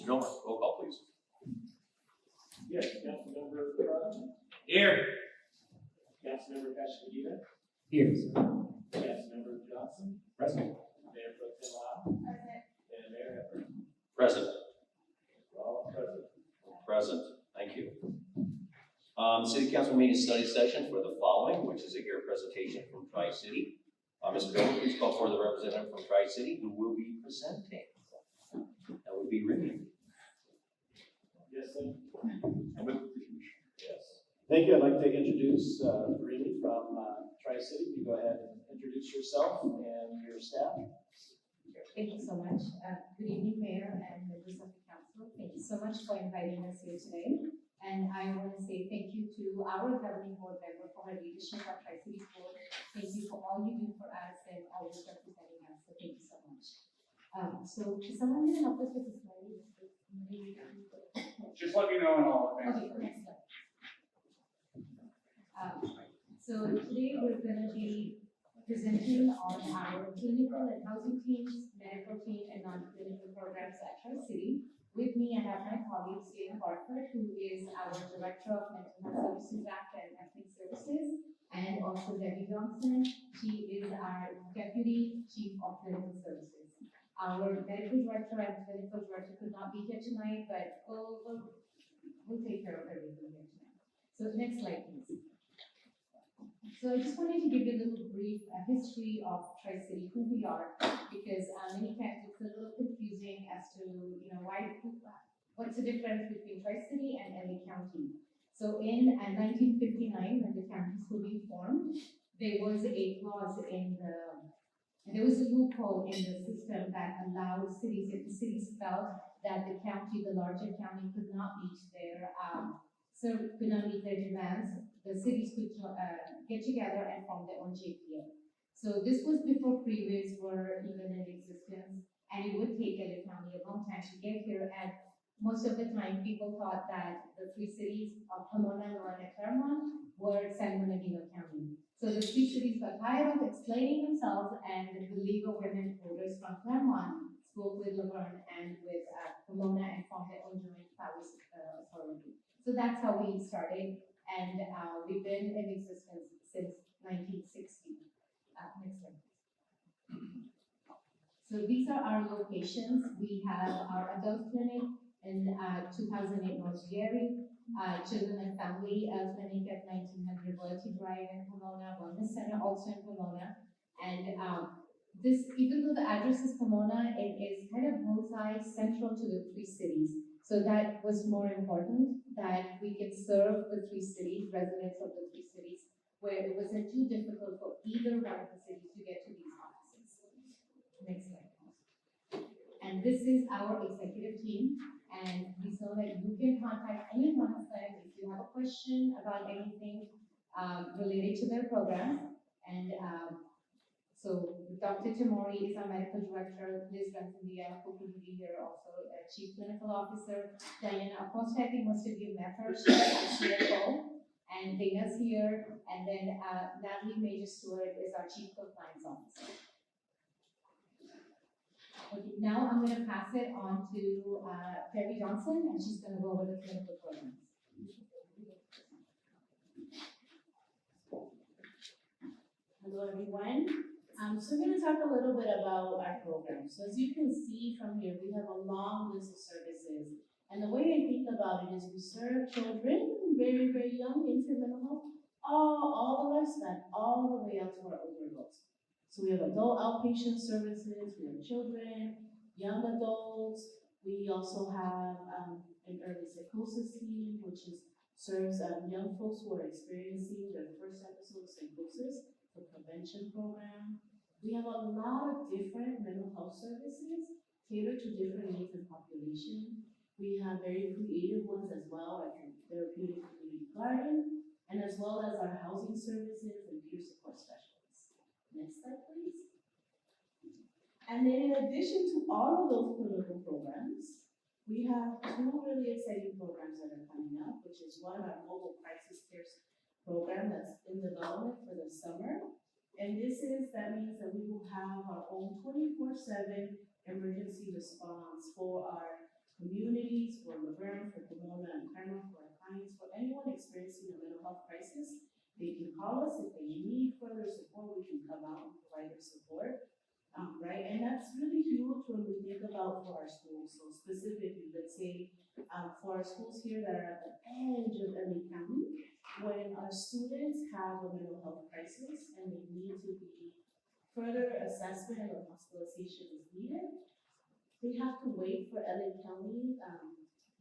Mr. Miller, roll call, please. Yes, Councilmember Careen. Here. Councilmember Castaneda. Here. Councilmember Johnson. Present. Mayor Pro Tem Lau. And Mayor Everett. Present. All present. Present. Thank you. City Council meeting study session for the following, which is a here presentation from Tri-City. Mr. Miller, please call for the representative from Tri-City who will be presenting. That would be Ricky. Yes, sir. Yes. Thank you. I'd like to introduce Kareen from Tri-City. You go ahead and introduce yourself and your staff. Thank you so much. Good evening, Mayor and members of the council. Thank you so much for inviting us here today. And I want to say thank you to our governing board member for her leadership at Tri-City Board. Thank you for all you do for us and always representing us. So thank you so much. So is someone going to help us with this slide? Just let me know and I'll advance. Okay, next slide. So today we're going to be presenting on our clinical and housing teams, medical team, and non-clinical programs at Tri-City. With me, I have my colleague, Stephen Barker, who is our Director of Mental Health Services Act and Ethnic Services, and also Debbie Johnson. She is our Deputy Chief of Clinical Services. Our Medical Director and Clinical Director could not be here tonight, but we'll take care of everything here tonight. So next slide, please. So I just wanted to give you a little brief history of Tri-City, who we are, because many times it's a little confusing as to, what's the difference between Tri-City and LA County. So in 1959, when the counties were being formed, there was a clause there was a loophole in the system that allowed cities, if the cities felt that the county, the larger county, could not meet their demands, the cities could get together and form their own JPA. So this was before freeways were even in existence, and it would take LA County a long time to get here. And most of the time, people thought that the three cities of Pomona, Lorne, and Claremont were San Bernardino County. So the three cities got tired of explaining themselves, and the League of Women Voters from Claremont spoke with La Verne and with Pomona and formed their own joint powers authority. So that's how we started, and we've been in existence since 1960. Next slide. So these are our locations. We have our adult clinic in 2008 North Gary, Children and Family Clinic at 1900 Royalty Drive in Pomona, Wellness Center also in Pomona. And this, even though the address is Pomona, it is kind of multi-central to the three cities. So that was more important, that we can serve the three cities, residents of the three cities, where it wasn't too difficult for either one of the cities to get to these offices. Next slide. And this is our executive team, and please know that you can contact any one of them if you have a question about anything related to their program. And so Dr. Tamori is our medical director, Liz Rantandia, who could be here also, chief clinical officer. Diana Acosta, I think most of you met her, she's our CFO, and Dana's here, and then Natalie Major-Stewart is our chief compliance officer. Okay, now I'm going to pass it on to Debbie Johnson, and she's going to go over the clinical programs. Hello, everyone. So we're going to talk a little bit about our program. So as you can see from here, we have a long list of services. And the way I think about it is we serve children, very, very young, infant, mental health, all the lifespan, all the way up to our older adults. So we have adult outpatient services, we have children, young adults. We also have an early psychosis team, which serves young folks who are experiencing their first episode of psychosis, the prevention program. We have a lot of different mental health services catered to different needs and population. We have very creative ones as well, like a therapeutic community garden, and as well as our housing services and peer support specialists. Next slide, please. And then in addition to all of those clinical programs, we have two really exciting programs that are coming up, which is one, our mobile crisis care program that's in development for the summer. And that means that we will have our own 24/7 emergency response for our communities, for La Verne, for Pomona and Carmel, for our clients, for anyone experiencing a mental health crisis. They can call us if they need further support. We can come out and provide their support. Right, and that's really huge when we think about for our schools. So specifically, let's say for our schools here that are at the edge of LA County, when our students have a mental health crisis and they need to be further assessment or hospitalization is needed, they have to wait for LA County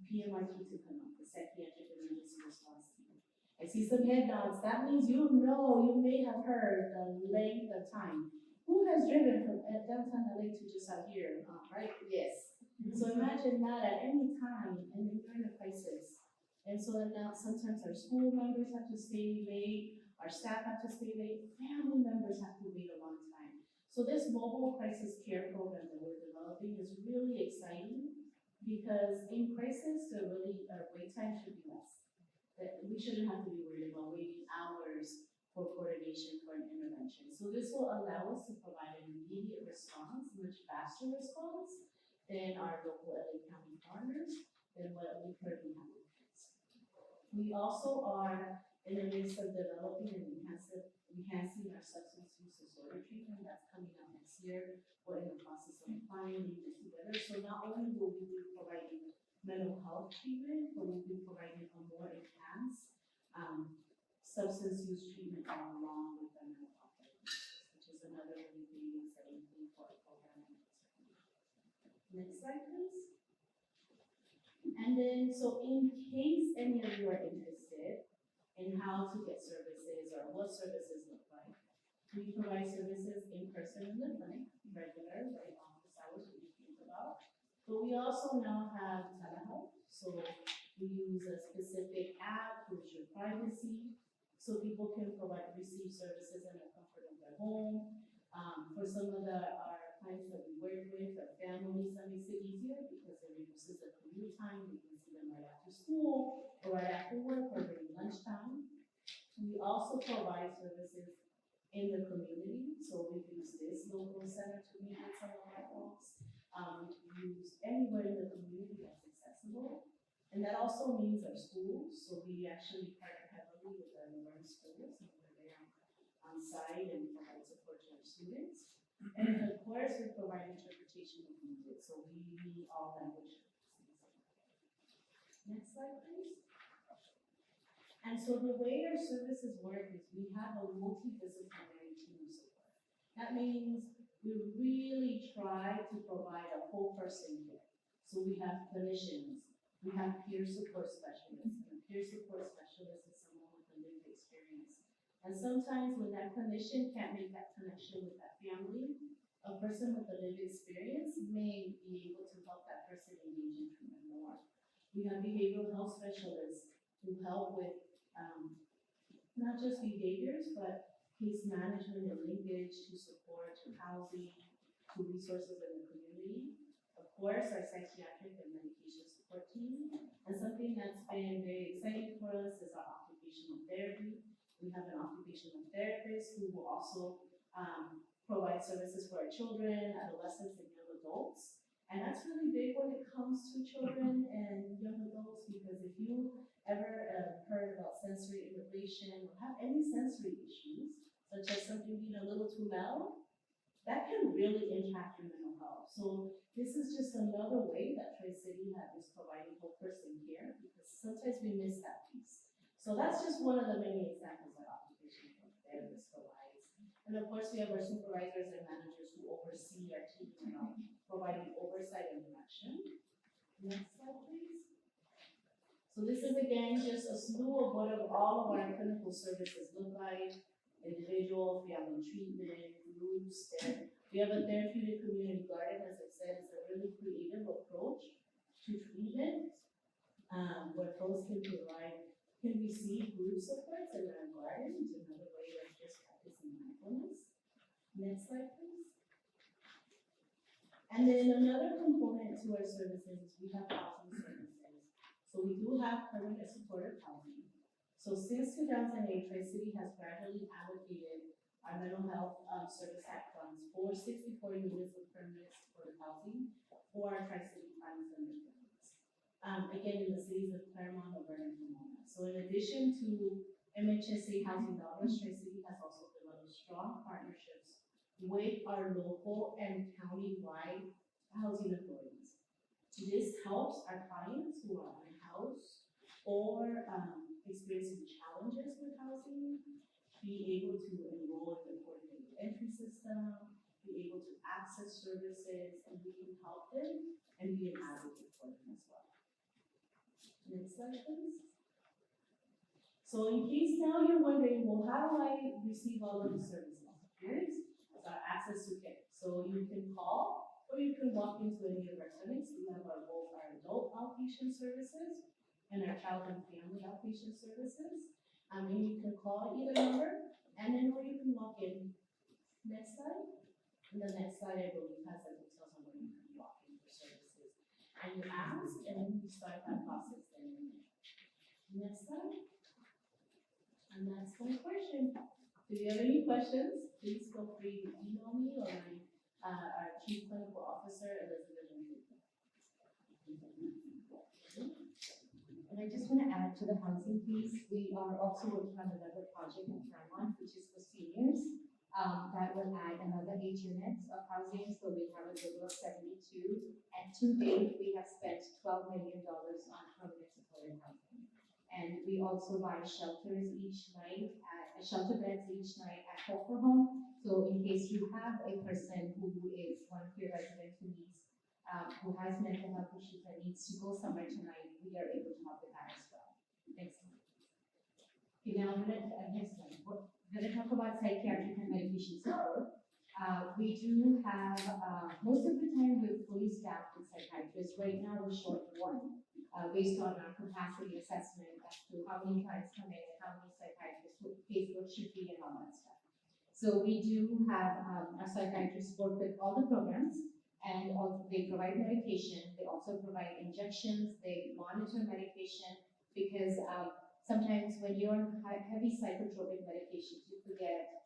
PMRT to come up, the Psychiatric Emergency Response Team. I see some head nods. That means you may have heard the length of time. Who has driven from downtown LA to just out here, right? Yes. So imagine that at any time, and then you're in a crisis. And so now sometimes our school members have to stay late, our staff have to stay late, family members have to wait a long time. So this mobile crisis care program that we're developing is really exciting because in crisis, our wait time should be less. That we shouldn't have to be worried about waiting hours for coordination for an intervention. So this will allow us to provide an immediate response, much faster response than our local LA County partners, than what we currently have. We also are in the midst of developing and enhancing our substance use disorder treatment that's coming out next year. We're in the process of applying it together. So not only will we be providing mental health treatment, but we'll be providing a more enhanced substance use treatment along with the mental health diagnosis, which is another really big exciting thing for our program. Next slide, please. And then, so in case any of you are interested in how to get services or what services look like, we provide services in person in the clinic, regular, right, office hours that you think about. But we also now have telehealth. So we use a specific app to ensure privacy, so people can receive services in the comfort of their home. For some of our clients that we work with, our families, that makes it easier because it reduces the commute time. We can see them right after school, or right after work, or during lunchtime. We also provide services in the community, so we use this local center to meet with some of our folks. We use anywhere in the community that's accessible. And that also means our schools, so we actually partner heavily with our Learn schools, and we're there on site and provide support to our students. And of course, we provide interpretation if needed, so we need all language. Next slide, please. And so the way our services work is we have a multidisciplinary team of support. That means we really try to provide a whole person care. So we have clinicians, we have peer support specialists, and a peer support specialist is someone with a lived experience. And sometimes when that clinician can't make that connection with that family, a person with a lived experience may be able to help that person engage in treatment more. We have behavioral health specialists who help with not just behaviors, but case management and linkage to support, to housing, to resources in the community. Of course, our psychiatric and medication support team. And something that's been very exciting for us is our occupational therapy. We have an occupational therapist who will also provide services for our children, adolescents, and young adults. And that's really big when it comes to children and young adults, because if you ever heard about sensory innovation or have any sensory issues, such as something being a little too loud, that can really impact your mental health. So this is just another way that Tri-City is providing whole person care, because sometimes we miss that piece. So that's just one of the many examples that occupational therapist provides. And of course, we have our supervisors and managers who oversee our team providing oversight and direction. Next slide, please. So this is again just a slew of what all of our clinical services look like: individual, family treatment, groups. We have a therapeutic community garden, as I said, it's a really creative approach to treatment, where folks can receive group supports in their garden. It's another way of just practicing mindfulness. Next slide, please. And then another component to our services is we have housing services. So we do have permanent supportive housing. So since 2008, Tri-City has gradually allocated our mental health service act funds for 64 units of permanent supportive housing for our Tri-City clients and their families. again, in the cities of Claremont, La Verne, and Pomona. So in addition to MHSA Housing Dollars, Tri-City has also developed strong partnerships with our local and county-wide housing authorities. This helps our clients who are unhoused or experiencing challenges with housing be able to enroll in the coordinated entry system, be able to access services, and we can help them and be an advocate for them as well. Next slide, please. So in case now you're wondering, well, how do I receive all of the services? Here's access to care. So you can call or you can walk into any of our clinics. We have both our adult outpatient services and our child and family outpatient services. And you can call either number, and then or you can walk in. Next slide. And the next slide, I believe, has the details on where you can walk in for services. And you ask, and then you start that process then and there. Next slide. And that's my question. If you have any questions, please feel free to email me or our Chief Clinical Officer, Elizabeth. And I just want to add to the housing piece, we are also working on another project in Claremont, which is for seniors. That will add another 8 units of housing, so we have a total of 72. And to date, we have spent $12 million on permanent supported housing. And we also buy shelters each night, shelter beds each night at Hofer Home. So in case you have a person who is one of your residents who has mental health issues and needs to go somewhere tonight, we are able to help with that as well. Next slide. Okay, now next slide. We're going to talk about psychiatric and medication support. We do have, most of the time we're fully staffed with psychiatrists. Right now we're short one, based on our capacity assessment as to how many clients come in and how many psychiatrists, what the caseload should be and all that stuff. So we do have our psychiatrists work with all the programs. And also they provide medication, they also provide injections, they monitor medication, because sometimes when you're on heavy psychotropic medications, you forget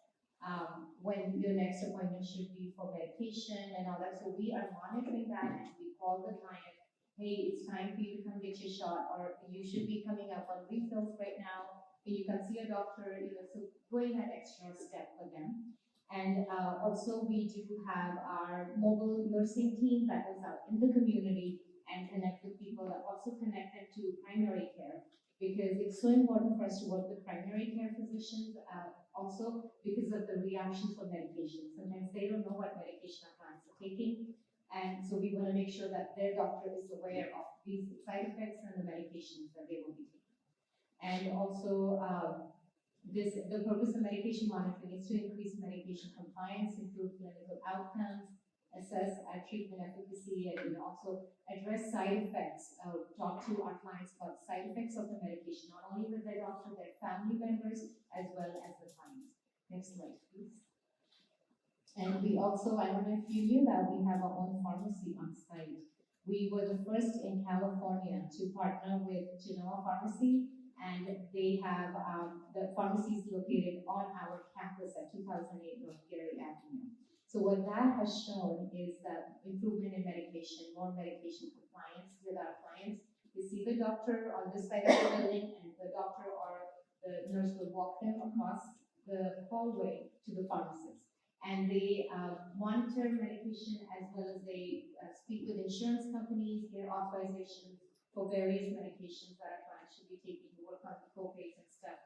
when your next appointment should be for medication and all that. So we are monitoring that and we call the client, hey, it's time for you to come get your shot, or you should be coming up on refills right now, you can see a doctor, so going that extra step for them. And also we do have our mobile nursing team that goes out in the community and connect with people, that also connected to primary care, because it's so important for us to work with primary care physicians also because of the reactions for medication. Sometimes they don't know what medication our clients are taking, and so we want to make sure that their doctor is aware of these side effects and the medications that they will be taking. And also the purpose of medication monitoring is to increase medication compliance, improve clinical outcomes, assess treatment efficacy, and also address side effects. Talk to our clients about side effects of the medication, not only with their doctor, their family members, as well as the clients. Next slide, please. And we also, I don't know if you knew that we have our own pharmacy on site. We were the first in California to partner with Genoa Pharmacy, and they have the pharmacies located on our campus at 2008 North Gary Avenue. So what that has shown is that improvement in medication, more medication compliance with our clients. They see the doctor on this side of the building, and the doctor or the nurse will walk them across the hallway to the pharmacist. And they monitor medication, as well as they speak with insurance companies, get authorizations for various medications that our clients should be taking, work on the co-pays and stuff.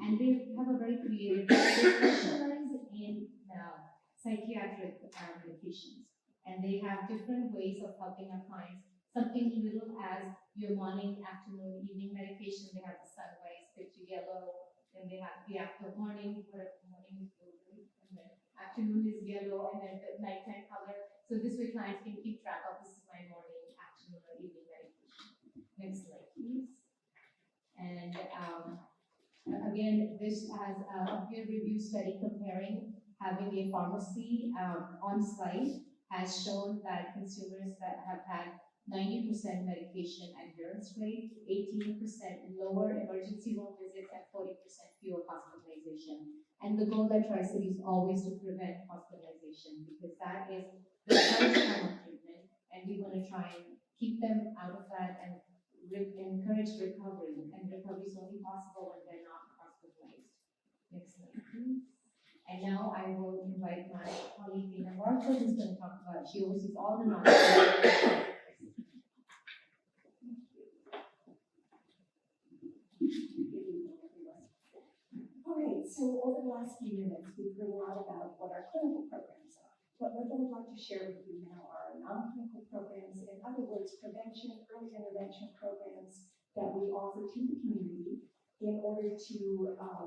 And they have a very creative, they specialize in psychiatric medications. And they have different ways of helping our clients. Something little as your morning, afternoon, evening medication. They have the sunrise, fit to yellow. Then they have the after morning, whatever morning is blue, and then afternoon is yellow, and then the nighttime color. So this way clients can keep track of, this is my morning, afternoon, or evening medication. Next slide, please. And again, this has a peer review study comparing having a pharmacy on site has shown that consumers that have had 90% medication adherence rate, 18% lower emergency room visits, and 40% fewer hospitalization. And the goal at Tri-City is always to prevent hospitalization, because that is the first time of treatment, and we want to try and keep them out of that and encourage recovery, and recovery is only possible when they're not hospitalized. Next slide, please. And now I will invite my colleague Dina Barker, who's going to talk about, she oversees all the non-profit. All right, so over the last few minutes, we've heard a lot about what our clinical programs are. But what I'd like to share with you now are our non-clinical programs, in other words, prevention, early intervention programs that we offer to the community in order to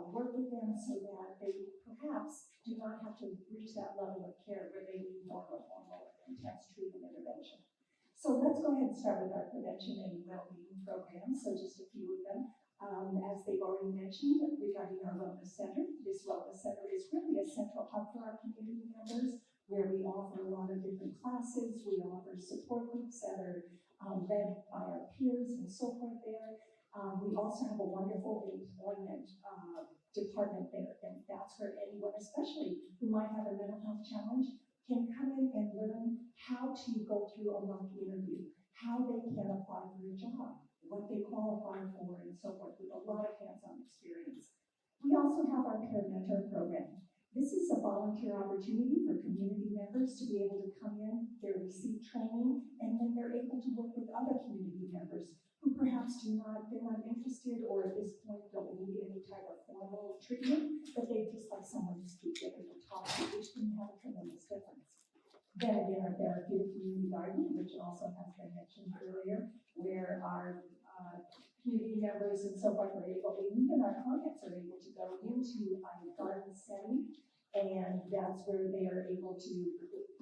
work with them so that they perhaps do not have to reach that level of care where they need more of a formal intense treatment intervention. So let's go ahead and start with our prevention and well-being programs. So just a few of them. As they've already mentioned regarding our wellness center, this wellness center is really a central hub for our community members, where we offer a lot of different classes. We offer support groups that are led by our peers and so forth there. We also have a wonderful employment department there, and that's where anyone, especially who might have a mental health challenge, can come in and learn how to go through a mock interview, how they can apply for a job, what they qualify for, and so forth, with a lot of hands-on experience. We also have our peer mentor program. This is a volunteer opportunity for community members to be able to come in, they receive training, and then they're able to work with other community members who perhaps they're not interested, or at this point don't need any type of formal treatment, but they just like someone to speak with and talk to, which can have a tremendous difference. Then again, our therapeutic community garden, which also has been mentioned earlier, where our community members and so forth are able, and even our clients are able to go into a garden setting, and that's where they are able to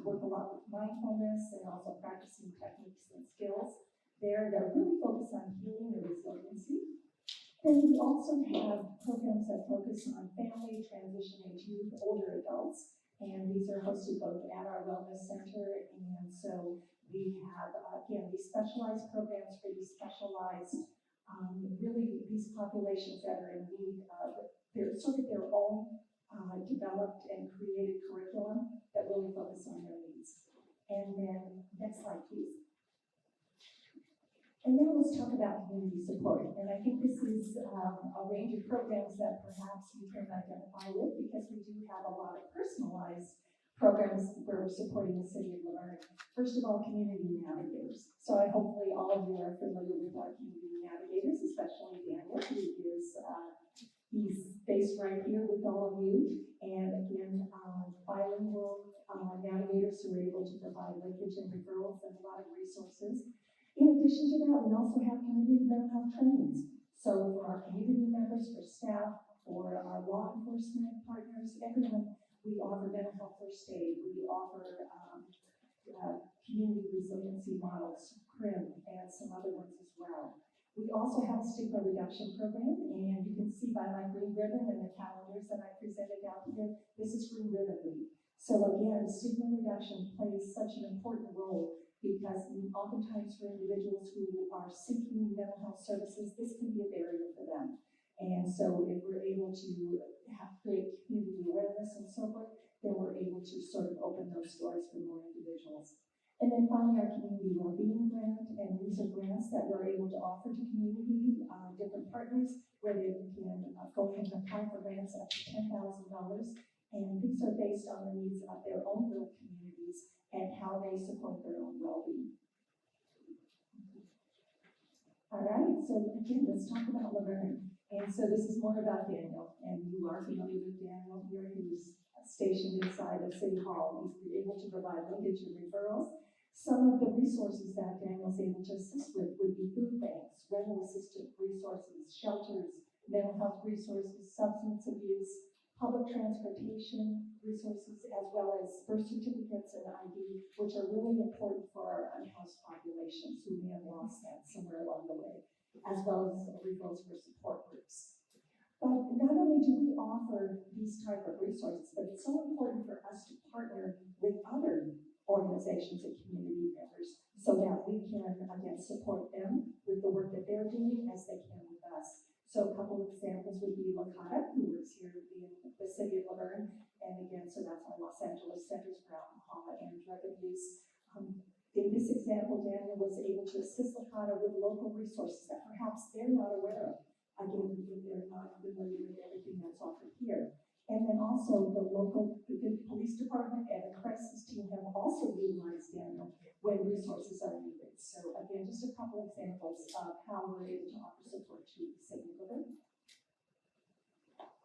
work a lot with mindfulness and also practicing techniques and skills there that really focus on healing and resiliency. Then we also have programs that focus on family, transition age youth, older adults, and these are hosted both at our wellness center, and so we have, again, these specialized programs for these specialized, really these populations that are in need of their own developed and created curriculum that really focus on their needs. And then, next slide, please. And now let's talk about community support. And I think this is a range of programs that perhaps you can identify with, because we do have a lot of personalized programs where we're supporting the City of La Verne. First of all, community navigators. So hopefully all of you are familiar with our community navigators, especially Daniel, who is he's based right here with all of you. And again, bilingual navigators who are able to provide linkage and referrals and a lot of resources. In addition to that, we also have community mental health trainings. So for our community members, for staff, for our law enforcement partners, everyone, we offer mental health first aid. We offer community resiliency models, CRIM, and some other ones as well. We also have a stigma reduction program, and you can see by my green ribbon and the calendars that I presented out here, this is Green Ribbon Week. So again, stigma reduction plays such an important role, because oftentimes for individuals who are seeking mental health services, this can be a barrier for them. And so if we're able to create community awareness and so forth, then we're able to sort of open those doors for more individuals. And then finally, our community well-being grant, and these are grants that we're able to offer to community, different partners, where they can go and apply for grants up to $10,000. And these are based on the needs of their own little communities and how they support their own well-being. All right, so again, let's talk about La Verne. And so this is more about Daniel, and you are familiar with Daniel here, who's stationed inside of City Hall. He's able to provide linkage and referrals. Some of the resources that Daniel's able to assist with would be food banks, rental assistance resources, shelters, mental health resources, substance abuse, public transportation resources, as well as birth certificates and ID, which are really important for our unhoused populations who may have lost that somewhere along the way, as well as referrals for support groups. But not only do we offer these type of resources, but it's so important for us to partner with other organizations and community members so that we can, again, support them with the work that they're doing as they can with us. So a couple of examples would be Lakata, who works here in the City of La Verne, and again, so that's our Los Angeles Centers for Alcohol and Drug Abuse. In this example, Daniel was able to assist Lakota with local resources that perhaps they're not aware of. Again, if they're not familiar with everything that's offered here. And then also the police department and the crisis team have also utilized Daniel when resources are needed. So again, just a couple examples of how we're able to offer support to the City of La Verne.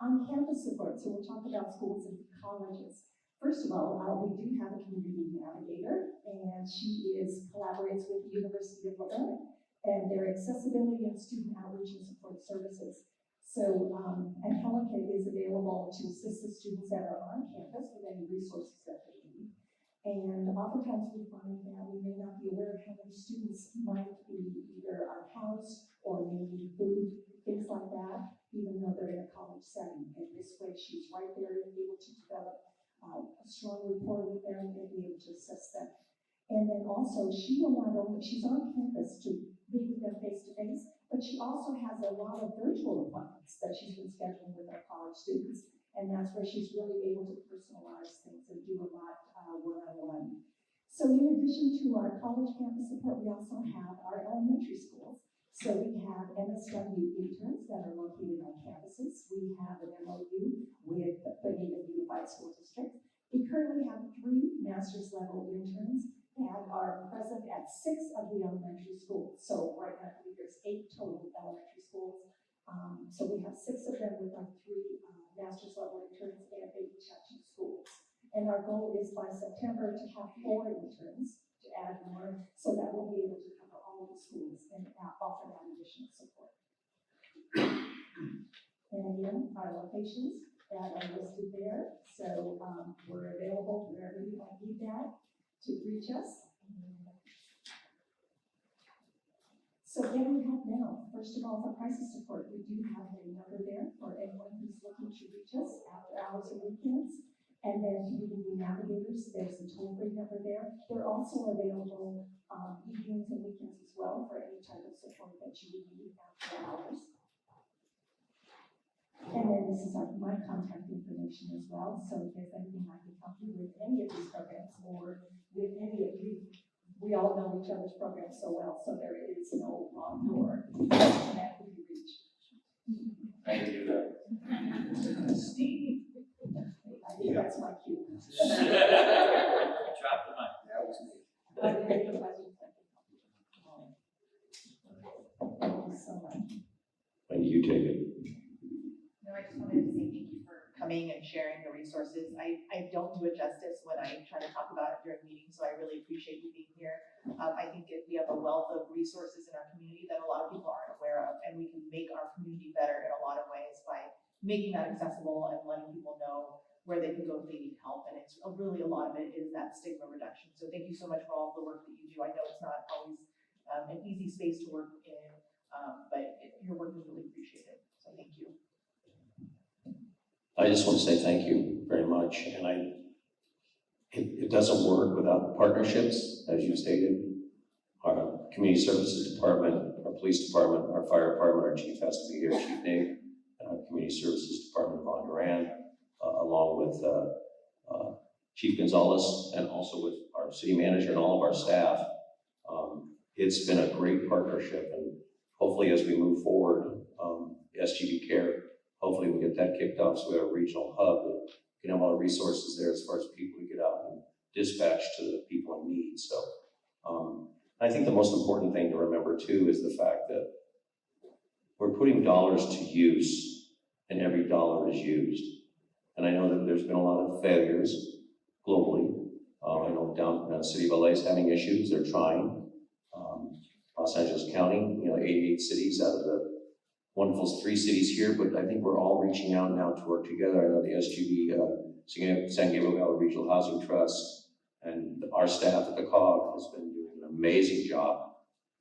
On-campus support, so we'll talk about schools and colleges. First of all, we do have a community navigator, and she collaborates with the University of La Verne and their accessibility and student outreach and support services. So, and Helica is available to assist the students that are on campus with any resources that they need. And oftentimes we find that we may not be aware of how many students might be either unhoused or may need food, things like that, even though they're in a college setting. And this way, she's right there and able to develop a strong rapport with them and be able to assist them. And then also, she will not only, she's on campus to meet with them face to face, but she also has a lot of virtual appointments that she's been scheduling with our college students. And that's where she's really able to personalize things and do a lot one-on-one. So in addition to our college campus support, we also have our elementary schools. So we have MSW interns that are located on campuses. We have an MOU with the Native Unified School District. We currently have 3 master's level interns and are present at 6 of the elementary schools. So right now, I believe there's 8 total elementary schools. So we have 6 of them with our 3 master's level interns, and they each have 2 schools. And our goal is by September to have 4 interns, to add more, so that we'll be able to cover all of the schools and offer that additional support. And again, our locations that are listed there. So we're available wherever you might need that to reach us. So what do we have now? First of all, for crisis support, we do have a number there for anyone who's looking to reach us after hours and weekends. And then community navigators, there's a toll-free number there. They're also available evenings and weekends as well for any type of support that you would need after hours. And then this is my contact information as well. So if there's anything I can help you with any of these programs or with any of you, we all know each other's programs so well, so there is no wrong door that we can reach. I can do that. Steve. I think that's my cue. Drop the mic. That was me. Are there any questions? Thank you so much. When you take it. No, I just wanted to say thank you for coming and sharing the resources. I don't do it justice when I try to talk about it during meetings, so I really appreciate you being here. I think we have a wealth of resources in our community that a lot of people aren't aware of, and we can make our community better in a lot of ways by making that accessible and letting people know where they can go if they need help. And it's really a lot of it is that stigma reduction. So thank you so much for all of the work that you do. I know it's not always an easy space to work in, but your work is really appreciated. So thank you. I just want to say thank you very much. And it doesn't work without partnerships, as you stated. Our community services department, our police department, our fire department, our chief has to be here, Chief Dave, and our community services department, Von Duran, along with Chief Gonzalez, and also with our city manager and all of our staff. It's been a great partnership, and hopefully as we move forward, SGB Care, hopefully we get that kicked off so we have a regional hub that can have all the resources there as far as people to get out and dispatch to the people in need. So I think the most important thing to remember too is the fact that we're putting dollars to use, and every dollar is used. And I know that there's been a lot of failures globally. I know down in the City of LA is having issues. They're trying. Los Angeles County, 88 cities out of the wonderful 3 cities here, but I think we're all reaching out now to work together. I know the SGB, San Gabriel Valley Regional Housing Trust, and our staff at the COG has been doing an amazing job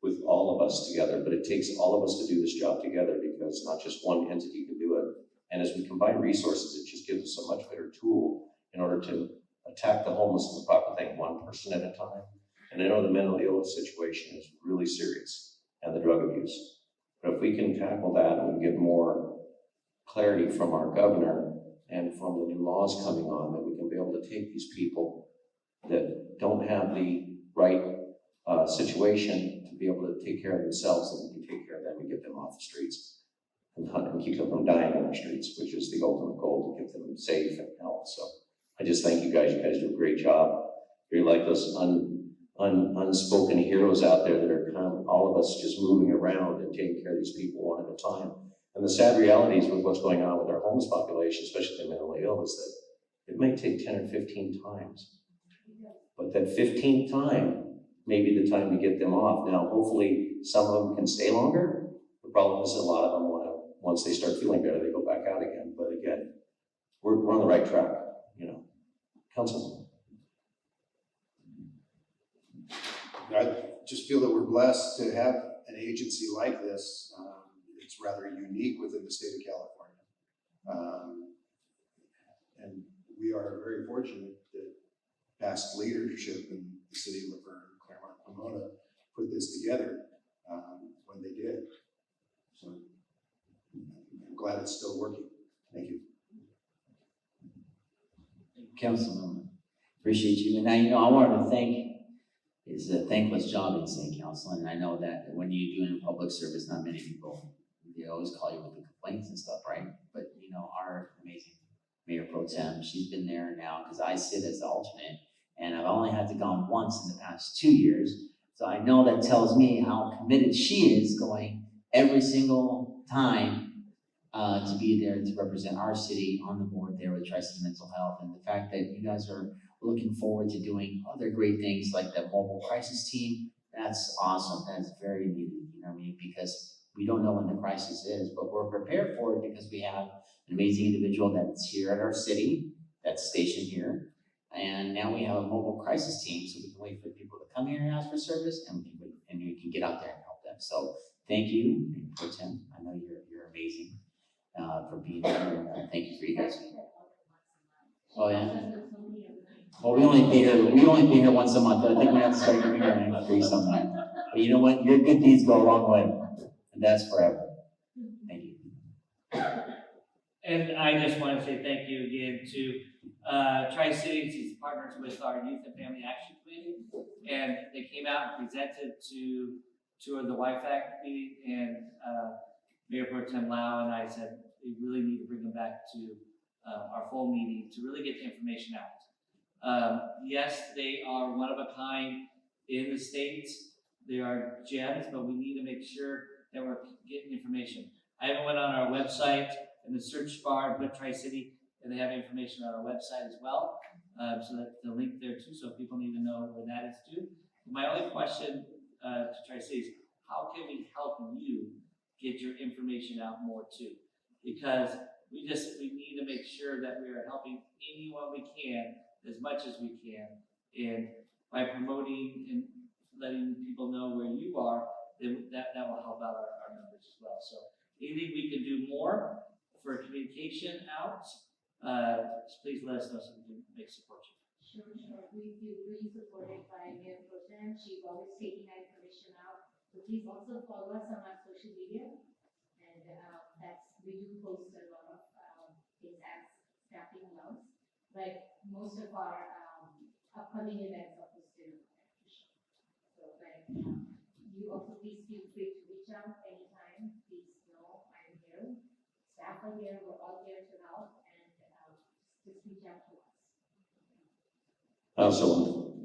with all of us together, but it takes all of us to do this job together because not just one entity can do it. And as we combine resources, it just gives us a much better tool in order to attack the homeless and the proper thing, one person at a time. And I know the mental illness situation is really serious, and the drug abuse. But if we can tackle that and we get more clarity from our governor and from the new laws coming on, that we can be able to take these people that don't have the right situation to be able to take care of themselves, and we can take care of them and get them off the streets and keep them from dying on the streets, which is the ultimate goal, to keep them safe and healthy. So I just thank you guys. You guys do a great job. You're like those unspoken heroes out there that are kind of all of us just moving around and taking care of these people one at a time. And the sad reality is with what's going on with our homeless population, especially the mentally ill, is that it may take 10 or 15 times. But that 15th time may be the time to get them off. Now, hopefully, some of them can stay longer. The problem is a lot of them once they start feeling better, they go back out again. But again, we're on the right track, you know. Councilman. I just feel that we're blessed to have an agency like this. It's rather unique within the state of California. And we are very fortunate that past leadership in the city of La Verne, Claremont, Pomona, put this together when they did. So I'm glad it's still working. Thank you. Councilman, appreciate you. And I wanted to thank, it's a thankless job in city council, and I know that when you're doing public service, not many people, they always call you with the complaints and stuff, right? But our amazing Mayor Pro Tem, she's been there now, because I sit as the alternate, and I've only had to go once in the past 2 years. So I know that tells me how committed she is going every single time to be there to represent our city on the board there with Tri-City Mental Health. And the fact that you guys are looking forward to doing other great things like the mobile crisis team, that's awesome. That's very needed, you know what I mean? Because we don't know when the crisis is, but we're prepared for it because we have an amazing individual that's here at our city, that's stationed here. And now we have a mobile crisis team, so we can wait for people to come here and ask for service, and we can get out there and help them. So thank you, Pro Tem. I know you're amazing for being here. Thank you for you guys. Oh yeah. Well, we only pay here once a month. I think we have to start giving her free sometime. But you know what? Your good deeds go a long way, and that's forever. Thank you. And I just want to say thank you again to Tri-Cities. He's partners with our Youth and Family Action Committee, and they came out and presented to the YFAC meeting, and Mayor Pro Tem Lau and I said we really need to bring them back to our full meeting to really get the information out. Yes, they are one of a kind in the States. They are gems, but we need to make sure that we're getting information. I even went on our website in the search bar and put Tri-City, and they have information on our website as well. So that's the link there too, so people need to know where that is too. My only question to Tri-City is, how can we help you get your information out more too? Because we need to make sure that we are helping anyone we can, as much as we can. And by promoting and letting people know where you are, then that will help out our numbers as well. So anything we can do more for communication out, please let us know so we can make support you. Sure. We feel really supported by Mayor Pro Tem. She's always taking that information out. So please also follow us on our social media. And we do post a lot of things as staffing allows. Like most of our upcoming events are posted on our. So you also please feel free to reach out anytime. Please know I'm here. Staff are here. We're all here to help, and just reach out to us.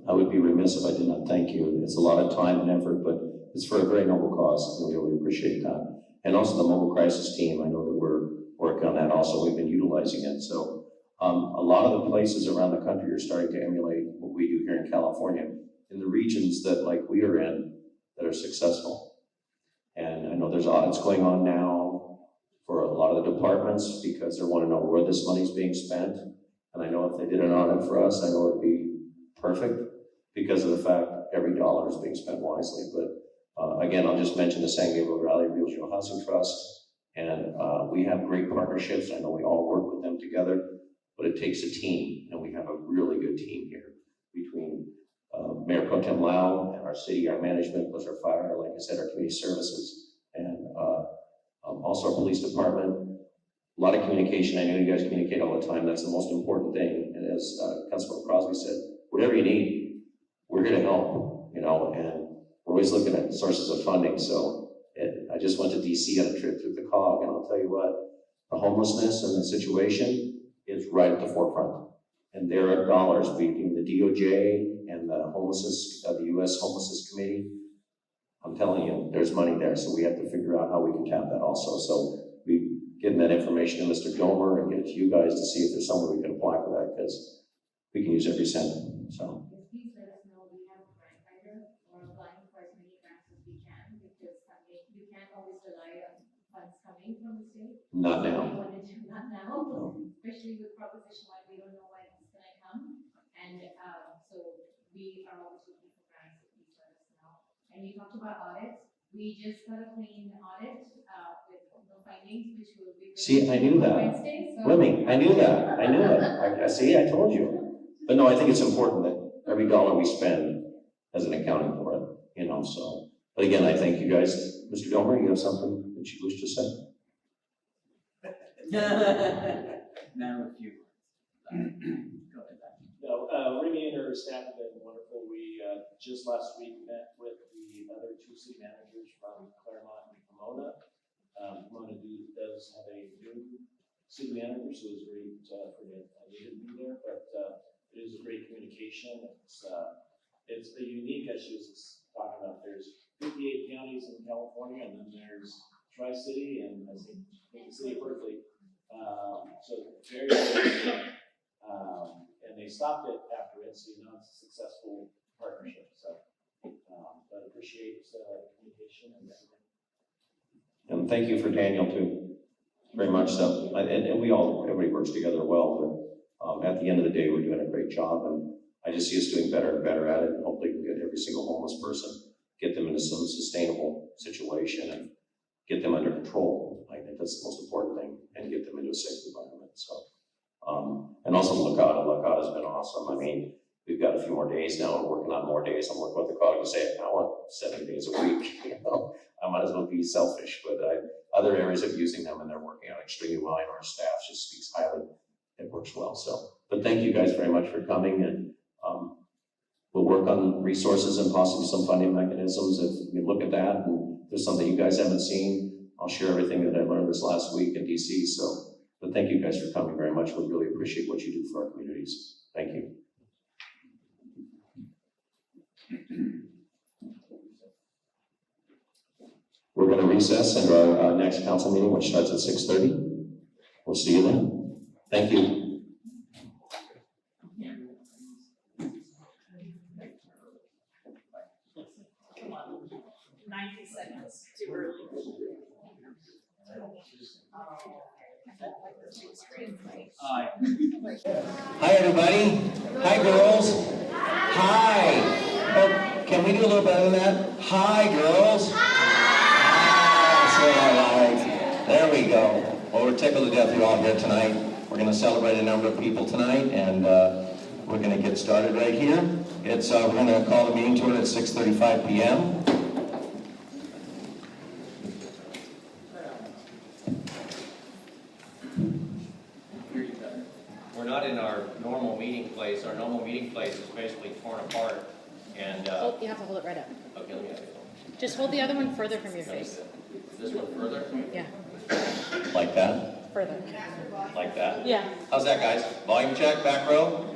I would be remiss if I did not thank you. It's a lot of time and effort, but it's for a very noble cause, and we really appreciate that. And also the mobile crisis team, I know that we're working on that also. We've been utilizing it. So a lot of the places around the country are starting to emulate what we do here in California, in the regions that like we are in, that are successful. And I know there's audits going on now for a lot of the departments because they want to know where this money's being spent. And I know if they did an audit for us, I know it'd be perfect because of the fact every dollar is being spent wisely. But again, I'll just mention the San Gabriel Valley Regional Housing Trust. And we have great partnerships. I know we all work with them together, but it takes a team, and we have a really good team here between Mayor Pro Tem Lau and our city, our management, plus our fire, like I said, our community services, and also our police department. A lot of communication. I know you guys communicate all the time. That's the most important thing. And as Councilman Crosby said, whatever you need, we're here to help, you know, and always looking at sources of funding, so I just went to DC on a trip through the COG, and I'll tell you what, the homelessness and the situation is right at the forefront. And there are dollars between the DOJ and the homelessness, the US Homelessness Committee. I'm telling you, there's money there, so we have to figure out how we can tap that also. So we getting that information to Mr. Gomer and get it to you guys to see if there's somewhere we can apply for that, because we can use every cent, so. Please let us know. We have a grant writer. We're applying for as many grants as we can, because you can't always rely on funds coming from the state. Not So now. we wanted to, not now, especially with Proposition 1, we don't know when it's gonna come. And, so we are always looking for grants, so please let us know. And you talked about audits. We just got a clean audit, with no findings, which will be. See, I knew that. Wednesday, so. Women, I knew that. I knew it. I see, I told you. But no, I think it's important that every dollar we spend has an accounting for it, you know, so. But again, I thank you guys. Mr. Gomer, you have something that you wish to say? Now a few words. Go ahead. No, Remy and her staff have been wonderful. We just last week met with the other two city managers from Claremont and Pomona. Pomona does have a new city manager, so it was great for me. I needed to be there, but it is a great communication. It's a unique, as she was talking about, there's 58 counties in California, and then there's Tri-City, and I think the city of Berkeley. So very, and they stopped it after it, so you know it's a successful partnership. So, but appreciate the communication and everything. And thank you for Daniel too, very much so. And everybody works together well, but at the end of the day, we're doing a great job, and I just see us doing better and better at it, and hopefully we can get every single homeless person, get them into some sustainable situation and get them under control. I think that's the most important thing, and get them into a safe environment. So, and also Lookout has been awesome. I mean, we've got a few more days now. We're working on more days. I'm working with the COG to say, I want 7 days a week. You know, I might as well be selfish, but other areas of using them, and they're working out extremely well. And our staff just speaks highly. It works well. So, but thank you guys very much for coming, and we'll work on resources and possibly some funding mechanisms. If we look at that, and there's something you guys haven't seen, I'll share everything that I learned this last week in DC. So, but thank you guys for coming very much. We really appreciate what you do for our communities. Thank you. We're going to recess into our next council meeting, which starts at 6:30. We'll see you then. Thank you. 90 seconds, too early. Hi, everybody. Hi, girls. Hi. Oh, can we do a little better than that? Hi, girls. That's what I like. There we go. Well, we're tickled to death you're all here tonight. We're going to celebrate a number of people tonight, and we're going to get started right here. We're going to call the meeting to order at 6:35 p.m. We're not in our normal meeting place. Our normal meeting place is basically torn apart, and You have to hold it right up. okay, let me have it. Just hold the other one further from your face. This one further? Yeah, Like that? further. Like that? Yeah. How's that, guys? Volume check, back row?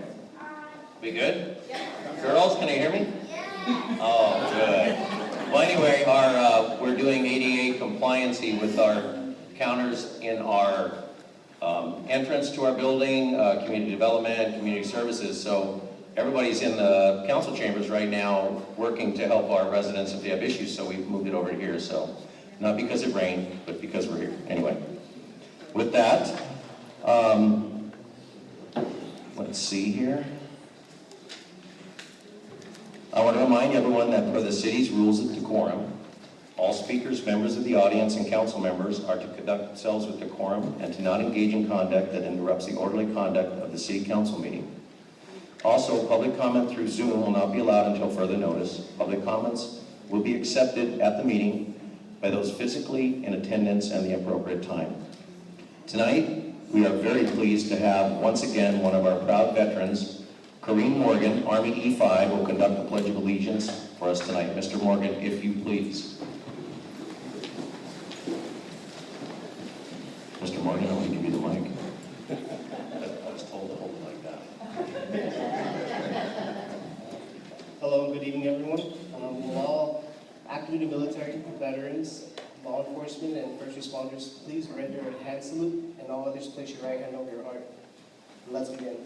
We good? Girls, can you hear me? Oh, good. Well, anyway, we're doing ADA compliancy with our counters in our entrance to our building, community development, community services. So everybody's in the council chambers right now working to help our residents if they have issues, so we've moved it over here. So not because it rained, but because we're here. Anyway, with that, let's see here. I want to remind everyone that per the city's rules of decorum, all speakers, members of the audience, and council members are to conduct themselves with decorum and to not engage in conduct that interrupts the orderly conduct of the city council meeting. Also, public comment through Zoom will not be allowed until further notice. Public comments will be accepted at the meeting by those physically in attendance and the appropriate time. Tonight, we are very pleased to have, once again, one of our proud veterans, Kareen Morgan, Army E5, will conduct the Pledge of Allegiance for us tonight. Mr. Morgan, if you please. Mr. Morgan, I'm going to give you the mic. I was told to hold it like that. Hello, good evening, everyone. Will all active duty military, veterans, law enforcement, and first responders please render a hand salute, and all others place your right hand over your heart. Let's begin.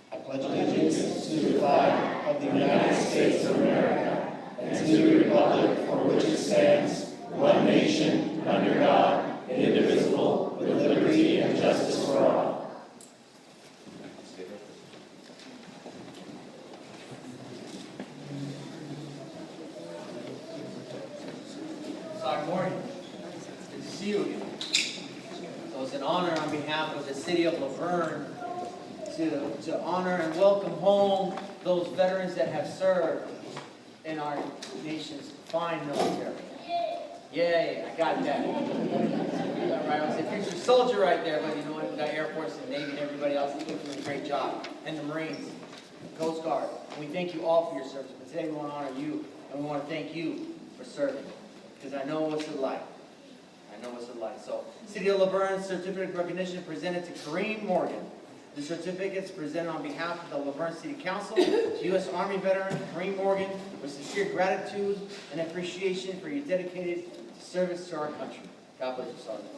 I pledge allegiance to the flag of the United States of America and to the republic for which it stands, one nation, under God, indivisible, with liberty and justice for all. Good morning. Good to see you again. So it's an honor on behalf of the City of La Verne to honor and welcome home those veterans that have served in our nation's fine military. Yay, I got that. All right, I was a future soldier right there, but you know what? We got Air Force and Navy and everybody else doing a great job. And the Marines, Coast Guard. And we thank you all for your service. But today we want to honor you, and we want to thank you for serving. Because I know what's it like. I know what's it like. So, City of La Verne certificate of recognition presented to Kareen Morgan. The certificate is presented on behalf of the La Verne City Council to U.S. Army veteran Kareen Morgan with sincere gratitude and appreciation for your dedicated service to our country. God bless you, Sergeant.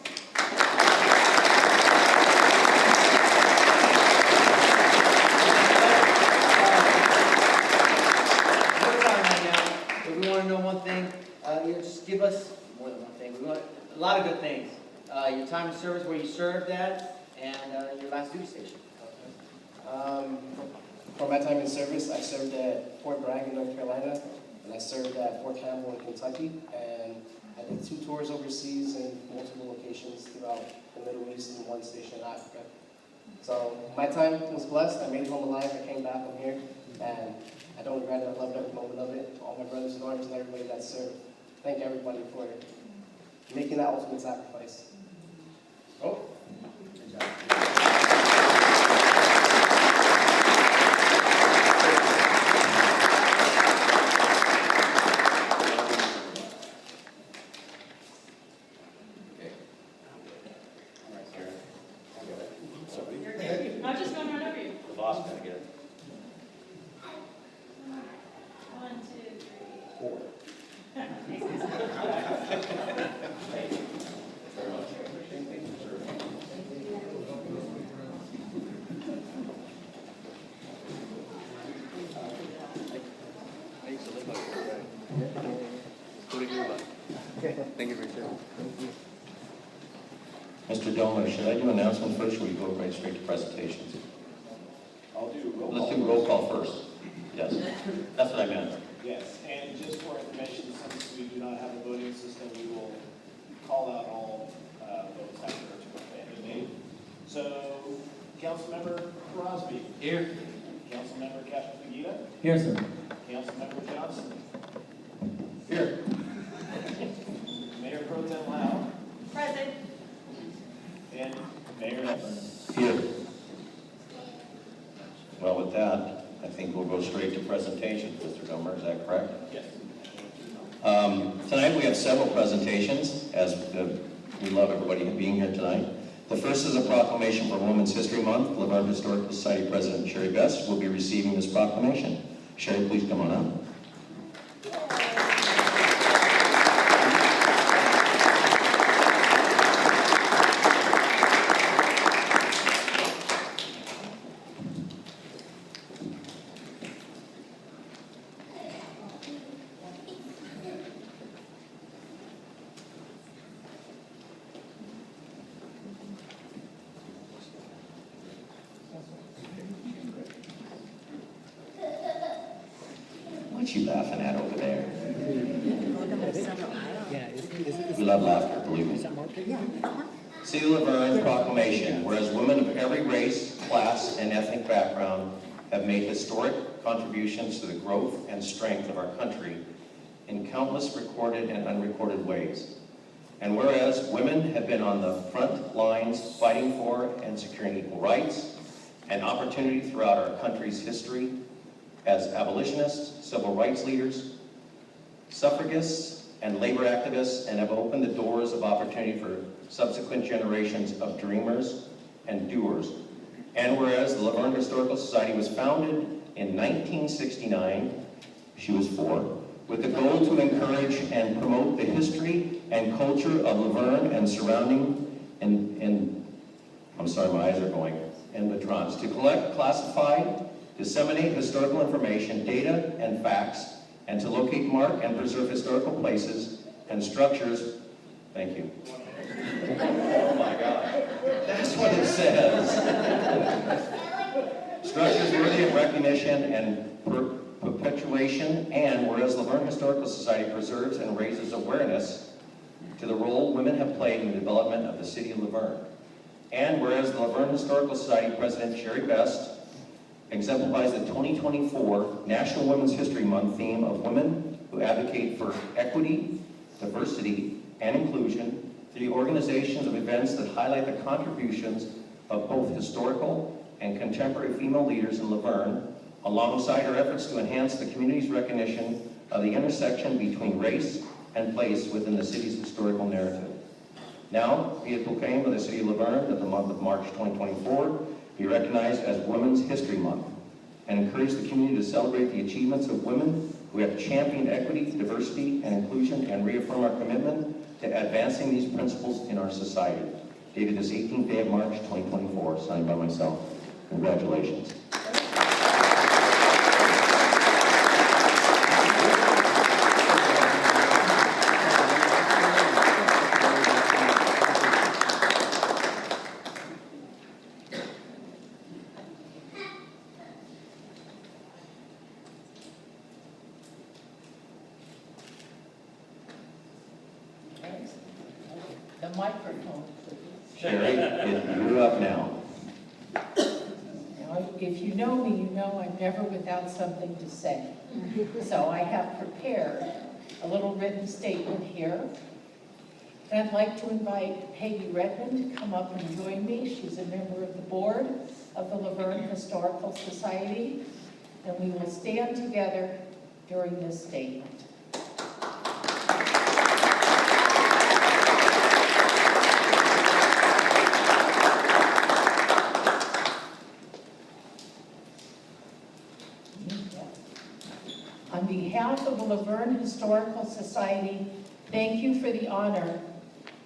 We want to know one thing. Just give us more than one thing. We want a lot of good things. Your time of service, where you served at, and your last duty station. For my time in service, I served at Fort Bragg in North Carolina, and I served at Fort Campbell in Kentucky, and I did 2 tours overseas in multiple locations throughout the Middle East and 1 station in Africa. So my time was blessed. I made it home alive. I came back. I'm here, and I don't regret it. I loved every moment of it. All my brothers and armies and everybody that served. Thank everybody for making that ultimate sacrifice. Oh. Good job. I'm just going right over you. The boss got to get it. 1, 2, 3. 4. Thank you very much. Mr. Domer, should I do announcement first, or will you go right straight to presentations? I'll do roll call. Let's do roll call first. Yes, that's what I meant. Yes, and just for information, since we do not have a voting system, we will call out all votes after it's been made. So, Councilmember Crosby. Here. Councilmember Castaneda. Here, sir. Councilmember Johnson. Here. Mayor Pro Tem Lau. Present. And Mayor Evans. Here. Well, with that, I think we'll go straight to presentations. Mr. Domer, is that correct? Yes. Tonight we have several presentations, as we love everybody being here tonight. The first is a proclamation for Women's History Month. La Verne Historical Society President Sherry Best will be receiving this proclamation. Sherry, please come on up. What you laughing at over there? We love laughter, believe me. City of La Verne proclamation, whereas women of every race, class, and ethnic background have made historic contributions to the growth and strength of our country in countless recorded and unrecorded ways. And whereas women have been on the front lines fighting for and securing equal rights and opportunity throughout our country's history as abolitionists, civil rights leaders, suffragists, and labor activists, and have opened the doors of opportunity for subsequent generations of dreamers and doers. And whereas the La Verne Historical Society was founded in 1969, she was 4, with the goal to encourage and promote the history and culture of La Verne and surrounding, I'm sorry, my eyes are going, and the trons, to collect, classify, disseminate historical information, data, and facts, and to locate, mark, and preserve historical places and structures. Thank you. Oh my God. That's what it says. Structures worthy of recognition and perpetuation, and whereas La Verne Historical Society preserves and raises awareness to the role women have played in the development of the city of La Verne. And whereas the La Verne Historical Society President Sherry Best exemplifies the 2024 National Women's History Month theme of women who advocate for equity, diversity, and inclusion through the organizations of events that highlight the contributions of both historical and contemporary female leaders in La Verne, alongside her efforts to enhance the community's recognition of the intersection between race and place within the city's historical narrative. Now, be it proclaimed by the City of La Verne that the month of March 2024 be recognized as Women's History Month, and encourage the community to celebrate the achievements of women who have championed equity, diversity, and inclusion, and reaffirm our commitment to advancing these principles in our society. Dated this 18th day of March 2024, signed by myself. Congratulations. The microphone, please. Sherry, you're up now. Now, if you know me, you know I'm never without something to say. So I have prepared a little written statement here. And I'd like to invite Peggy Redmond to come up and join me. She's a member of the board of the La Verne Historical Society. And we will stand together during this statement. On behalf of the La Verne Historical Society, thank you for the honor,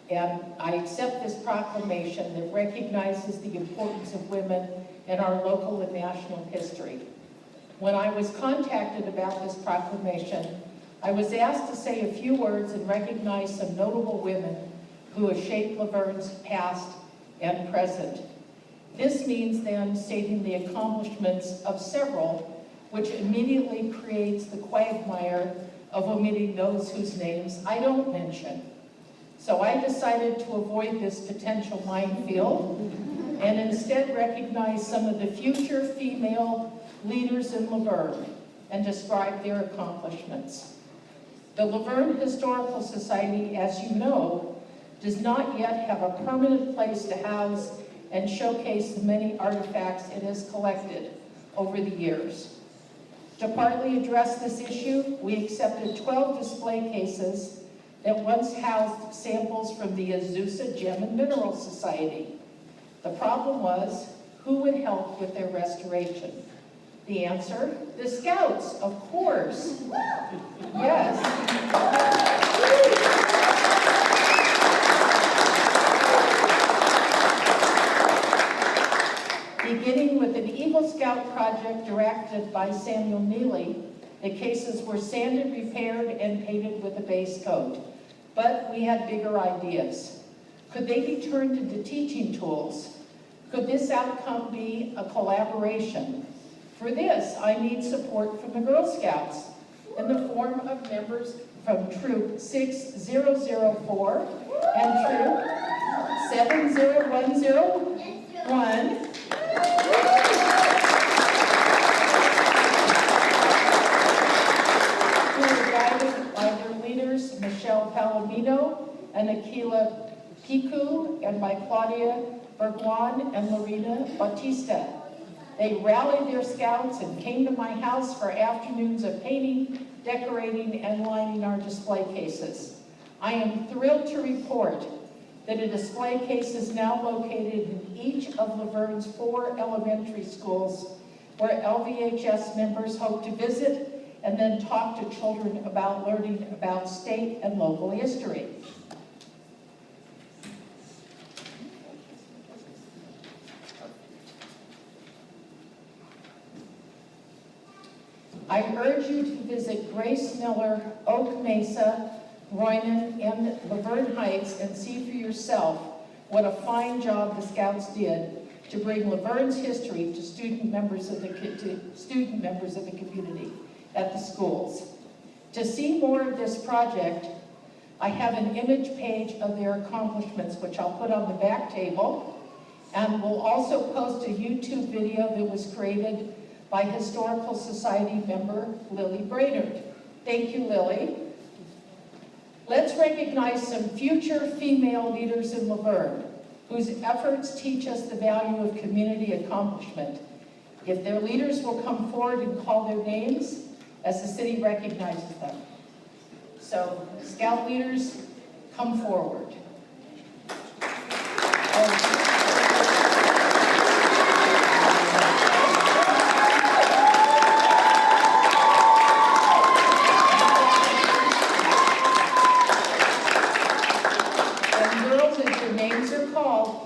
and I accept this proclamation that recognizes the importance of women in our local and national history. When I was contacted about this proclamation, I was asked to say a few words and recognize some notable women who have shaped La Verne's past and present. This means then stating the accomplishments of several, which immediately creates the quagmire of omitting those whose names I don't mention. So I decided to avoid this potential minefield and instead recognize some of the future female leaders in La Verne and describe their accomplishments. The La Verne Historical Society, as you know, does not yet have a permanent place to house and showcase the many artifacts it has collected over the years. To partly address this issue, we accepted 12 display cases that once housed samples from the Azusa Gem and Mineral Society. The problem was, who would help with their restoration? The answer, the Scouts, of course. Yes. Beginning with an Eagle Scout project directed by Samuel Neely, the cases were sanded, repaired, and painted with a base coat. But we had bigger ideas. Could they be turned into teaching tools? Could this outcome be a collaboration? For this, I need support from the Girl Scouts in the form of members from Troop 6004 and Troop 70101. Who were guided by their leaders, Michelle Palomino and Aquila Piku, and by Claudia Berguan and Lorena Bautista. They rallied their scouts and came to my house for afternoons of painting, decorating, and lining our display cases. I am thrilled to report that a display case is now located in each of La Verne's 4 elementary schools, where LVHS members hope to visit and then talk to children about learning about state and local history. I urge you to visit Grace Miller, Oak Mesa, Roynan, and La Verne Heights and see for yourself what a fine job the Scouts did to bring La Verne's history to student members of the community at the schools. To see more of this project, I have an image page of their accomplishments, which I'll put on the back table, and we'll also post a YouTube video that was created by Historical Society member Lily Brainerd. Thank you, Lily. Let's recognize some future female leaders in La Verne whose efforts teach us the value of community accomplishment. If their leaders will come forward and call their names as the city recognizes them. So, Scout leaders, come forward.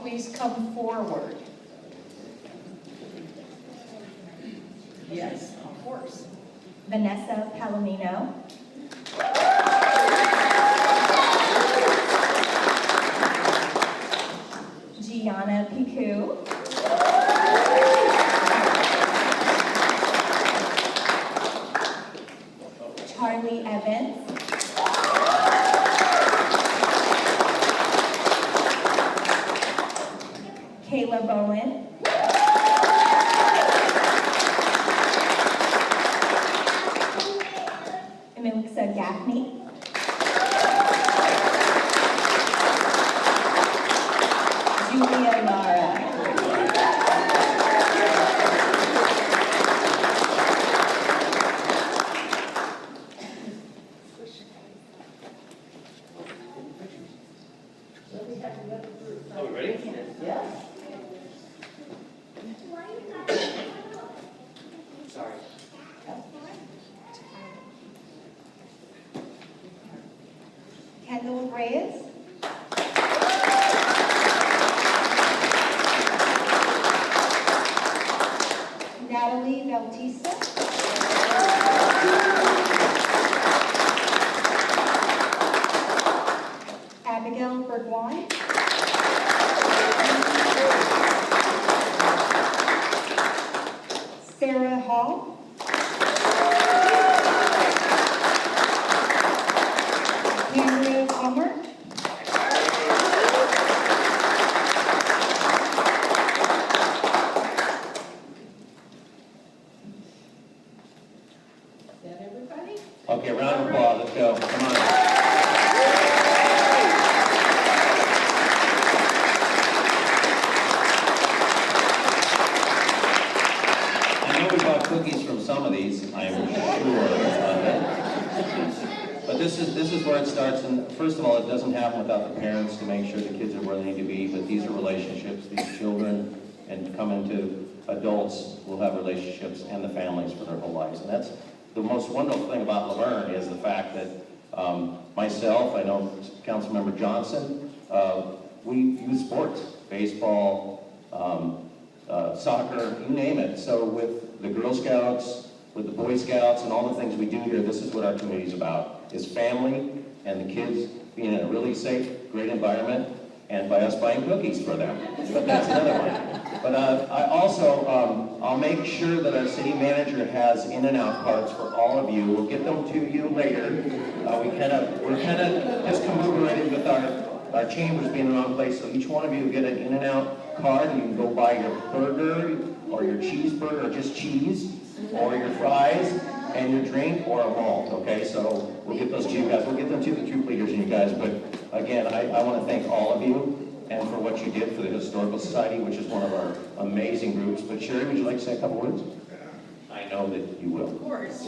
Please come forward. Yes, of course. Vanessa Palomino. Gianna Picu. Charlie Evans. Kayla Bowen. Melissa Gaffney. Julia Lara. Are we ready? Yes. Sorry. Kendall Reyes. Natalie Bautista. Abigail Burgoyne. Sarah Hall. Andrea Palmer. Is that everybody? Okay, round of applause, let's go, come on. I know we bought cookies from some of these, I am sure. But this is where it starts, and first of all, it doesn't happen without the parents to make sure the kids are where they need to be, but these are relationships, these children, and to come into adults will have relationships and the families for their whole lives. And that's the most wonderful thing about La Verne is the fact that myself, I know Councilmember Johnson, we use sports, baseball, soccer, you name it. So with the Girl Scouts, with the Boy Scouts, and all the things we do here, this is what our community is about, is family and the kids being in a really safe, great environment, and by us buying cookies for them. But that's another one. But I also, I'll make sure that our city manager has in and out cards for all of you. We'll get them to you later. We're kind of just commemorated with our chambers being in the wrong place, so each one of you will get an in and out card. You can go buy your burger, or your cheeseburger, or just cheese, or your fries, and your drink, or a malt, okay? So we'll get those to you guys. We'll get them to the troop leaders and you guys, but again, I want to thank all of you and for what you did for the Historical Society, which is one of our amazing groups. But Sherry, would you like to say a couple words? I know that you will. Of course.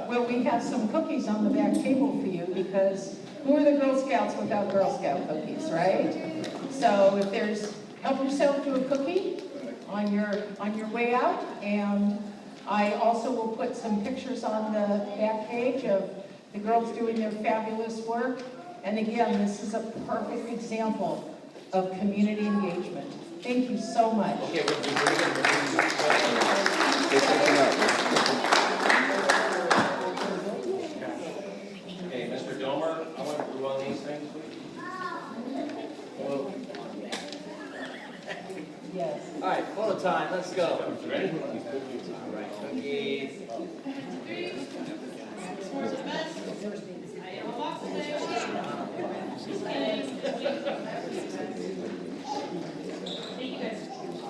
Will we have some cookies on the back table for you, because who are the Girl Scouts without Girl Scout cookies, right? So if there's, help yourself to a cookie on your way out, and I also will put some pictures on the back page of the girls doing their fabulous work. And again, this is a perfect example of community engagement. Thank you so much. Okay, okay, Mr. Domer, I want to move on these things, please. Yes. All right, photo time, let's go. Ready? All right, cookies.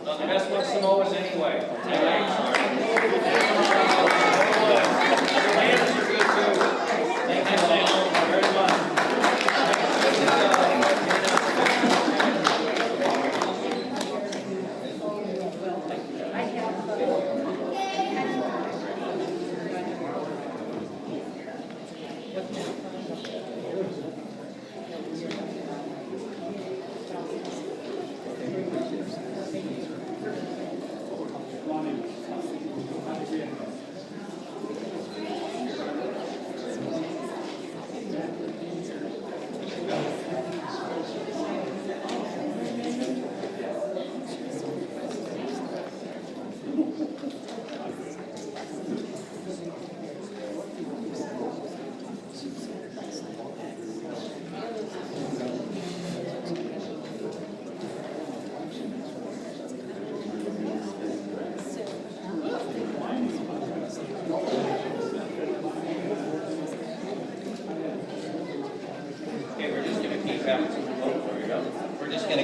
No, the best one's Samoa's anyway. Bananas are good too. Thank you all very much.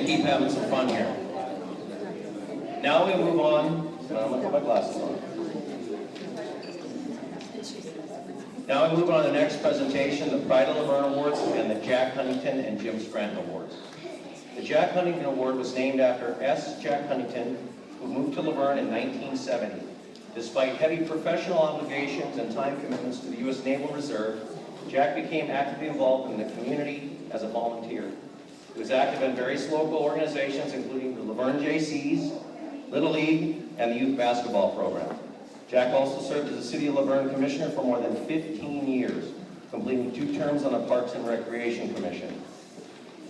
Keep having some fun here. Now we move on. I'm gonna put my glasses on. Now we move on to the next presentation, the Pride of La Verne Awards and the Jack Huntington and Jim Scranton Awards. The Jack Huntington Award was named after S. Jack Huntington, who moved to La Verne in 1970. Despite heavy professional obligations and time commitments to the U.S. Naval Reserve, Jack became actively involved in the community as a volunteer. He was active in various local organizations, including the La Verne JCs, Little League, and the Youth Basketball Program. Jack also served as a City of La Verne Commissioner for more than 15 years, completing 2 terms on the Parks and Recreation Commission,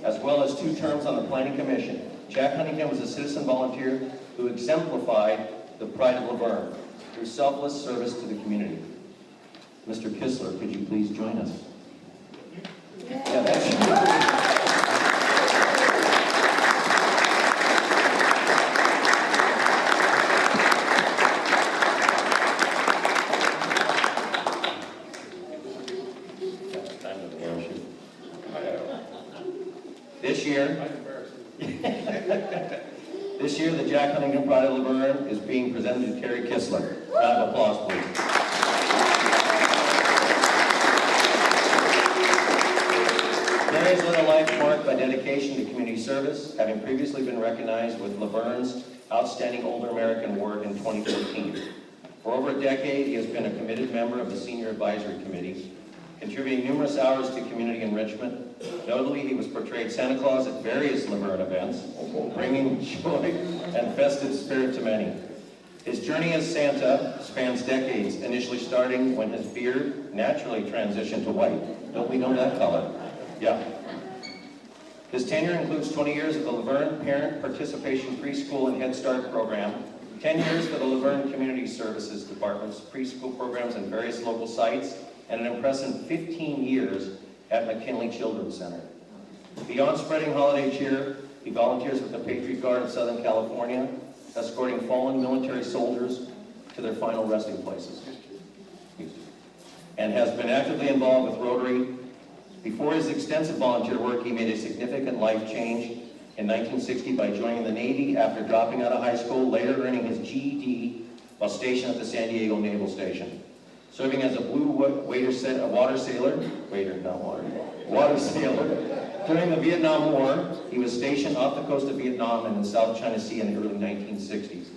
as well as 2 terms on the Planning Commission. Jack Huntington was a citizen volunteer who exemplified the pride of La Verne through selfless service to the community. Mr. Kistler, could you please join us? Yeah, that's you. This year, the Jack Huntington Pride of La Verne is being presented to Terry Kistler. Round of applause, please. Terry's led a life marked by dedication to community service, having previously been recognized with La Verne's Outstanding Older American Award in 2014. For over a decade, he has been a committed member of the Senior Advisory Committee, contributing numerous hours to community enrichment. Notably, he was portrayed Santa Claus at various La Verne events, bringing joy and festive spirit to many. His journey as Santa spans decades, initially starting when his beard naturally transitioned to white. Don't we know that color? Yeah. His tenure includes 20 years of the La Verne Parent Participation Preschool and Head Start program, 10 years for the La Verne Community Services Department's preschool programs in various local sites, and an impressive 15 years at McKinley Children's Center. Beyond spreading holiday cheer, he volunteers with the Patriot Guard of Southern California, escorting fallen military soldiers to their final resting places, and has been actively involved with Rotary. Before his extensive volunteer work, he made a significant life change in 1960 by joining the Navy after dropping out of high school, later earning his GED while stationed at the San Diego Naval Station. Serving as a water sailor during the Vietnam War. He was stationed off the coast of Vietnam and in the South China Sea in the early 1960s,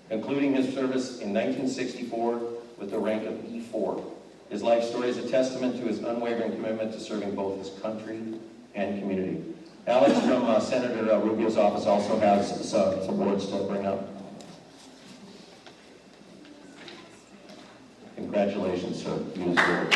concluding his service in 1964 with the rank of E4. His life story is a testament to his unwavering commitment to serving both his country and community. Alex from Senator Rubio's office also has some words to bring up. Congratulations, sir. You deserve it.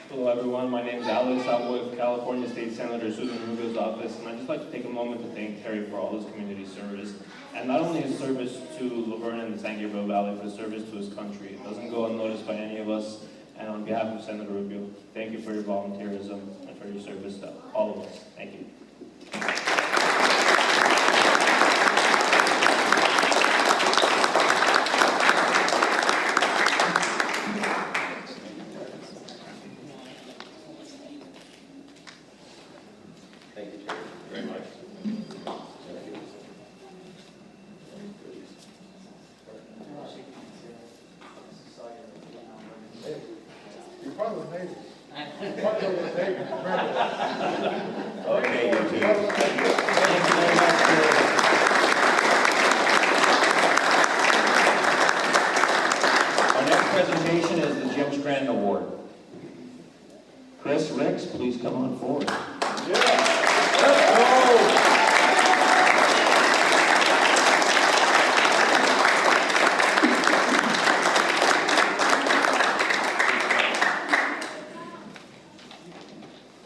Hello everyone, my name is Alex. I'm with California State Senator Susan Rubio's office, and I'd just like to take a moment to thank Terry for all his community service, and not only his service to La Verne and the San Gabriel Valley, but his service to his country. It doesn't go unnoticed by any of us, and on behalf of Senator Rubio, thank you for your volunteerism and for your service to all of us. Thank you. Thank you, Terry, very much. You're part of the Navy. Okay, you too. Thank you very much. Our next presentation is the Jim Scranton Award. Chris Ricks, please come on forward.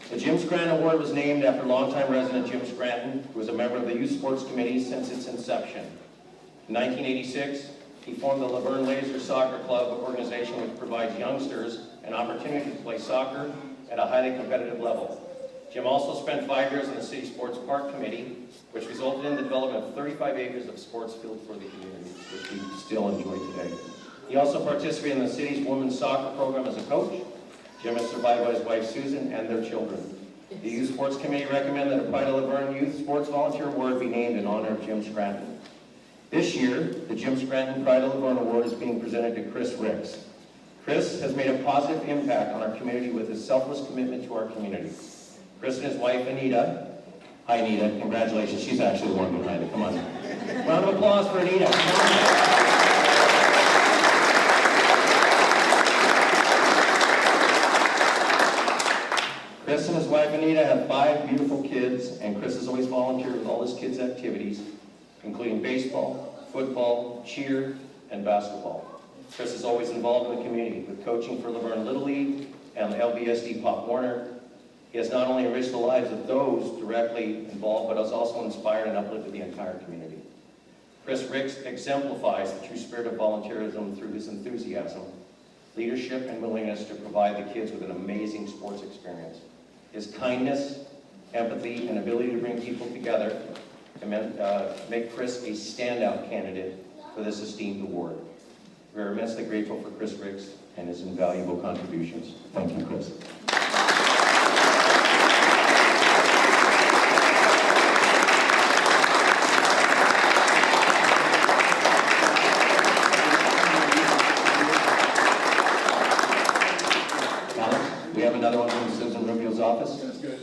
The Jim Scranton Award was named after longtime resident Jim Scranton, who was a member of the Youth Sports Committee since its inception. In 1986, he formed the La Verne Laser Soccer Club organization, which provides youngsters an opportunity to play soccer at a highly competitive level. Jim also spent 5 years in the City Sports Park Committee, which resulted in the development of 35 acres of sports field for the community, which we still enjoy today. He also participated in the city's women's soccer program as a coach. Jim is survived by his wife Susan and their children. The Youth Sports Committee recommended that a Pride of La Verne Youth Sports Volunteer Award be named in honor of Jim Scranton. This year, the Jim Scranton Pride of La Verne Award is being presented to Chris Ricks. Chris has made a positive impact on our community with his selfless commitment to our community. Chris and his wife Anita, hi Anita, congratulations, she's actually the one behind it, come on. Round of applause for Anita. Chris and his wife Anita have 5 beautiful kids, and Chris has always volunteered with all his kids' activities, including baseball, football, cheer, and basketball. Chris is always involved in the community with coaching for La Verne Little League and LBSD Pop Warner. He has not only enriched the lives of those directly involved, but has also inspired and uplifted the entire community. Chris Ricks exemplifies the true spirit of volunteerism through his enthusiasm, leadership, and willingness to provide the kids with an amazing sports experience. His kindness, empathy, and ability to bring people together make Chris a standout candidate for this esteemed award. We are immensely grateful for Chris Ricks and his invaluable contributions. Thank you, Chris. Alex, we have another one from Susan Rubio's office. That's good.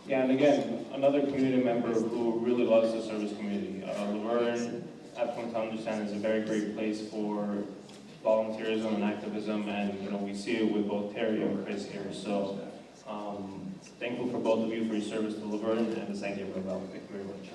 Yeah, and again, another community member who really loves the service community. La Verne, I've come to understand, is a very great place for volunteerism and activism, and we see it with both Terry and Chris here. So thankful for both of you for your service to La Verne and the San Gabriel Valley. Thank you very much.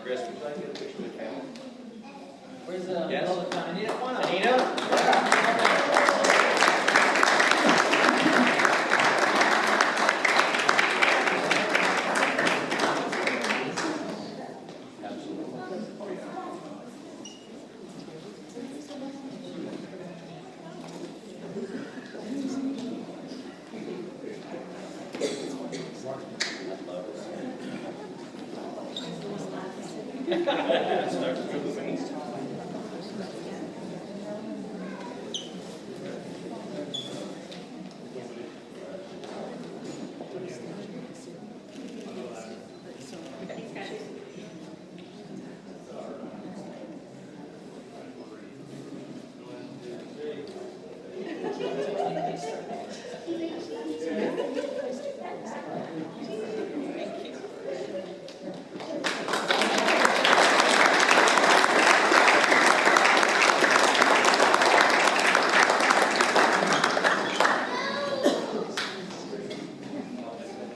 Chris, would you like to get a picture with family? Where's Yes. Anita, come on up. Anita?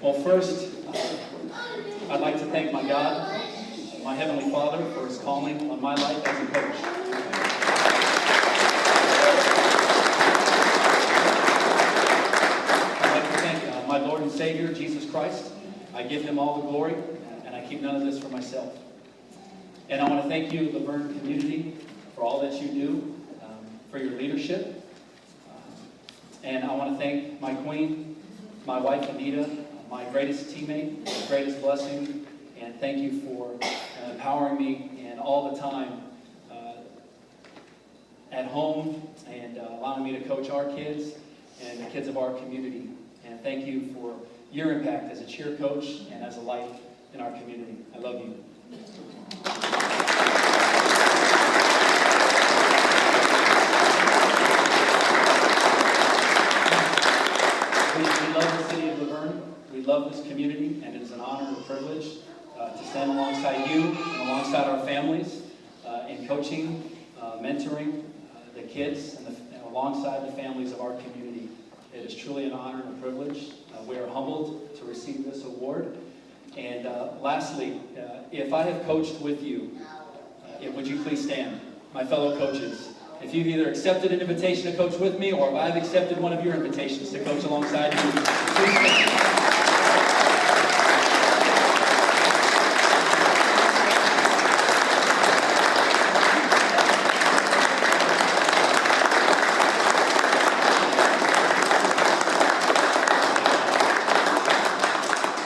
Well, first, I'd like to thank my God, my Heavenly Father, for His calling on my life as a coach. I'd like to thank my Lord and Savior, Jesus Christ. I give Him all the glory, and I keep none of this for myself. And I want to thank you, the La Verne community, for all that you do, for your leadership. And I want to thank my queen, my wife, Anita, my greatest teammate, my greatest blessing, and thank you for empowering me and all the time at home and allowing me to coach our kids and the kids of our community. And thank you for your impact as a cheer coach and as a light in our community. I love you. We love the City of La Verne. We love this community, and it is an honor and a privilege to stand alongside you and alongside our families in coaching, mentoring the kids, and alongside the families of our community. It is truly an honor and a privilege. We are humbled to receive this award. And lastly, if I have coached with you, would you please stand? My fellow coaches, if you've either accepted an invitation to coach with me, or if I've accepted one of your invitations to coach alongside you, please stand.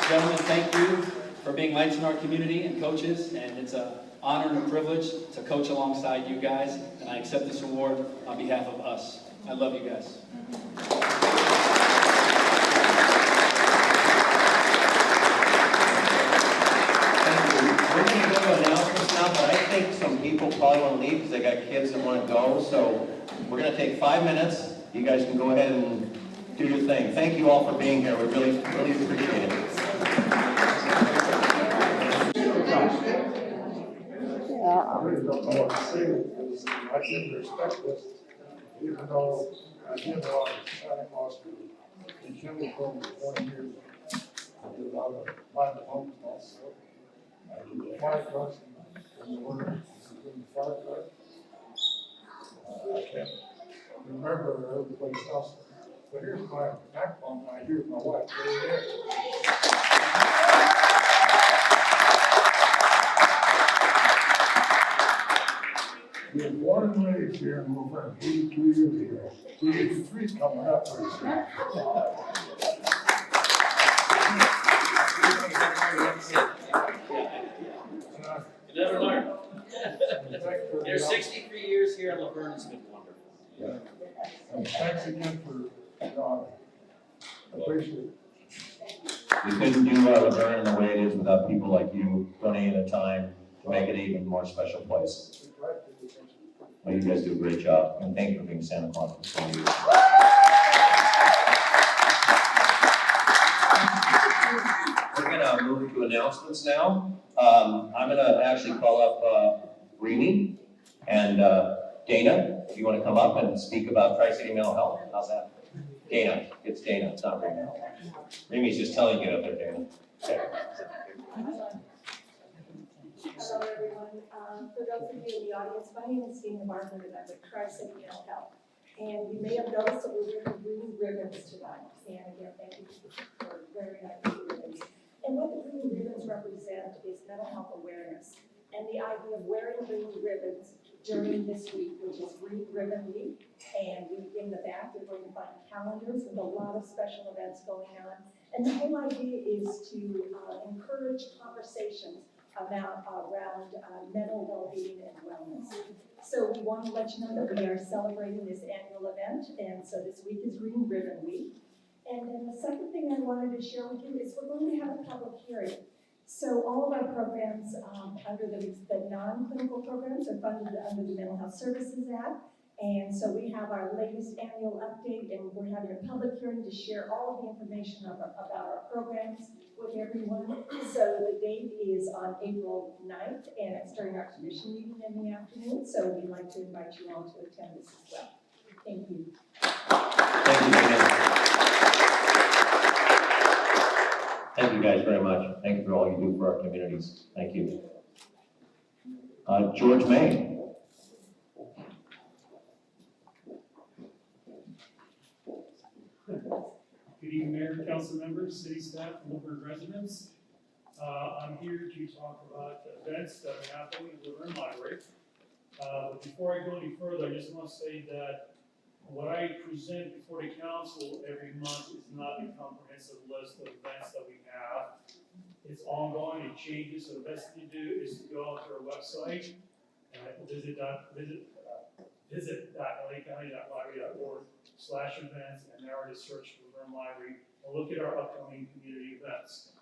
Gentlemen, thank you for being lights in our community and coaches, and it's an honor and a privilege to coach alongside you guys, and I accept this award on behalf of us. I love you guys. Thank you. We're going to go to announcements now, but I think some people probably want to leave because they got kids that want to go, so we're going to take 5 minutes. You guys can go ahead and do your thing. Thank you all for being here. We really appreciate it. I really don't know what to say because I didn't expect this, even though I did a lot of Santa Claus in Chimney for 20 years. I did a lot of private homes also. I did the fire trucks and the work in the fire truck. I can't remember everybody's else, but here's my backbone. I hear my wife right there. We were born and raised here in La Verne 82 years ago. 83 is coming up pretty soon. You never learn. There's 63 years here in La Verne. It's been wonderful. Yeah. And thanks again for the honor. I appreciate it. We couldn't do La Verne in the way it is without people like you donating the time to make it an even more special place. Well, you guys do a great job, and thank you for being Santa Claus for 20 years. We're gonna move to announcements now. I'm gonna actually call up Remy and Dana, if you wanna come up and speak about Tri-City Mental Health. How's that? Dana, it's Dana, it's not Remy. Remy's just telling you to get up there, Dana. Okay. Hello, everyone. For those of you in the audience, my name is Dana Bartlett, and I'm with Tri-City Mental Health. And you may have noticed that we're wearing green ribbons tonight. And again, thank you for wearing our green ribbons. And what the green ribbons represent is mental health awareness. And the idea of wearing green ribbons during this week, which is Green Ribbon Week. And in the back, you're going to find calendars with a lot of special events going on. And the whole idea is to encourage conversations around mental well-being and wellness. So we want to let you know that we are celebrating this annual event, and so this week is Green Ribbon Week. And then the second thing I wanted to share with you is we're going to have a public hearing. So all of our programs under the non-clinical programs are funded under the Mental Health Services Act. And so we have our latest annual update, and we're having a public hearing to share all of the information about our programs with everyone. So the date is on April 9th, and it's during our commission meeting in the afternoon. So we'd like to invite you all to attend this as well. Thank you. Thank you, Megan. Thank you guys very much. Thank you for all you do for our communities. Thank you. George May. Good evening, Mayor, council members, city staff, and Laverne residents. I'm here to talk about events that are happening at Laverne Library. But before I go any further, I just want to say that what I present before the council every month is not a comprehensive list of events that we have. It's ongoing, it changes, so the best thing to do is to go onto our website, visit.lacounty.library.org/events, and there to search for Laverne Library, and look at our upcoming community events.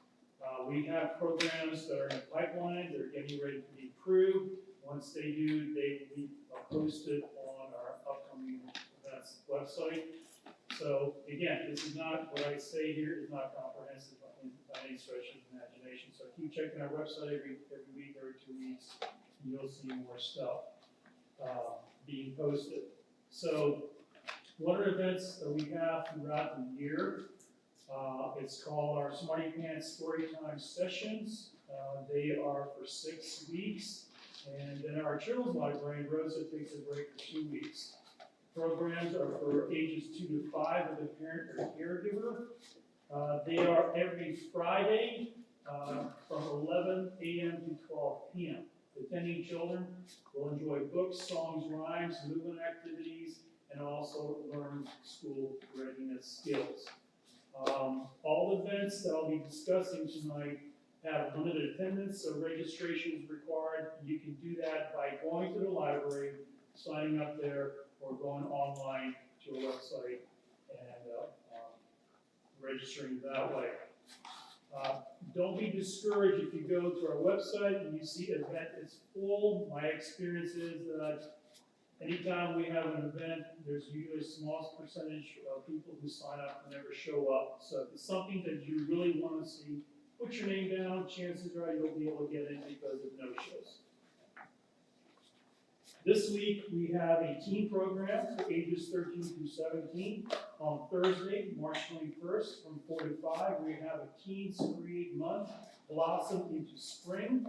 We have programs that are in the pipeline, they're getting ready to be approved. Once they do, they will be posted on our upcoming events website. So again, this is not, what I say here is not comprehensive by any stretch of the imagination. So keep checking our website every week, every 2 weeks, and you'll see more stuff being posted. So what are events that we have throughout the year? It's called our Smarty Pants Storytime Sessions. They are for 6 weeks. And then our children's librarian, Rosa, takes a break for 2 weeks. Programs are for ages 2 to 5 with a parent or caregiver. They are every Friday from 11 a.m. to 12 p.m. Attending children will enjoy books, songs, rhymes, movement activities, and also learn school readiness skills. All events that I'll be discussing tonight have limited attendance, so registration is required. You can do that by going to the library, signing up there, or going online to our website and registering that way. Don't be discouraged if you go to our website and you see an event is full. My experience is that anytime we have an event, there's usually a small percentage of people who sign up and never show up. So if it's something that you really want to see, put your name down. Chances are you'll be able to get in because of no-shows. This week, we have a teen program for ages 13 through 17. On Thursday, March 21st, from 4 to 5, we have a Teens Create Month, Blossom into Spring.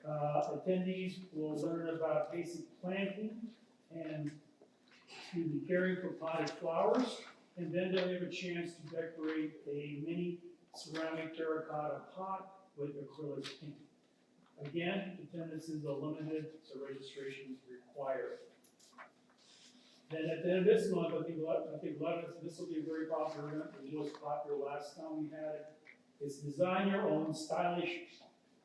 Attendees will learn about basic planting and caring for potted flowers, and then they'll have a chance to decorate a mini ceramic terracotta pot with acrylic paint. Again, attendance is limited, so registration is required. Then at the end of this month, I think a lot of this will be a very popular event. It was popular last time we had it. It's design your own stylish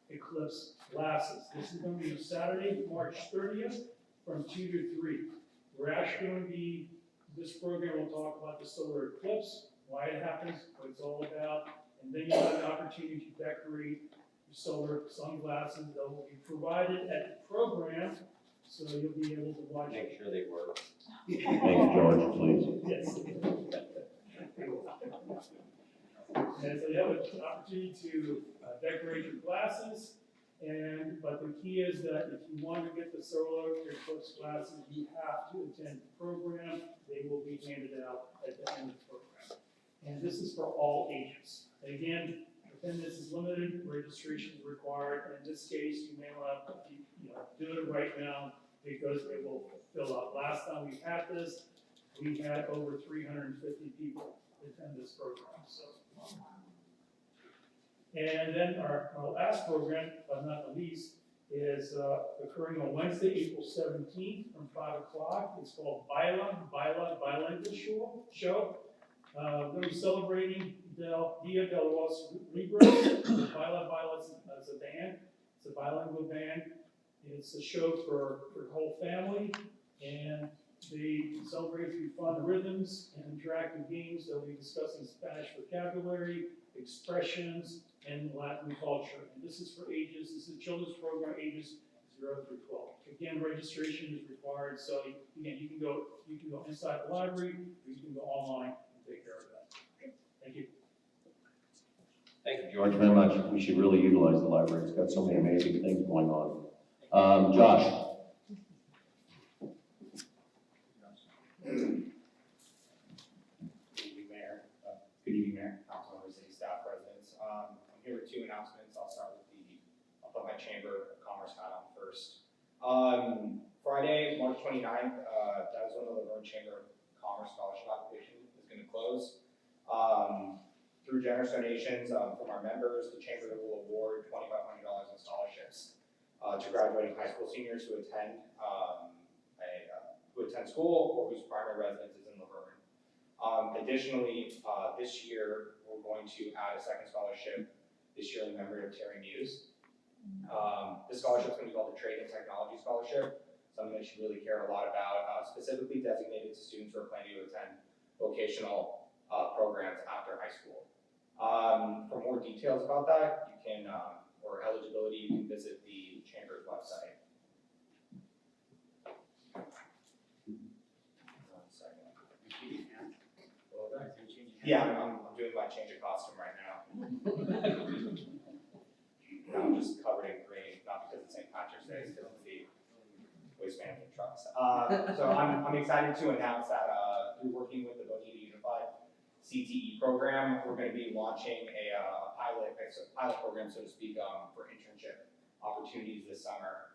eclipse glasses. This is going to be Saturday, March 30th from 2 to 3. We're actually going to be, this program will talk about the solar eclipse, why it happens, what it's all about, and then you'll have the opportunity to decorate solar sunglasses that will be provided at the program, so you'll be able to watch. Make sure they work. Thank you, George, please. Yes. And so you have an opportunity to decorate your glasses, but the key is that if you want to get the solar eclipse glasses, you have to attend the program. They will be handed out at the end of the program. And this is for all ages. And again, attendance is limited, registration is required. In this case, you may want to do it right now because it will fill up. Last time we had this, we had over 350 people attend this program. So, and then our last program, but not the least, is occurring on Wednesday, April 17th from 5 o'clock. It's called Bilingual Show. We'll be celebrating Dia de los Libros, Baila as a band. It's a bilingual band. It's a show for the whole family, and they celebrate through fun rhythms and interactive games. They'll be discussing Spanish vocabulary, expressions, and Latin culture. And this is for ages, this is a children's program, ages 0 through 12. Again, registration is required, so again, you can go inside the library, or you can go online and take care of that. Thank you. Thank you, George, very much. We should really utilize the library. It's got so many amazing things going on. Josh. Good evening, Mayor, Council members, city staff, residents. I'm here with two announcements. I'll start with I'll put my Chamber of Commerce hat on first. Friday, March 29th, that is when the La Verne Chamber of Commerce scholarship application is going to close. Through generous donations from our members, the Chamber will award $2,500 in scholarships to graduating high school seniors who attend school or whose primary residence is in La Verne. Additionally, this year, we're going to add a second scholarship this year in memory of Terry Muse. This scholarship is going to be called the Trade and Technology Scholarship, something that you really care a lot about, specifically designated to students who are planning to attend vocational programs after high school. For more details about that, you can, or eligibility, you can visit the Chamber's website. Yeah, I'm doing my change of costume right now. I'm just covered in green, not because it's St. Patrick's Day, it's because it's the waste management trucks. So I'm excited to announce that through working with the Bonita Unified CTE program, we're going to be launching a pilot program, so to speak, for internship opportunities this summer.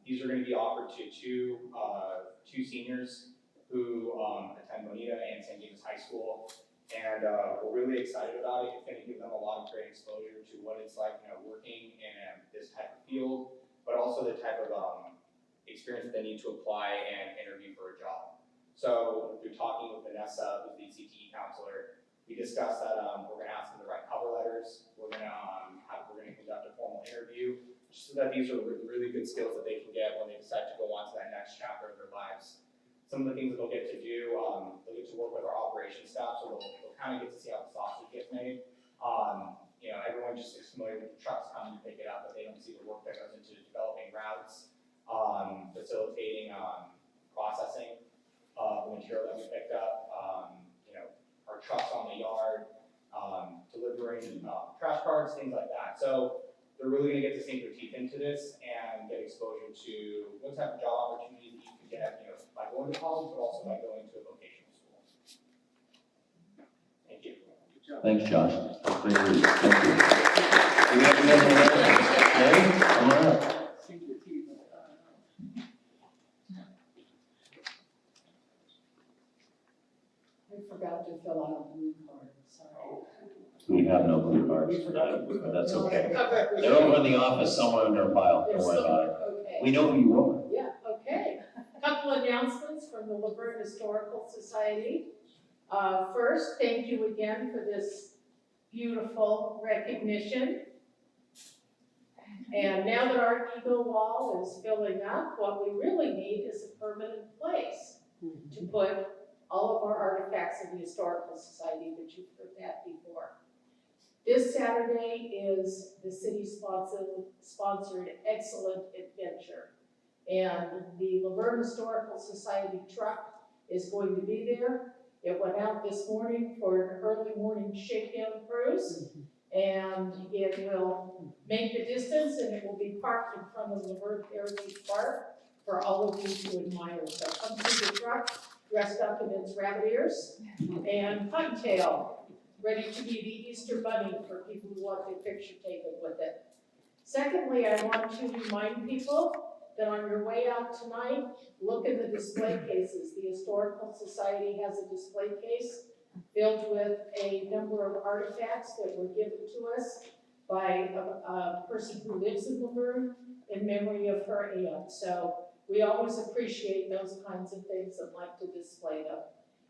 These are going to be offered to two seniors who attend Bonita and St. James High School, and we're really excited about it. It's going to give them a lot of great exposure to what it's like, working in this type of field, but also the type of experience they need to apply and interview for a job. So through talking with Vanessa, who's the CTE counselor, we discussed that we're going to ask them to write cover letters. We're going to conduct a formal interview, just so that these are really good skills that they can get when they decide to go on to that next chapter of their lives. Some of the things that they'll get to do, they'll get to work with our operations staff, so they'll kind of get to see how the sausage gets made. Everyone just is familiar with the trucks coming to pick it up, but they don't see the work that goes into developing routes, facilitating processing the material that we picked up, our trucks on the yard, delivering trash cards, things like that. So they're really going to get to sink their teeth into this and get exposure to what type of job opportunities you can get, by going to college, but also by going to a vocational school. Thank you. Thanks, Josh. That's great news. Thank you. Do we have any other announcements? Mary, come on up. I forgot to fill out a blue card, sorry. We have no blue cards, but that's okay. They're over in the office somewhere in their pile. Don't worry about it. Okay. We know who you are. Yeah, okay. A couple announcements from the La Verne Historical Society. First, thank you again for this beautiful recognition. And now that our ego wall is filling up, what we really need is a permanent place to put all of our artifacts of the Historical Society, but you've heard that before. This Saturday is the city-sponsored Excellent Adventure. And the La Verne Historical Society truck is going to be there. It went out this morning for an early morning shakedown cruise. And it will make the distance, and it will be parked in front of the La Verne Heritage Park for all of you to admire. So come see the truck dressed up in its rabbit ears and ponytail, ready to be the Easter bunny for people who want their picture taken with it. Secondly, I want to remind people that on your way out tonight, look in the display cases. The Historical Society has a display case filled with a number of artifacts that were given to us by a person who lives in La Verne in memory of her aunt. So we always appreciate those kinds of things and like to display them.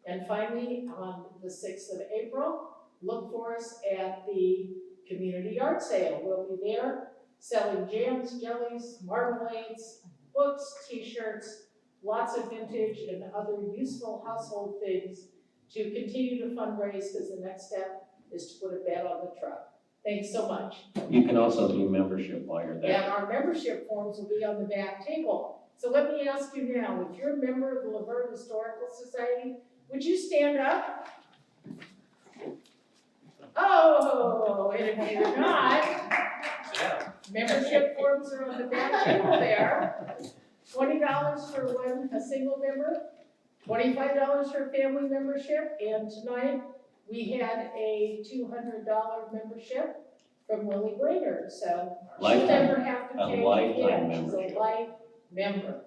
And finally, on the 6th of April, look for us at the community art sale. We'll be there selling jams, jellies, marmalades, books, t-shirts, lots of vintage and other useful household things to continue to fundraise, because the next step is to put a bed on the truck. Thanks so much. You can also do membership while you're there. And our membership forms will be on the back table. So let me ask you now, if you're a member of the La Verne Historical Society, would you stand up? Oh, and if you're not, membership forms are on the back table there. $20 for a single member, $25 for family membership, and tonight we had a $200 membership from Lily Brainerd, so she'll never have to pay again. She's a life member.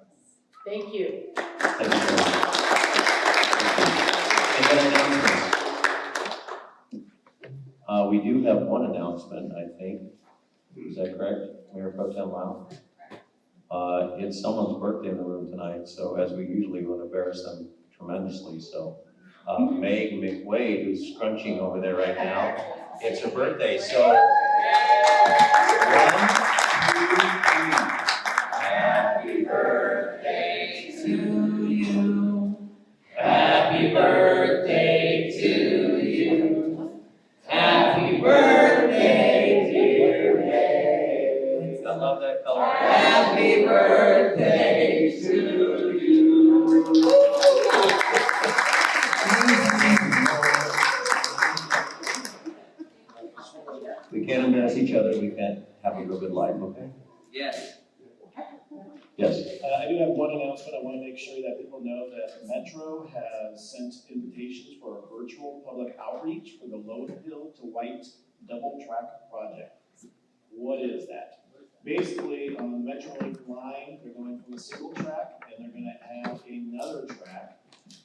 Thank you. Thank you very much. Any other announcements? We do have one announcement, I think. Is that correct, Mayor Pro Tem Lau? It's someone's birthday in the room tonight, so as we usually would embarrass them tremendously, so. Meg McWade, who's scrunching over there right now, it's her birthday, so. 1, 2, 3. Happy birthday to you. Happy birthday to you. Happy birthday, dear Meg. I love that color. Happy birthday to you. We can't embarrass each other, we can't have a real good life, okay? Yes. Yes. I do have one announcement. I want to make sure that people know that Metro has sent invitations for a virtual public outreach for the Lone Hill to White double track project. What is that? Basically, on the Metrolink line, they're going from a single track and they're going to have another track.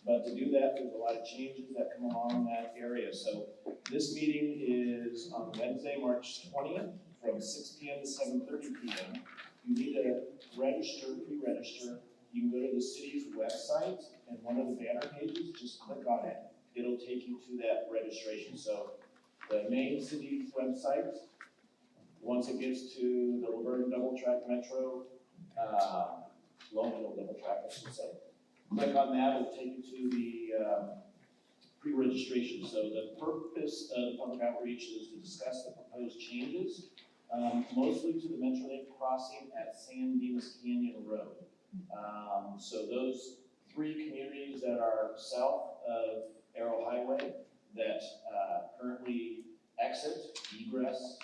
But to do that, there's a lot of changes that come along that area. So this meeting is on Wednesday, March 20th from 6 p.m. to 7:30 p.m. You need to register, pre-register. You can go to the city's website and one of the banner pages, just click on it. It'll take you to that registration. So the main city website, once it gets to the La Verne double track Metro, Lone Hill double track, I should say. Click on that, it'll take you to the pre-registration. So the purpose of the public outreach is to discuss the proposed changes, mostly to the Metrolink crossing at San Dimas Canyon Road. So those 3 communities that are south of Arrow Highway that currently exit, egress,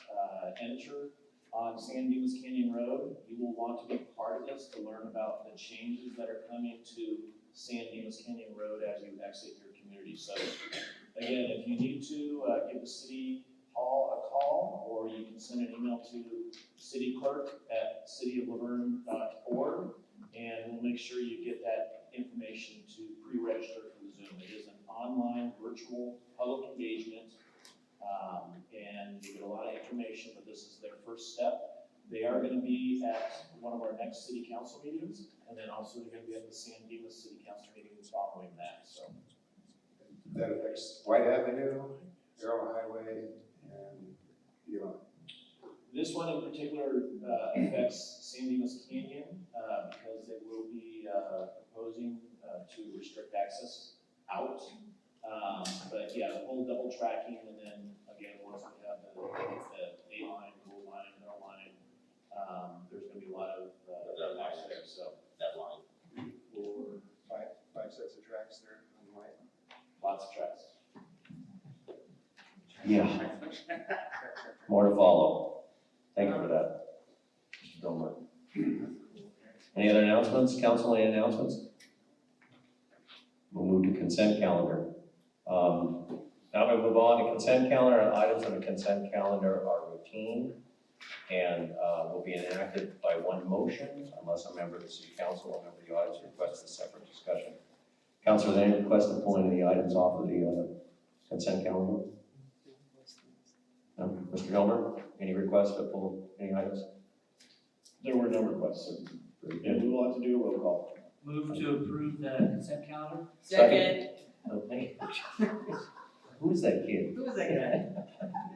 enter on San Dimas Canyon Road, you will want to be part of this to learn about the changes that are coming to San Dimas Canyon Road as you exit your community. So again, if you need to give the city hall a call, or you can send an email to cityclerk@cityoflaverne.org, and we'll make sure you get that information to pre-register for the Zoom. It is an online virtual public engagement. And you get a lot of information, but this is their first step. They are going to be at one of our next city council meetings, and then also they're going to be at the San Dimas City Council meeting following that. So That affects White Avenue, Arrow Highway, and beyond. this one in particular affects San Dimas Canyon because they will be proposing to restrict access out. But yeah, the whole double tracking, and then again, once we have the A line, goal line, middle line, there's gonna be a lot of access there, so. That line. 4, 5 sets of tracks there on White. Lots of tracks. Yeah. More to follow. Thank you for that, Mr. Gilmore. Any other announcements? Council, any announcements? We'll move to consent calendar. Now we move on to consent calendar. Items on the consent calendar are routine and will be enacted by one motion unless a member of the city council or a member of the audience requests a separate discussion. Councilors, any request to pull any of the items off of the consent calendar? No? Mr. Gilmer, any requests to pull any items? There were no requests, and we will have to do a roll call. Move to approve the consent calendar. Second. Okay. Who's that kid? Who was that guy?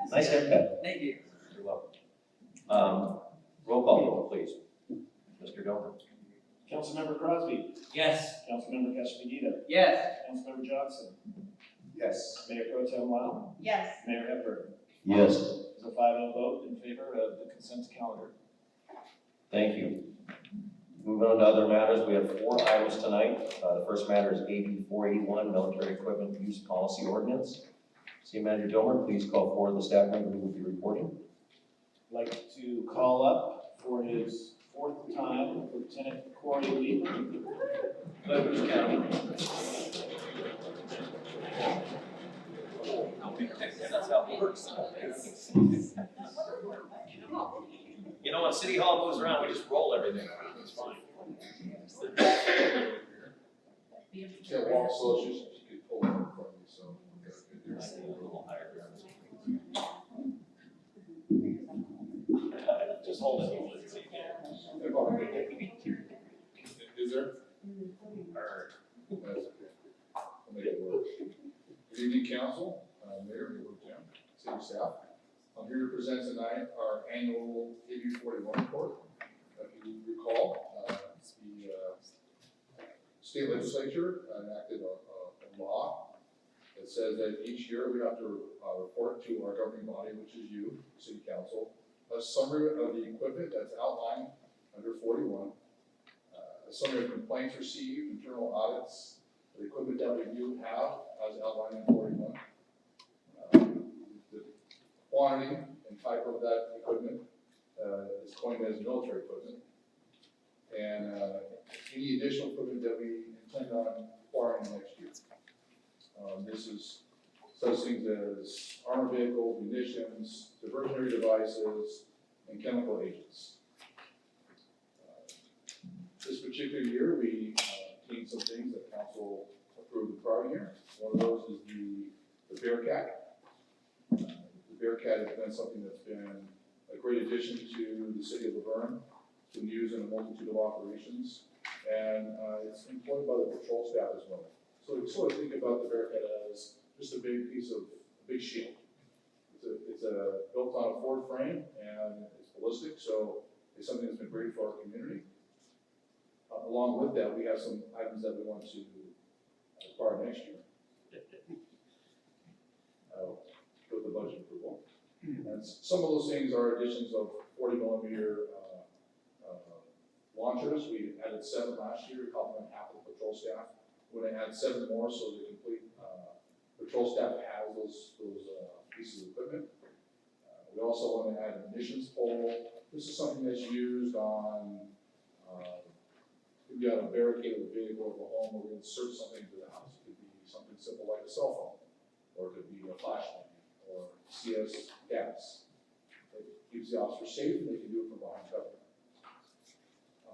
Nice haircut. Thank you. You're welcome. Roll call vote, please. Mr. Dover. Councilmember Crosby. Yes. Councilmember Castaneda. Yes. Councilmember Johnson. Yes. Mayor Pro Tem Wow. Yes. Mayor Hepburn. Yes. It's a 5-0 vote in favor of the consent calendar. Thank you. Moving on to other matters, we have 4 items tonight. The first matter is AB 481, Military Equipment Use Policy Ordinance. City Manager Domer, please call forward the staff member who will be reporting. I'd like to call up for his 4th time, Lieutenant Corey Lee. Clippers County. That's how it works. You know, when City Hall moves around, we just roll everything. It's fine. Can't walk slow, you could pull it in front of you, so. A little higher. Just hold it. Is there? That's okay. I'll make it work. Good evening, council, mayor, Mayor Pro Tem, city staff. I'm here to present tonight our annual AB 41 report. If you recall, the state legislature enacted a law that says that each year we have to report to our governing body, which is you, city council, a summary of the equipment that's outlined under 41, a summary of complaints received, internal audits, the equipment that we do have as outlined in 41, the quantity and type of that equipment is coined as military equipment, and any additional equipment that we intend on acquiring next year. This is such things as armored vehicles, munitions, diversionary devices, and chemical agents. This particular year, we obtained some things that council approved the prior year. One of those is the Bearcat. The Bearcat has been something that's been a great addition to the city of La Verne. It's been used in a multitude of operations, and it's employed by the patrol staff as well. So sort of think about the Bearcat as just a big piece of, a big shield. It's built on a Ford frame, and it's ballistic, so it's something that's been great for our community. Along with that, we have some items that we want to acquire next year. With the budget approval. And some of those things are additions of 40 millimeter launchers. We added 7 last year to complement half of the patrol staff. We're going to add 7 more so the complete patrol staff has those pieces of equipment. We also want to add a munitions pole. This is something that's used on, if you have a barricade of a vehicle or a home, we're going to insert something into the house. It could be something simple like a cell phone, or it could be a flashlight, or CS gas. It keeps the officer safe, and they can do it from behind cover.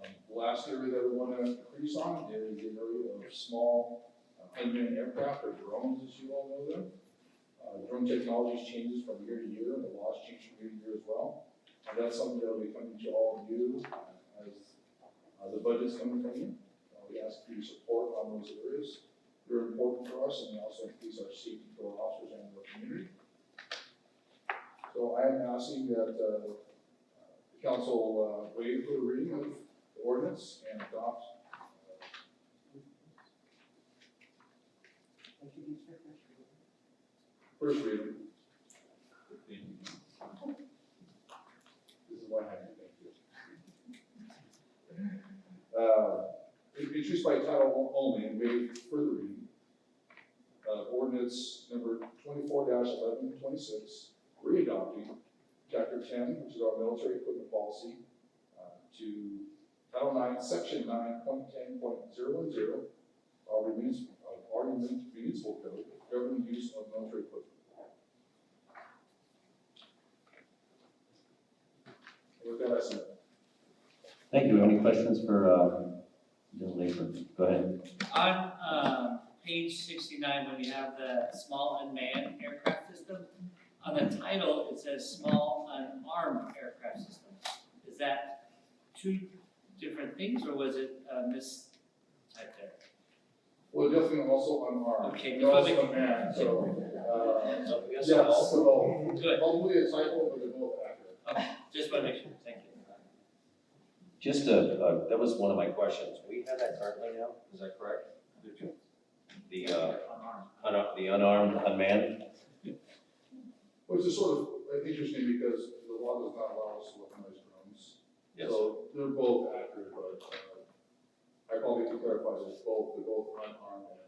The last area that we want to increase on is the area of small unmanned aircraft, or drones, as you all know them. Drone technology changes from year to year, and the laws change from year to year as well. And that's something that will be coming to all of you as the budget's coming from you. We ask for your support on those areas. They're important for us, and they also increase our safety for our officers and our community. So I am asking that the council waive for the reading of the ordinance and adopt. First reading. This is why I have to thank you. Introduced by title only and waived further reading. Ordinance number 24-1126, readopting Chapter 10, which is our military equipment policy, to Title 9, Section 9.10.010, our municipal code, governing use of military equipment. With that, I submit. Thank you. Any questions for Bill Laper? Go ahead. On page 69, when you have the small unmanned aircraft system, on the title it says small unarmed aircraft system. Is that 2 different things, or was it mistyped there? Well, definitely also unarmed. Okay, They're also unmanned, so, yes, so Good. probably a typo, but they're both accurate. Okay, just want to make sure. Thank you. Just that was one of my questions. We have that currently now, is that correct? The unarmed, unmanned? Which is sort of interesting because the law does not allow us to weaponize drones. Yes. So they're both accurate, but I probably need to clarify that they're both unarmed and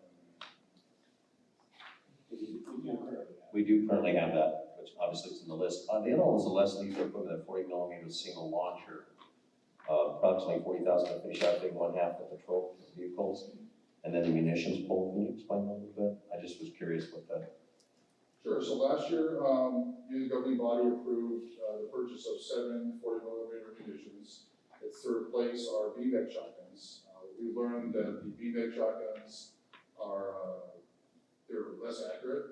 unmanned. We do currently have that, which obviously is in the list. The other one was the less lethal equipment at 40 millimeter single launcher. Approximately 40,000 to finish out, taking 1/2 of the patrol vehicles. And then the munitions pool, can you explain that a little bit? I just was curious what that. Sure, so last year, the governing body approved the purchase of 7 40 millimeter munitions. It's to replace our BMEC shotguns. We learned that the BMEC shotguns are, they're less accurate.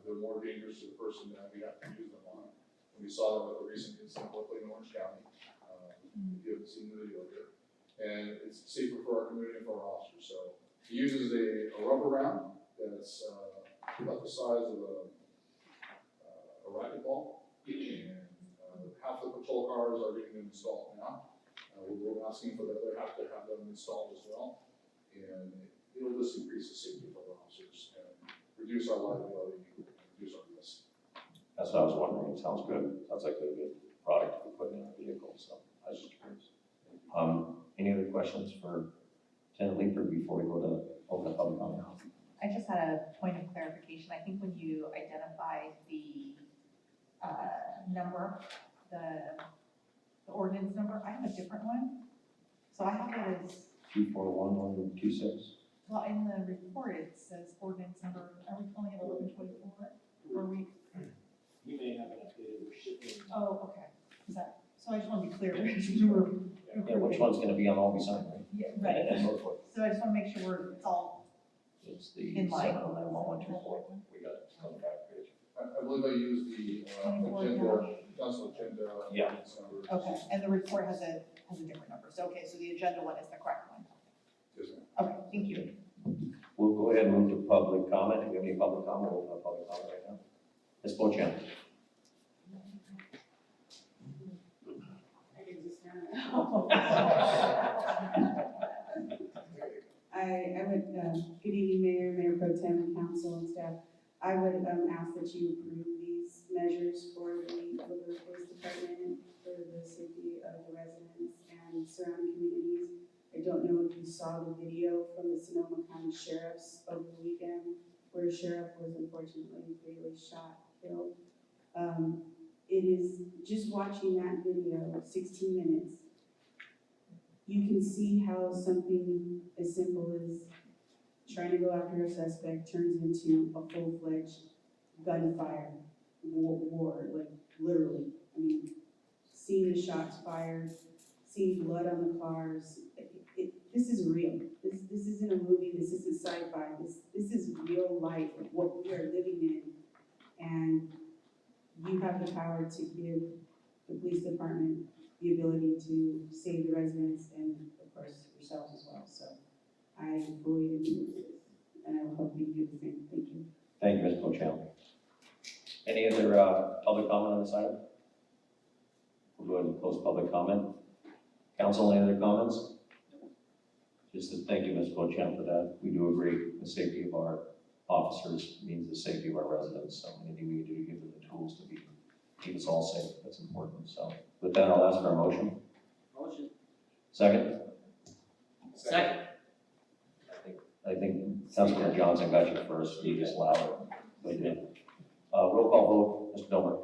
They're more dangerous to the person that we have to use them on. And we saw that with the recent incident locally in Orange County. You haven't seen the video here. And it's safer for our community and for our officers. So he uses a rubber round that's about the size of a racquetball. And half the patrol cars are getting them installed now. We're asking for that, they have to have them installed as well. And it'll just increase the safety of our officers and reduce our liability, and reduce our risk. That's what I was wondering. It sounds good. Sounds like a good product to put in our vehicle. So I was just curious. Any other questions for Lieutenant Leeper before we go to open the public comment? I just had a point of clarification. I think when you identified the number, the ordinance number, I have a different one. So I have it as, 241126. well, in the report, it says ordinance number, are we calling it 1124? Or we? You may have an updated shipping. Oh, okay. Is that, so I just want to be clear. Yeah, which one's going to be on all beside, right? Yeah, right. And so forth. So I just want to make sure it's all It's the in line. 71124. We got it on the back page. I believe I used the council agenda. Yeah. Numbers. Okay, and the report has a different number. So, okay, so the agenda one is the correct one. Yes, ma'am. Okay, thank you. We'll go ahead and move to public comment. Do we have any public comment? We'll open up public comment right now. Ms. Bochamp. I would, good evening, Mayor Pro Tem, and council and staff. I would ask that you approve these measures for the Police Department for the safety of the residents and surrounding communities. I don't know if you saw the video from the Sonoma County Sheriff's over the weekend, where a sheriff was unfortunately fatally shot, killed. It is, just watching that video, 16 minutes, you can see how something as simple as trying to go after a suspect turns into a full-fledged gunfire war, like literally. I mean, seeing the shots fired, seeing blood on the cars, this is real. This isn't a movie, this isn't sci-fi, this is real life, what we are living in. And you have the power to give the police department the ability to save the residents and, of course, yourselves as well. So I fully agree with this, and I will hope you do the same. Thank you. Thank you, Ms. Bochamp. Any other public comment on this item? We'll go ahead and close public comment. Council, any other comments? Just to thank you, Ms. Bochamp, for that. We do agree the safety of our officers means the safety of our residents. So anything we can do to give them the tools to keep us all safe, that's important. So with that, I'll ask for a motion. Motion. Second? Second. I think Councilman Johnson got you first, he just louder. We did. Roll call vote, Mr. Domer.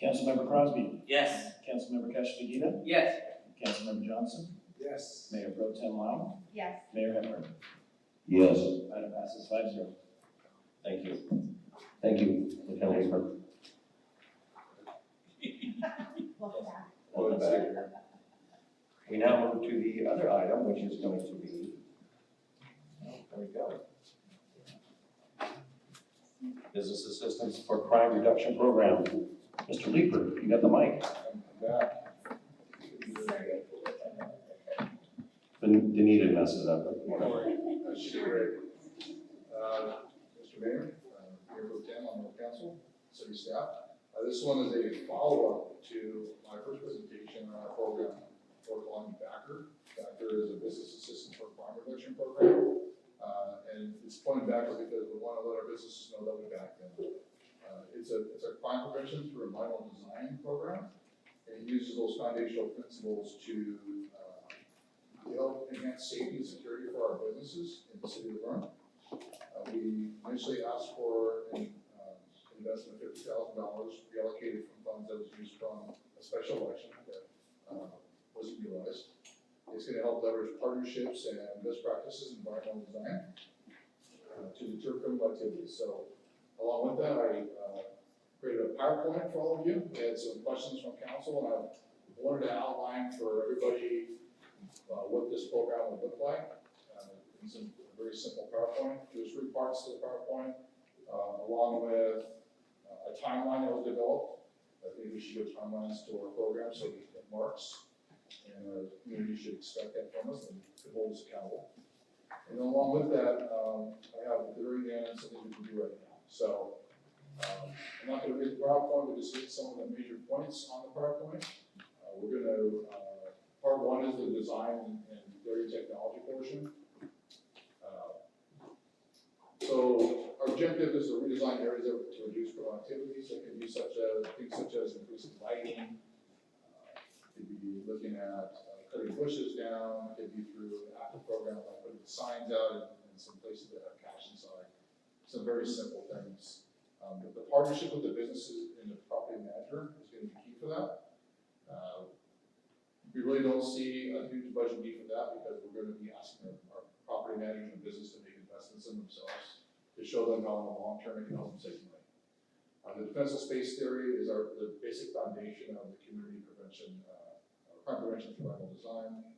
Councilmember Crosby, Yes. Councilmember Cash-Fagita, Yes. Councilmember Johnson, Yes. Mayor Pro Tem Lau, Yes. Mayor Hepburn. Yes. Item passes 5-0. Thank you. Thank you, Lieutenant Weaver. Welcome back. We now move to the other item, which is going to be, there we go. Business Assistance for Crime Reduction Program. Mr. Leeper, you got the mic. Danita messed it up. Sure. Mr. Mayor, Mayor Pro Tem, on the council, city staff. This one is a follow-up to my first presentation on our program we're calling Backer. Backer is a business assistant for crime prevention program. And it's pointing backward because we want to let our businesses know that we back them. It's a crime prevention through environmental design program. It uses those foundational principles to help enhance safety and security for our businesses in the city of La Verne. We initially asked for an investment of $50,000 reallocated from funds that was used from a special election that wasn't utilized. It's going to help leverage partnerships and best practices in environmental design to deter criminal activities. So along with that, I created a PowerPoint for all of you. We had some questions from council, and I wanted to outline for everybody what this program would look like. It's a very simple PowerPoint. There's 3 parts to the PowerPoint, along with a timeline that was developed. I think we should give timelines to our program so we get marks, and our community should expect that from us and could hold us accountable. And along with that, I have at the very end something we can do right now. So I'm not going to read the PowerPoint, but just hit some of the major points on the PowerPoint. We're going to, part 1 is the design and dairy technology portion. So our objective is to redesign areas to reduce criminal activities. It can be things such as increasing lighting. It could be looking at cutting bushes down. It could be through an active program like putting signs out in some places that have cash inside. Some very simple things. But the partnership with the businesses and the property manager is going to be key for that. We really don't see a huge budget need for that because we're going to be asking our property managers and business to make investments in themselves to show them how in the long term it can help them save money. The defensive space theory is the basic foundation of the community prevention, crime prevention through environmental design.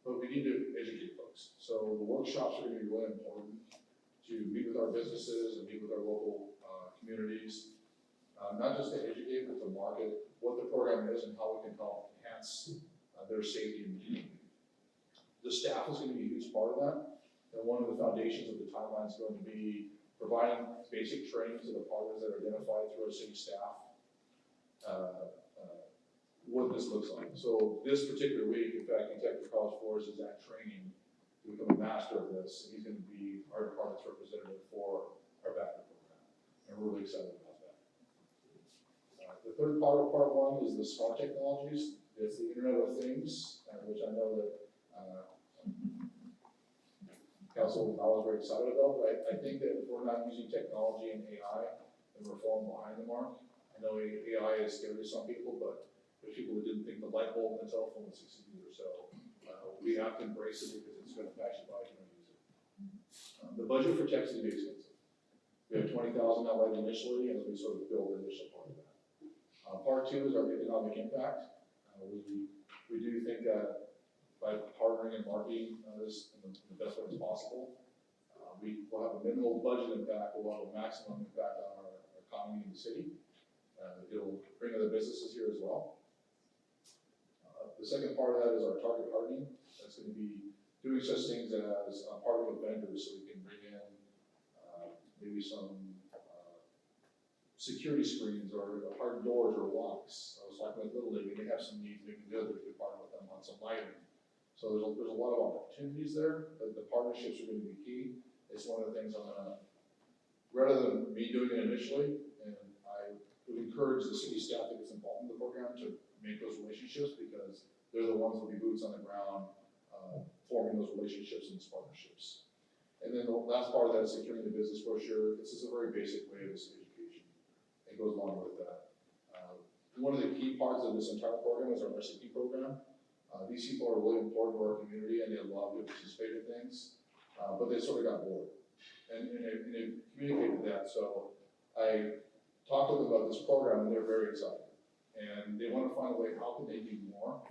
But we need to educate folks. So the workshops are going to be really important to meet with our businesses and meet with our local communities, not just to educate, but to market what the program is and how we can help enhance their safety in the community. The staff is going to be a huge part of that. And one of the foundations of the timeline is going to be providing basic training to the partners that are identified through our city staff, what this looks like. So this particular week, in fact, Detective College Force is at training to become a master of this. And he's going to be our department's representative for our backup program. And we're really excited about that. The third part of part 1 is the smart technologies. It's the Internet of Things, which I know that Council I was very excited about, but I think that if we're not using technology and AI, then we're falling behind the mark. I know AI is scary to some people, but there's people who didn't think the light bulb in the telephone was succeeded or so. We have to embrace it because it's going to pass you by if you don't use it. The budget for tech is going to be expensive. We have $20,000 outlined initially as we sort of build the initial part of that. Part 2 is our economic impact. We do think that by partnering and marketing this in the best way as possible, we will have a minimal budget impact, but we'll have a maximum impact on our economy in the city. It'll bring other businesses here as well. The second part of that is our target hardening. That's going to be doing such things as partnering with vendors so we can bring in maybe some security screens or hard doors or locks. I was talking with Little League, and they have some needs, maybe the other could partner with them on some lighting. So there's a lot of opportunities there, but the partnerships are going to be key. It's one of the things I'm going to, rather than me doing it initially, and I would encourage the city staff that gets involved in the program to make those relationships because they're the ones that will be boots on the ground, forming those relationships and those partnerships. And then the last part of that is securing the business brochure. This is a very basic way of this education. It goes along with that. One of the key parts of this entire program is our RCP program. These people are really important to our community and they love to participate in things, but they sort of got bored. And they communicated that. So I talked with them about this program and they're very excited. And they want to find a way, how can they do more?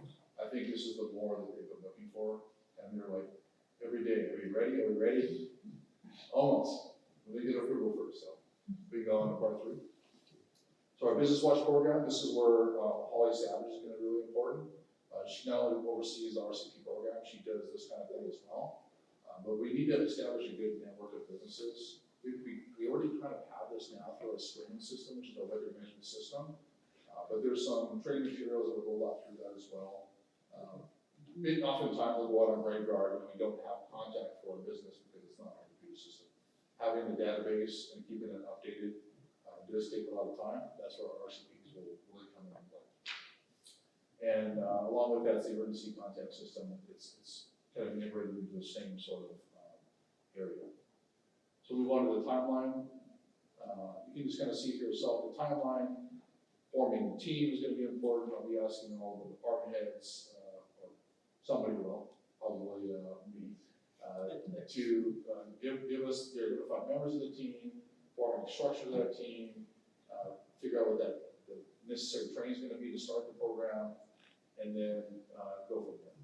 I think this is the more that they've been looking for. And they're like, every day, are we ready? Are we ready? Almost. They get approval first, so we go on to part 3. So our Business Watch program, this is where Holly Savage is going to be really important. She not only oversees the RCP program, she does this kind of thing as well. But we need to establish a good network of businesses. We already kind of have this now through our screening system, which is our record management system. But there's some training materials that will roll out through that as well. Oftentimes we'll go out on graveyard and we don't have contact for a business because it's not our computer system. Having the database and keeping it updated does take a lot of time. That's where our RCPs will really come into play. And along with that, it's the emergency contact system. It's kind of integrated into the same sort of area. So we wanted the timeline. You can just kind of see for yourself the timeline. Forming the team is going to be important. I'll be asking all the department heads, or somebody will, probably me, to give us their identified members of the team, forming the structure of that team, figure out what the necessary training is going to be to start the program, and then go from there.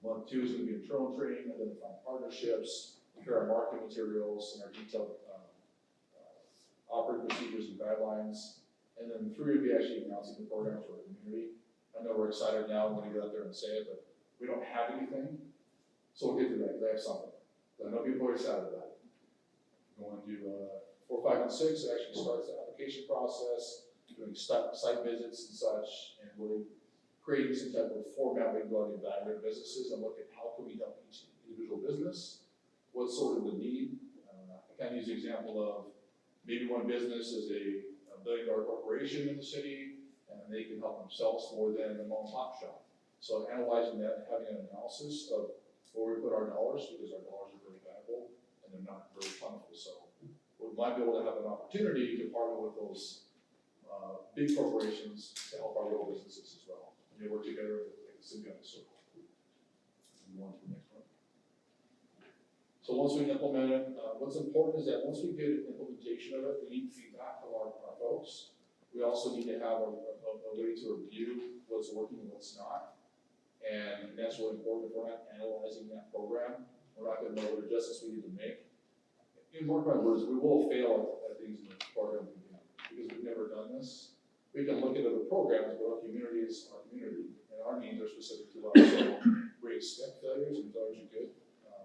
Month 2 is going to be internal training, identifying partnerships, prepare our marketing materials and our detailed operating procedures and guidelines. And then 3 will be actually announcing the program for the community. I know we're excited now when we get out there and say it, but we don't have anything. So we'll get to that, because I have something. I know people are excited about it. Going to 4, 5, and 6, it actually starts the application process, doing site visits and such, and really creating some type of format we can go out and evaluate businesses and look at how can we help each individual business, what's sort of the need. I kind of use the example of maybe one business is a $1 billion corporation in the city, and they can help themselves more than a mom and pop shop. So analyzing that and having an analysis of where we put our dollars, because our dollars are very valuable and they're not very plentiful. So we might be able to have an opportunity to partner with those big corporations to help our little businesses as well. And they work together like a symbiotic circle. Move on to the next one. So once we implement it, what's important is that once we get implementation of it, we need feedback from our folks. We also need to have a way to review what's working and what's not. And that's really important. If we're not analyzing that program, we're not going to know what adjustments we need to make. In mark my words, we will fail at things in the program because we've never done this. We can look at other programs, but our community is our community, and our needs are specific to us. So we expect failures, and failures are good.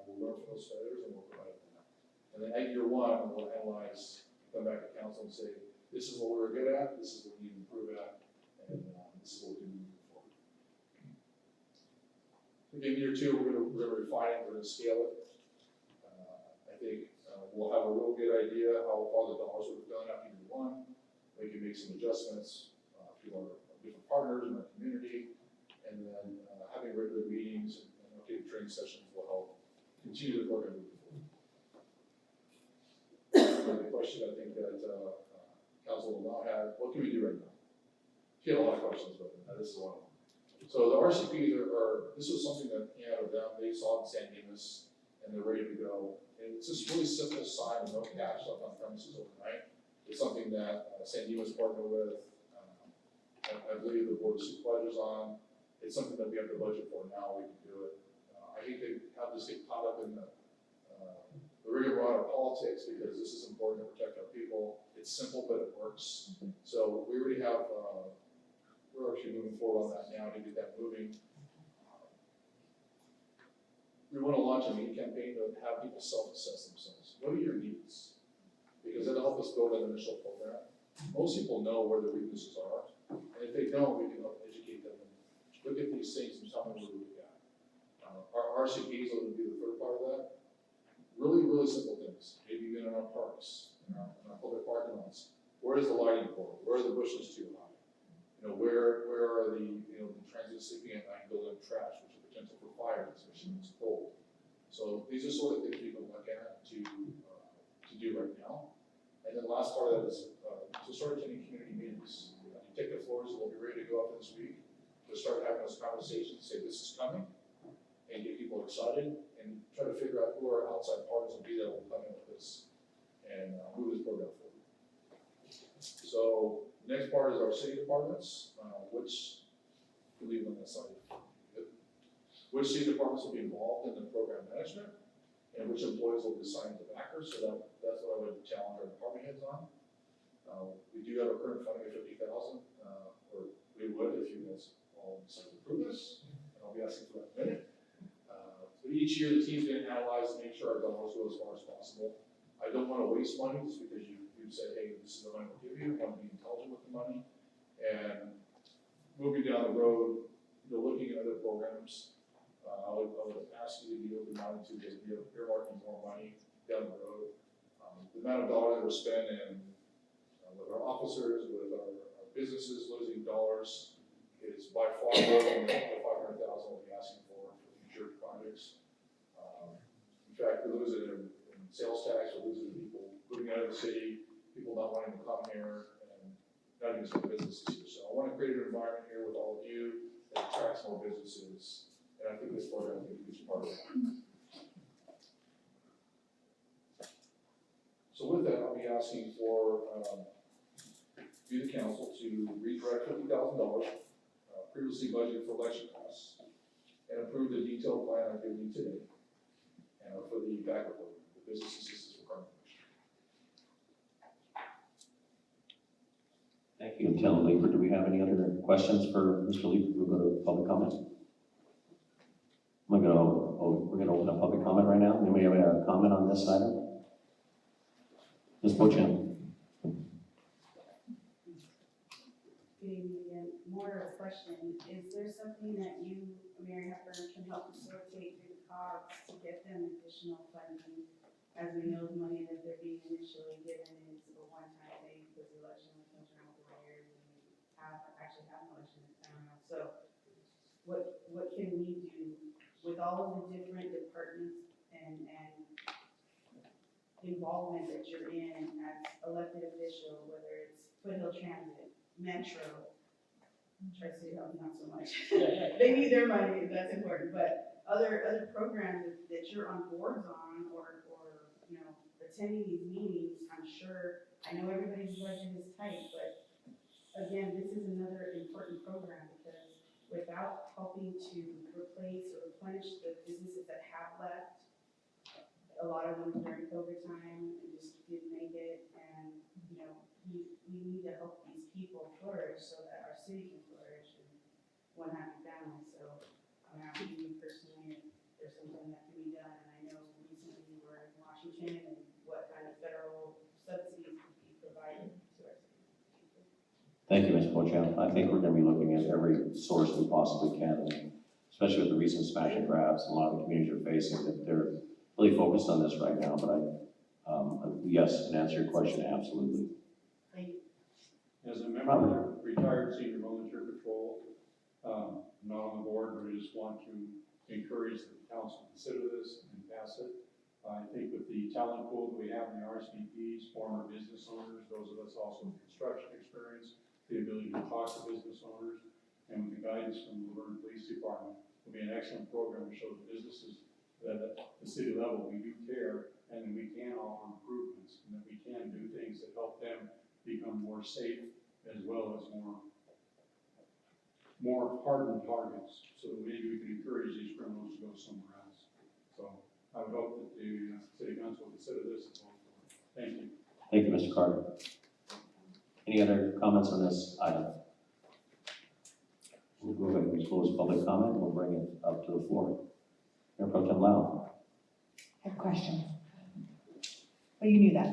We'll learn from those failures, and we'll provide for that. And then at year 1, we'll analyze, come back to council and say, this is what we're good at, this is what we need to improve at, and this is what we can move forward. Again, year 2, we're going to refine it, we're going to scale it. I think we'll have a real good idea how far the dollars we've done after year 1. We can make some adjustments to our different partners in our community, and then having regular meetings and updated training sessions will help continue the program moving forward. The question I think that council will now have, what can we do right now? She had a lot of questions, but this is one of them. So the RCPs this was something that came out of them. They saw it in San Dimas, and they're ready to go. And it's just really simple sign of no cash up on premises overnight. It's something that San Dimas partnered with. I believe the Board of Supervisors on. It's something that we have the budget for now. We can do it. I hate to have this get caught up in the rigmarole of politics, because this is important to protect our people. It's simple, but it works. So we already have, we're actually moving forward on that now to get that moving. We want to launch a media campaign to have people self-assess themselves. What are your needs? Because that'll help us build an initial program. Most people know where their weaknesses are, and if they don't, we can help educate them and look at these things and tell them where we're at. Our RCPs will be the third part of that. Really, really simple things. Maybe even in our parks, in our public parking lots. Where is the lighting pole? Where are the bushes too high? Where are the the transit sleeping at night building trash, which is potential for fire, especially when it's cold. So these are sort of things we can look at to do right now. And then the last part of that is to start attending community meetings. You take the floors, we'll be ready to go up this week. We'll start having those conversations, say this is coming, and get people excited, and try to figure out who our outside partners will be that will come in with this and move this program forward. So the next part is our city departments, which we'll leave on that side. Good. Which city departments will be involved in the program management, and which employees will be assigned to backers. So that's what I would challenge our department heads on. We do have a current funding of $50,000, or we would if you guys all decide to approve this. And I'll be asking for that in a minute. But each year the team's going to analyze and make sure our dollars go as far as possible. I don't want to waste money just because you said, hey, this is the money we'll give you. I want to be intelligent with the money. And moving down the road, looking at other programs, I would ask you to be open-minded to just be earmarking more money down the road. The amount of dollars that we're spending with our officers, with our businesses losing dollars is by far more than the 500,000 we'll be asking for future projects. In fact, we're losing in sales tax, we're losing people moving out of the city, people not wanting to come here, and not even some businesses here. So I want to create an environment here with all of you that attracts more businesses, and I think this program will be a huge part of that. So with that, I'll be asking for you, the council, to redirect $50,000 previously budgeted for election costs and approve the detailed plan I've given you today for the backup program, the business assistance for carbon emission. Thank you, Lieutenant Leeper. Do we have any other questions for Mr. Leeper? We'll go to public comment. We're gonna open up public comment right now. Anybody have a comment on this item? Ms. Bochamp. More of a question, is there something that you, Mary Hepburn, can help facilitate through the COGS to get them additional funding? As we know, the money that they're being initially given is a one-time thing because the election comes around over years and we actually have an election in town now. So what can we do with all of the different departments and involvement that you're in as elected official, whether it's Foothill Transit, Metro, Tri-City Health, not so much. They need their money, that's important, but other programs that you're on boards on or attending these meetings, I'm sure, I know everybody's budget is tight, but again, this is another important program because without helping to replace or replenish the businesses that have left, a lot of them during COVID time and just didn't make it, and we need to help these people flourish so that our city can flourish and one happy family. So I'm asking you personally if there's something that can be done, and I know recently you were in Washington and what kind of federal subsidies could be provided to our city. Thank you, Ms. Bochamp. I think we're gonna be looking at every source we possibly can, especially with the recent smash and grabs a lot of the communities are facing, that they're really focused on this right now. But yes, to answer your question, absolutely. As a member of the retired senior volunteer patrol, not on the board, but I just want to encourage the council to consider this and pass it. I think with the talent pool that we have in the RSVPs, former business owners, those of us also with construction experience, the ability to talk to business owners, and with the guidance from the La Verne Police Department, will be an excellent program to show the businesses that at the city level we do care and that we can offer improvements and that we can do things that help them become more safe as well as more hardened targets, so that maybe we can encourage these criminals to go somewhere else. So I would hope that the city council will consider this and vote for it. Thank you. Thank you, Mr. Carter. Any other comments on this item? We'll go ahead and close public comment. We'll bring it up to the floor. Mayor Pro Tem Lau. I have a question. Well, you knew that.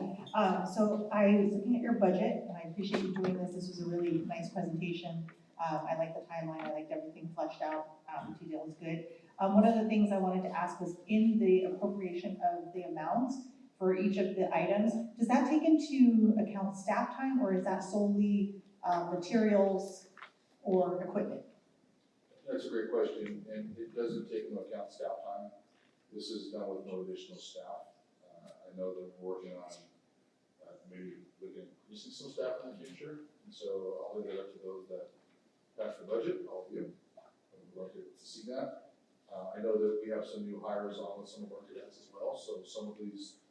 So I was looking at your budget, and I appreciate you doing this. This was a really nice presentation. I like the timeline. I liked everything fleshed out. The detail was good. One of the things I wanted to ask was in the appropriation of the amounts for each of the items, does that take into account staff time, or is that solely materials or equipment? That's a great question, and it doesn't take into account staff time. This is done with no additional staff. I know that we're working on maybe looking at increasing some staff in the future, and so I'll leave it up to those that pass the budget, all of you. I would love to see that. I know that we have some new hires on with some of our cadets as well, so some of these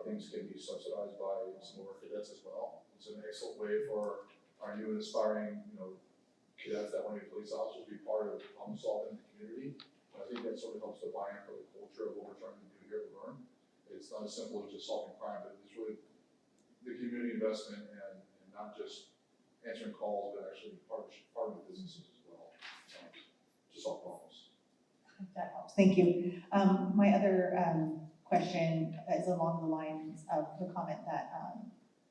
things can be subsidized by some of our cadets as well. It's an excellent way for our new and aspiring, cadets that want to be police officers to be part of problem solving in the community. And I think that sort of helps to buy into the culture of what we're trying to do here at La Verne. It's not as simple as just solving crime, but it's really the community investment and not just answering calls, but actually part of the businesses as well, to solve problems. That helps. Thank you. My other question is along the lines of the comment that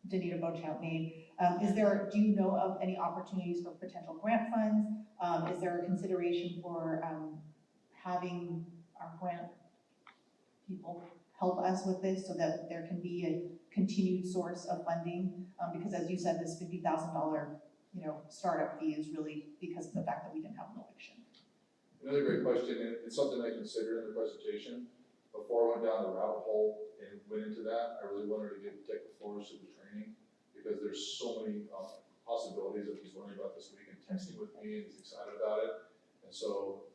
Danita Beauchamp made. Do you know of any opportunities for potential grant funds? Is there a consideration for having our grant people help us with this so that there can be a continued source of funding? Because as you said, this $50,000, startup fee is really because of the fact that we didn't have an election. Another great question, and it's something I considered in the presentation. Before I went down the rabbit hole and went into that, I really wanted to take the floors to the training because there's so many possibilities that he's learning about this week and texting with me and he's excited about it. And so,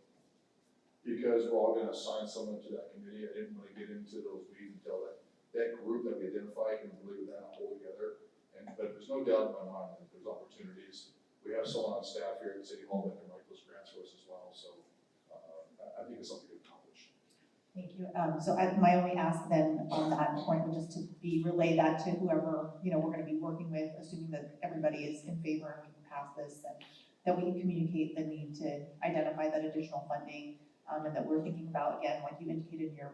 because we're all gonna assign someone to that committee, I didn't want to get into those weeds until that group that we identify can really go down and pull together. But there's no doubt in my mind that there's opportunities. We have someone on staff here at City Hall that can write those grants for us as well. So I think it's something to accomplish. Thank you. So my only ask then on that point would just to be relay that to whoever, we're gonna be working with, assuming that everybody is in favor and we can pass this, and that we can communicate the need to identify that additional funding, and that we're thinking about, again, like you indicated in your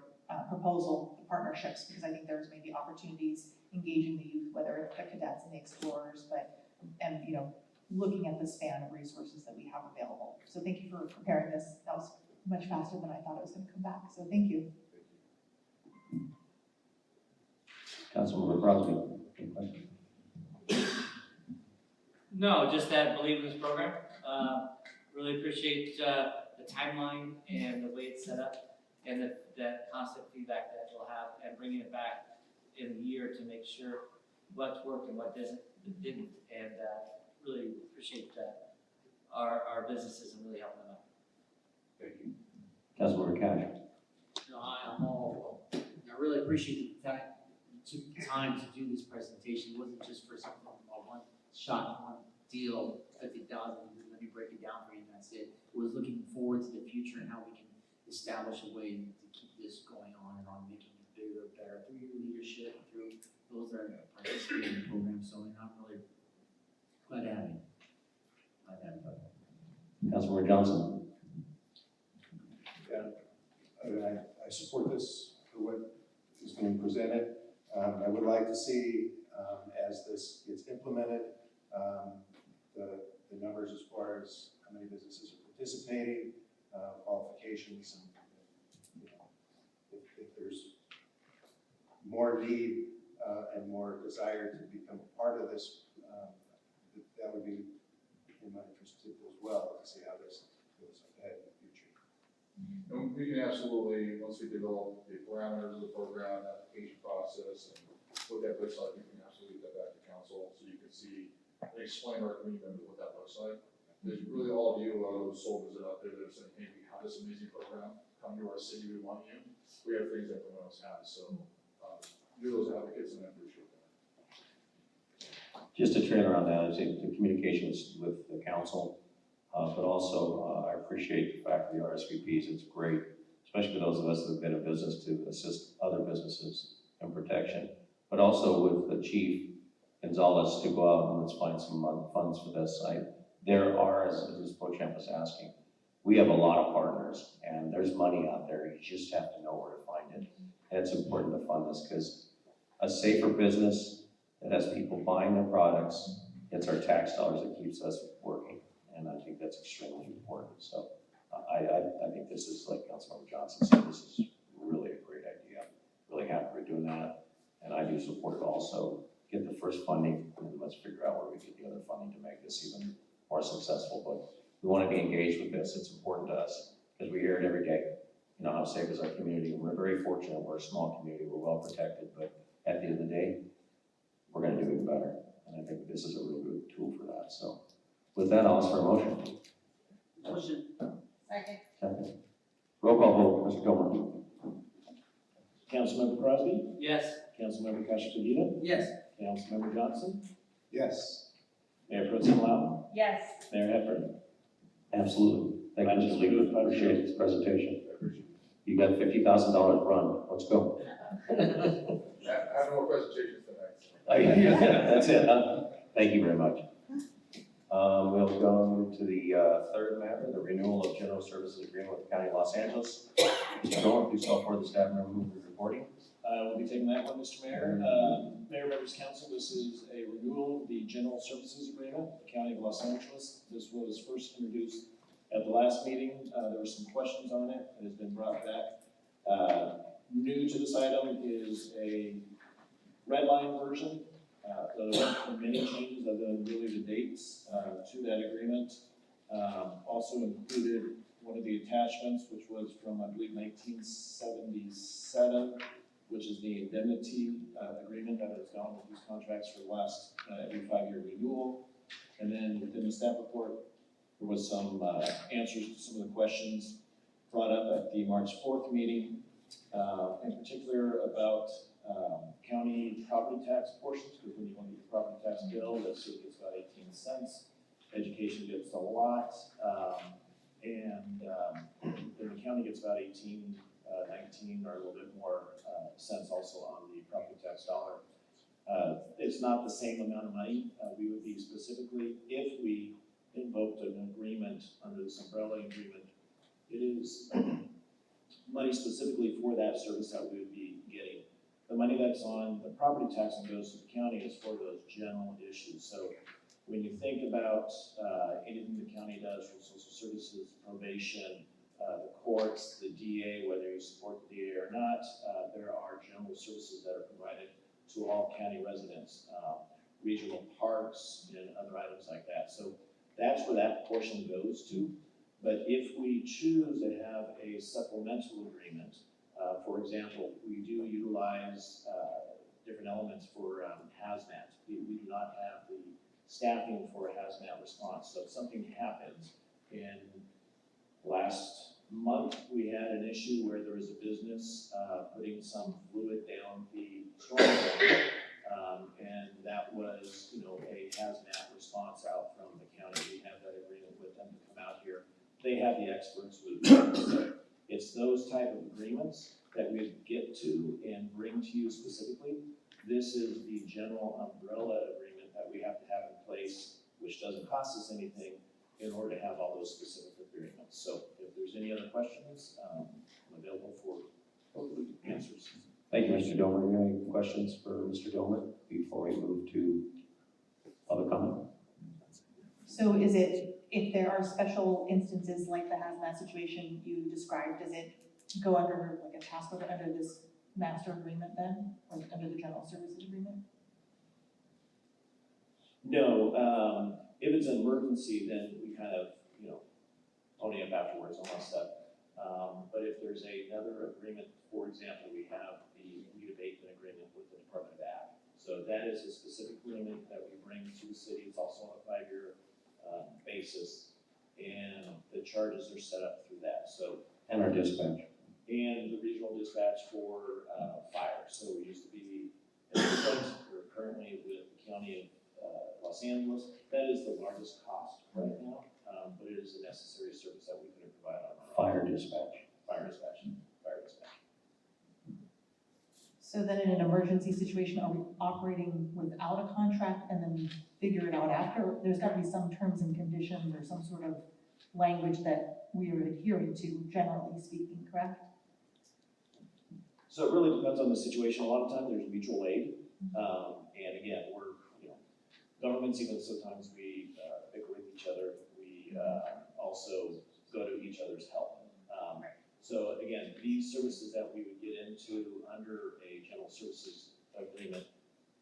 proposal, the partnerships, because I think there's maybe opportunities engaging the youth, whether it's the cadets and the explorers, and looking at the span of resources that we have available. So thank you for preparing this. That was much faster than I thought it was going to come back. So thank you. Councilmember Crosby, any questions? No, just that believe in this program. Really appreciate the timeline and the way it's set up and that constant feedback that we'll have and bringing it back in a year to make sure what's worked and what didn't. And really appreciate our businesses and really helping them out. Thank you. Councilmember Cash. No, I'm all, I really appreciate the fact you took the time to do this presentation. It wasn't just for something, a one-shot, one deal, 50,000, let me break it down for you and that's it. It was looking forward to the future and how we can establish a way to keep this going on and on, making it bigger, better through your leadership, through those that are participating in the program. So I'm really glad to have you. Glad to have you. Councilmember Johnson. Yeah, I support this for what is being presented. I would like to see, as this gets implemented, the numbers as far as how many businesses are participating, qualifications, and if there's more need and more desire to become a part of this, that would be in my interest as well, to see how this goes ahead in the future. And we can absolutely, once we develop the parameters of the program, application process, and what that looks like, we can absolutely get that back to council so you can see and explain to our community members what that looks like. There's really all of you, those soldiers that are out there that are saying, hey, we have this amazing program, come to our city, we want you. We have things that no one else has, so you're those advocates and I appreciate that. Just a trailer on that, I think the communications with the council, but also I appreciate the fact of the RSVPs. It's great, especially for those of us that have been in business to assist other businesses in protection, but also with the chief Gonzalez to go out and let's find some funds for this. There are, as Ms. Beauchamp was asking, we have a lot of partners and there's money out there. You just have to know where to find it. And it's important to fund this because a safer business that has people buying their products, it's our tax dollars that keeps us working. And I think that's extremely important. So I think this is, like Councilmember Johnson said, this is really a great idea. Really happy we're doing that. And I do support it also. Get the first funding and then let's figure out where we get the other funding to make this even more successful. But we want to be engaged with this. It's important to us because we hear it every day. You know, how safe is our community? And we're very fortunate. We're a small community. We're well protected. But at the end of the day, we're going to do even better. And I think this is a really good tool for that. So with that, I'll ask for a motion. Motion. Second. Second. Roll call vote, Mr. Gilmer. Councilmember Crosby? Yes. Councilmember Cash-Padilla? Yes. Councilmember Johnson? Yes. Mayor Pro Tem Lau? Yes. Mayor Hepburn? Absolutely. Thank you, Mr. Leader. Appreciate this presentation. You got $50,000 run. Let's go. I have no more presentations tonight. Oh, yeah. That's it, huh? Thank you very much. We'll go to the third matter, the renewal of general services agreement with the County of Los Angeles. Mr. Gilmer, please call forward the staff member who will be reporting. We'll be taking that one, Mr. Mayor. Mayor, members of council, this is a renewal of the general services agreement, with the County of Los Angeles. This was first introduced at the last meeting. There were some questions on it. It has been brought back. New to this item is a red line version. There are many changes other than really the dates to that agreement. Also included one of the attachments, which was from, I believe, 1977, which is the indemnity agreement that has gone with these contracts for the last every 5-year renewal. And then within the staff report, there was some answers to some of the questions brought up at the March 4th meeting, in particular about county property tax portions, because when you want to get your property tax bill, the city gets about 18 cents, education gets a lot, and then the county gets about 18, 19 or a little bit more cents also on the property tax dollar. It's not the same amount of money. We would be specifically, if we invoked an agreement under this umbrella agreement, it is money specifically for that service that we would be getting. The money that's on the property tax and goes to the county is for those general issues. So when you think about anything the county does for social services, probation, the courts, the DA, whether you support the DA or not, there are general services that are provided to all county residents, regional parks and other items like that. So that's where that portion goes to. But if we choose to have a supplemental agreement, for example, we do utilize different elements for hazmat. We do not have the staffing for a hazmat response. So if something happens, in last month we had an issue where there was a business putting some fluid down the storm drain, and that was, a hazmat response out from the county. We have that agreement with them to come out here. They have the experts with them. So it's those type of agreements that we get to and bring to you specifically. This is the general umbrella agreement that we have to have in place, which doesn't cost us anything, in order to have all those specific agreements. So if there's any other questions, I'm available for hopefully answers. Thank you, Mr. Domer. Do you have any questions for Mr. Domer before we move to public comment? So is it, if there are special instances like the hazmat situation you described, does it go under like a task order under this master agreement then, or under the general services agreement? No, if it's an emergency, then we kind of, pony up afterwards on that stuff. But if there's another agreement, for example, we have the weed abatement agreement with the Department of Ag. So that is a specific agreement that we bring to the city. It's also on a 5-year basis, and the charges are set up through that. So And our dispatch. and the regional dispatch for fire. So we used to be, we're currently with the County of Los Angeles. That is the largest cost right now, but it is a necessary service that we couldn't provide on our own. Fire dispatch. Fire dispatch, fire dispatch. So then in an emergency situation, are we operating without a contract and then figure it out after? There's got to be some terms and conditions or some sort of language that we are adhering to, generally speaking, correct? So it really depends on the situation. A lot of times there's mutual aid. And again, we're, governments, even sometimes we bicker with each other. We also go to each other's help. So again, these services that we would get into under a general services agreement,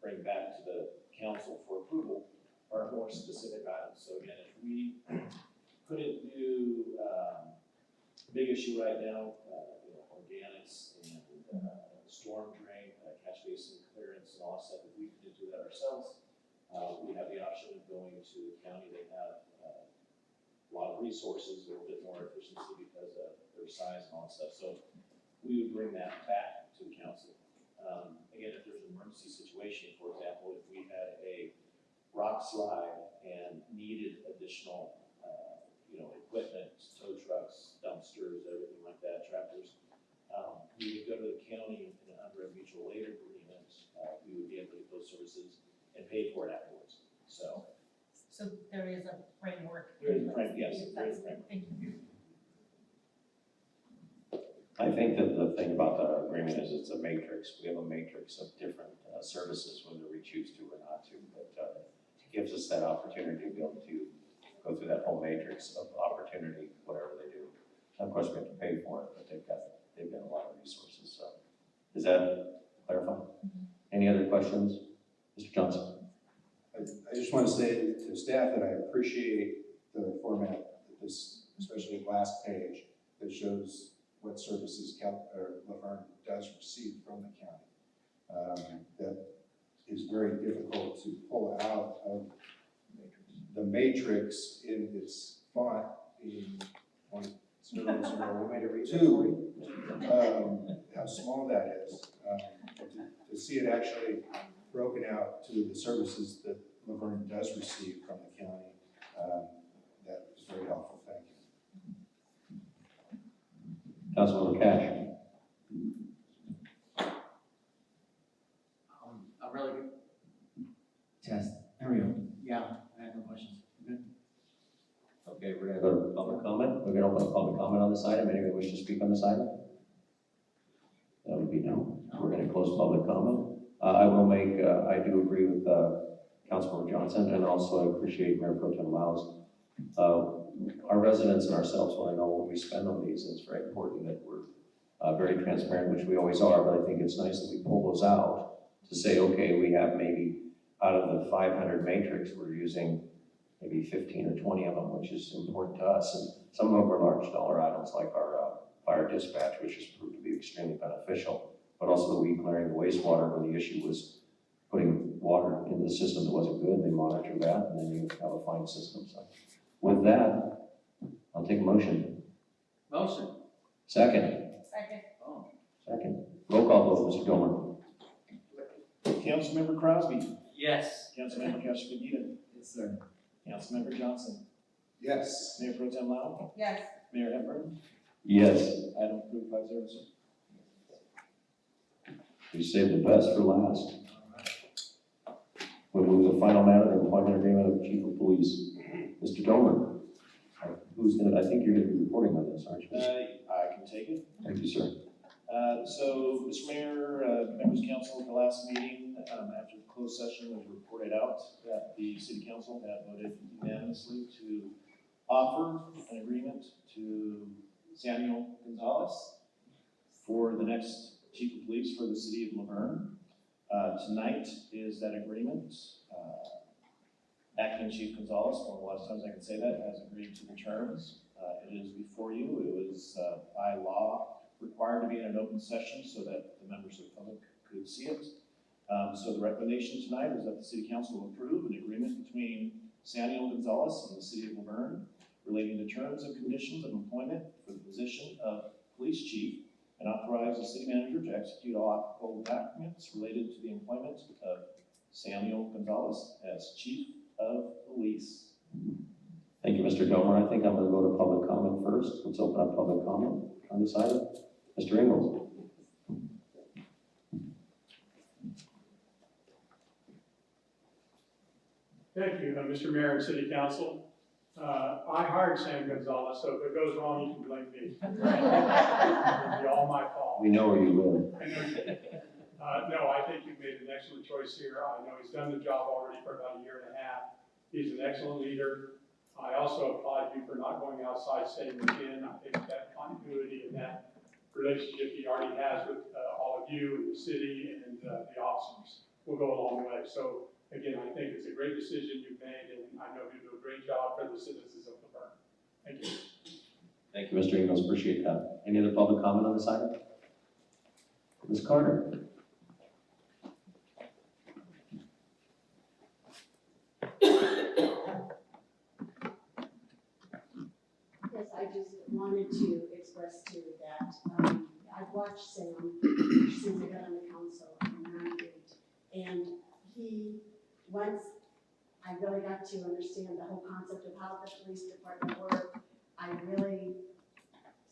bring back to the council for approval, are more specific items. So again, if we couldn't do, big issue right now, organics and storm drain, catch basin clearance and all that stuff, if we couldn't do that ourselves, we have the option of going to the county. They have a lot of resources, a little bit more efficiency because of their size and all that stuff. So we would bring that back to the council. Again, if there's an emergency situation, for example, if we had a rock slide and needed additional, equipment, tow trucks, dumpsters, everything like that, tractors, we would go to the county and under a mutual aid agreement, we would be able to get those services and pay for it afterwards. So there is a framework. there is a framework, yes, there is a framework. Thank you. I think that the thing about the agreement is it's a matrix. We have a matrix of different services, whether we choose to or not to, but it gives us that opportunity to be able to go through that whole matrix of opportunity, whatever they do. And of course, we have to pay for it, but they've got a lot of resources. So, does that clarify? Any other questions, Mr. Johnson? I just want to say to staff that I appreciate the format that this, especially the last page, that shows what services La Verne does receive from the county. That is very difficult to pull out of the matrix in its font being 0.00, we made it read 2, how small that is. To see it actually broken out to the services that La Verne does receive from the county, that is very helpful. Thank you. Councilmember Cash. A really good test. There we go. Yeah, I have no questions. Good. Okay, we're gonna go to public comment. We're gonna open up public comment on this item. Anyone wish to speak on this item? That would be no. We're gonna close public comment. I will make, I do agree with Councilmember Johnson, and also I appreciate Mayor Pro Tem Lau's. Our residents and ourselves want to know what we spend on these, and it's very important that we're very transparent, which we always are, but I think it's nice that we pull those out to say, okay, we have maybe out of the 500 matrix, we're using maybe 15 or 20 of them, which is important to us. And some of them are large dollar items like our fire dispatch, which has proved to be extremely beneficial, but also the weed clearing, the wastewater, where the issue was putting water into the system that wasn't good. They monitor that, and then you have a fine system. So with that, I'll take a motion. Motion. Second. Second. Oh. Second. Roll call vote, Mr. Gilmer. Councilmember Crosby. Yes. Councilmember Castro-Medina. Yes, sir. Councilmember Johnson. Yes. Mayor Pro Tem Lau. Yes. Mayor Hepburn. Yes. Item approved 5-0, sir. We saved the best for last. We'll move to the final matter, the employment agreement of Chief of Police. Mr. Domer, who's gonna, I think you're gonna be reporting on this, aren't you? I can take it. Thank you, sir. So, Mr. Mayor, members of council, at the last meeting, after the closed session, it was reported out that the city council had voted unanimously to offer an agreement to Samuel Gonzalez for the next chief of police for the city of La Verne. Tonight is that agreement. Acting Chief Gonzalez, one of the last times I can say that, has agreed to the terms. It is before you. It was by law required to be in an open session so that the members of the public could see it. So the recommendation tonight is that the city council will approve an agreement between Samuel Gonzalez and the city of La Verne relating to terms and conditions of employment for the position of police chief, and authorize the city manager to execute all applicable documents related to the employment of Samuel Gonzalez as chief of police. Thank you, Mr. Domer. I think I'm gonna go to public comment first. Let's open up public comment on this item. Mr. Ingles. Thank you, Mr. Mayor and City Council. I hired Sam Gonzalez, so if it goes wrong, you can blame me. It'll be all my fault. We know where you live. No, I think you've made an excellent choice here. I know he's done the job already for about 1.5 years. He's an excellent leader. I also applaud you for not going outside, staying within. I think that continuity and that relationship he already has with all of you and the city and the officers will go a long way. So again, I think it's a great decision you've made, and I know you do a great job for the citizens of La Verne. Thank you. Thank you, Mr. Ingles. Appreciate that. Any other public comment on this item? Ms. Carter. Yes, I just wanted to express to you that I've watched Sam since I got on the council in '98, and once I really got to understand the whole concept of how the police department worked, I really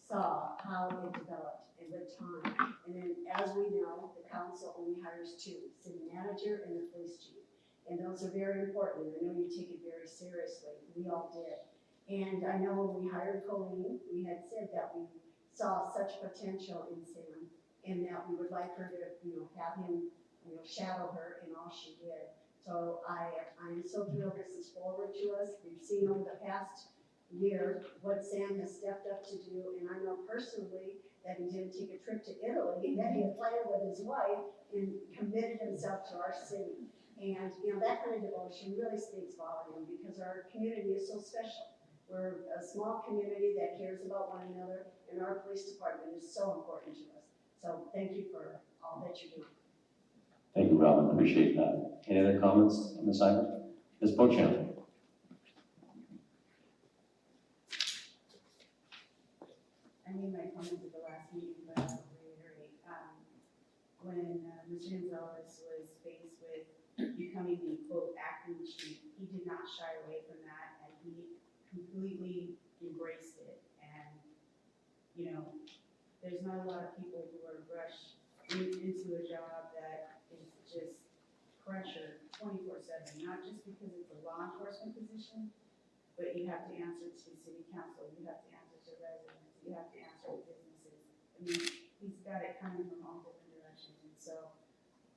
saw how it developed with time. And then, as we know, the council only hires 2, city manager and the police chief. And those are very important, and I know you take it very seriously. We all did. And I know when we hired Kareen, we had said that we saw such potential in Sam, and that we would like her to, have him, shadow her in all she did. So I'm so thrilled this is forward to us. We've seen over the past year what Sam has stepped up to do, and I know personally that he didn't take a trip to Italy, that he had planned with his wife and committed himself to our city. And, that kind of devotion really speaks volume because our community is so special. We're a small community that cares about one another, and our police department is so important to us. So thank you for all that you do. Thank you, Robin, appreciate that. Any other comments on this item? Ms. Beauchamp? I made my comments at the last meeting, but I'll reiterate. When Mr. Gonzalez was faced with becoming the quote acting chief, he did not shy away from that, and he completely embraced it. And there's not a lot of people who are rushed into a job that is just pressure 24/7, not just because it's a law enforcement position, but you have to answer to city council, you have to answer to residents, you have to answer to businesses. I mean, he's got it coming from all different directions, and so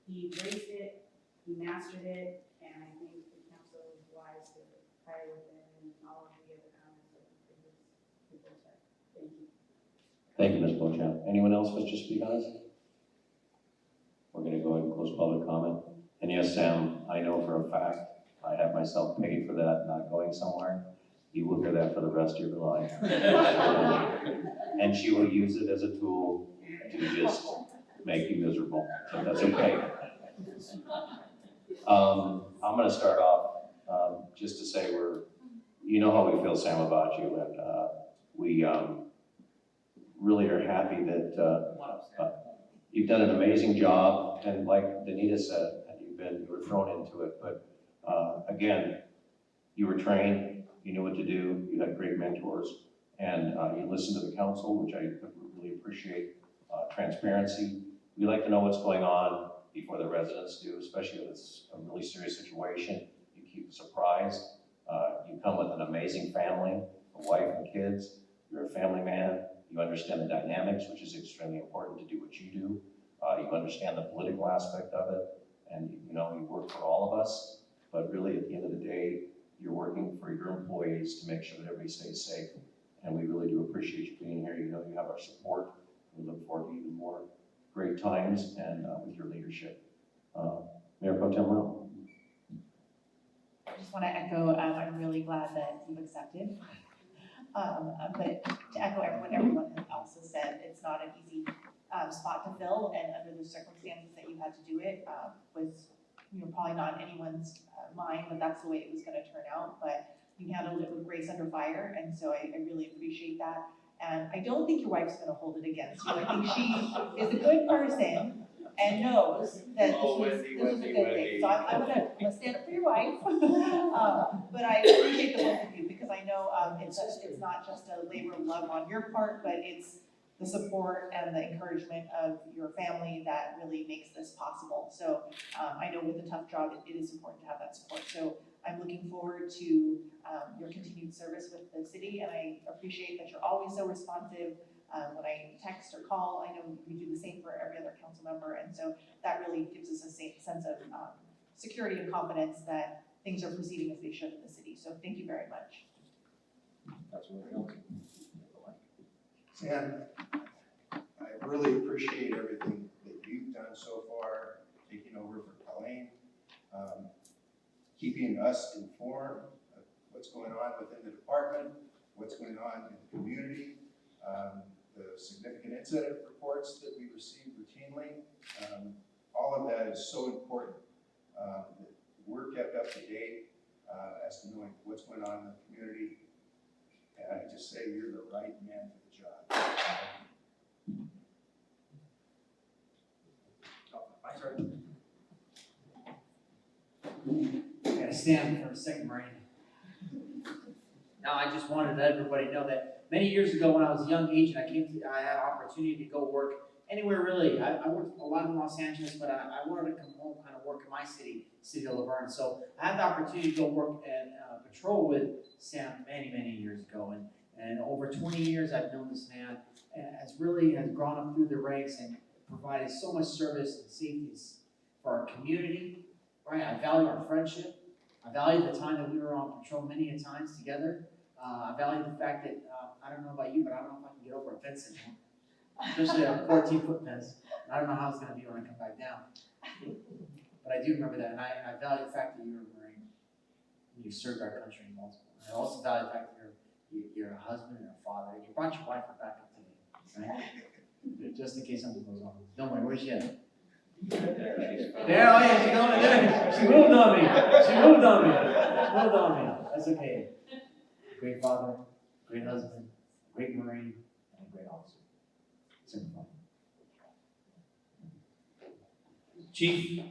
he embraced it, he mastered it, and I think the council is wise to hire with him and all of the other comments that people said. Thank you. Thank you, Ms. Beauchamp. Anyone else wish to speak on this? We're gonna go ahead and close public comment. And yes, Sam, I know for a fact, I have myself paid for that, not going somewhere. You will hear that for the rest of your life. And she will use it as a tool to just make you miserable, so that's okay. I'm gonna start off, just to say you know how we feel, Sam, about you, and, we, really are happy that, you've done an amazing job, and like Danita said, you were thrown into it, but, again, you were trained, you knew what to do, you had great mentors, and, you listened to the council, which I really appreciate, transparency. We like to know what's going on before the residents do, especially if it's a really serious situation. You keep surprised. You come with an amazing family, a wife and kids. You're a family man. You understand the dynamics, which is extremely important to do what you do. You understand the political aspect of it, and you work for all of us. But really, at the end of the day, you're working for your employees to make sure that everybody stays safe. And we really do appreciate you being here. You know you have our support. We look forward to even more great times and with your leadership. Mayor Pro Tem Rowe. I just want to echo, I'm really glad that you've accepted. But to echo everyone else has said, it's not an easy spot to fill, and under the circumstances that you had to do it, was probably not in anyone's mind that that's the way it was going to turn out, but you handled it with grace under fire, and so I really appreciate that. And I don't think your wife's going to hold it against you. I think she is a good person and knows that this was a good thing. So I'm gonna stand up for your wife. But I appreciate the both of you because I know it's not just a labor of love on your part, but it's the support and the encouragement of your family that really makes this possible. So I know with a tough job, it is important to have that support. So I'm looking forward to your continued service with the city, and I appreciate that you're always so responsive. When I text or call, I know you do the same for every other council member, and so that really gives us a sense of security and confidence that things are proceeding as they should in the city. So thank you very much. Sam, I really appreciate everything that you've done so far, taking over for Colleen, keeping us informed of what's going on within the department, what's going on in the community, the significant incident reports that we receive routinely. All of that is so important that we're kept up to date as to knowing what's going on in the community. And I just say you're the right man for the job. My turn. I gotta stand for a second, Marine. Now, I just wanted to let everybody know that many years ago when I was a young agent, I had an opportunity to go work anywhere really. I worked a lot in Los Angeles, but I wanted to come home, kind of work in my city, City of La Verne. So I had the opportunity to go work and patrol with Sam many, many years ago. And And over 20 years, I've known this man, and has gone up through the ranks and provided so much service and safety for our community, right? I value our friendship. I value the time that we were on patrol many a times together. I value the fact that, I don't know about you, but I don't know if I can get over a fence anymore, especially a 14-foot fence. I don't know how it's gonna be when I come back down. But I do remember that, and I value the fact that you were a Marine, and you served our country in multiple. I also value the fact that you're a husband and a father. You brought your wife back up today, right? Just in case something goes wrong. Don't worry, where's she at? There, oh yeah, she's going there. She moved on me. That's okay. Great father, great husband, great Marine, and a great officer. Simple. Chief,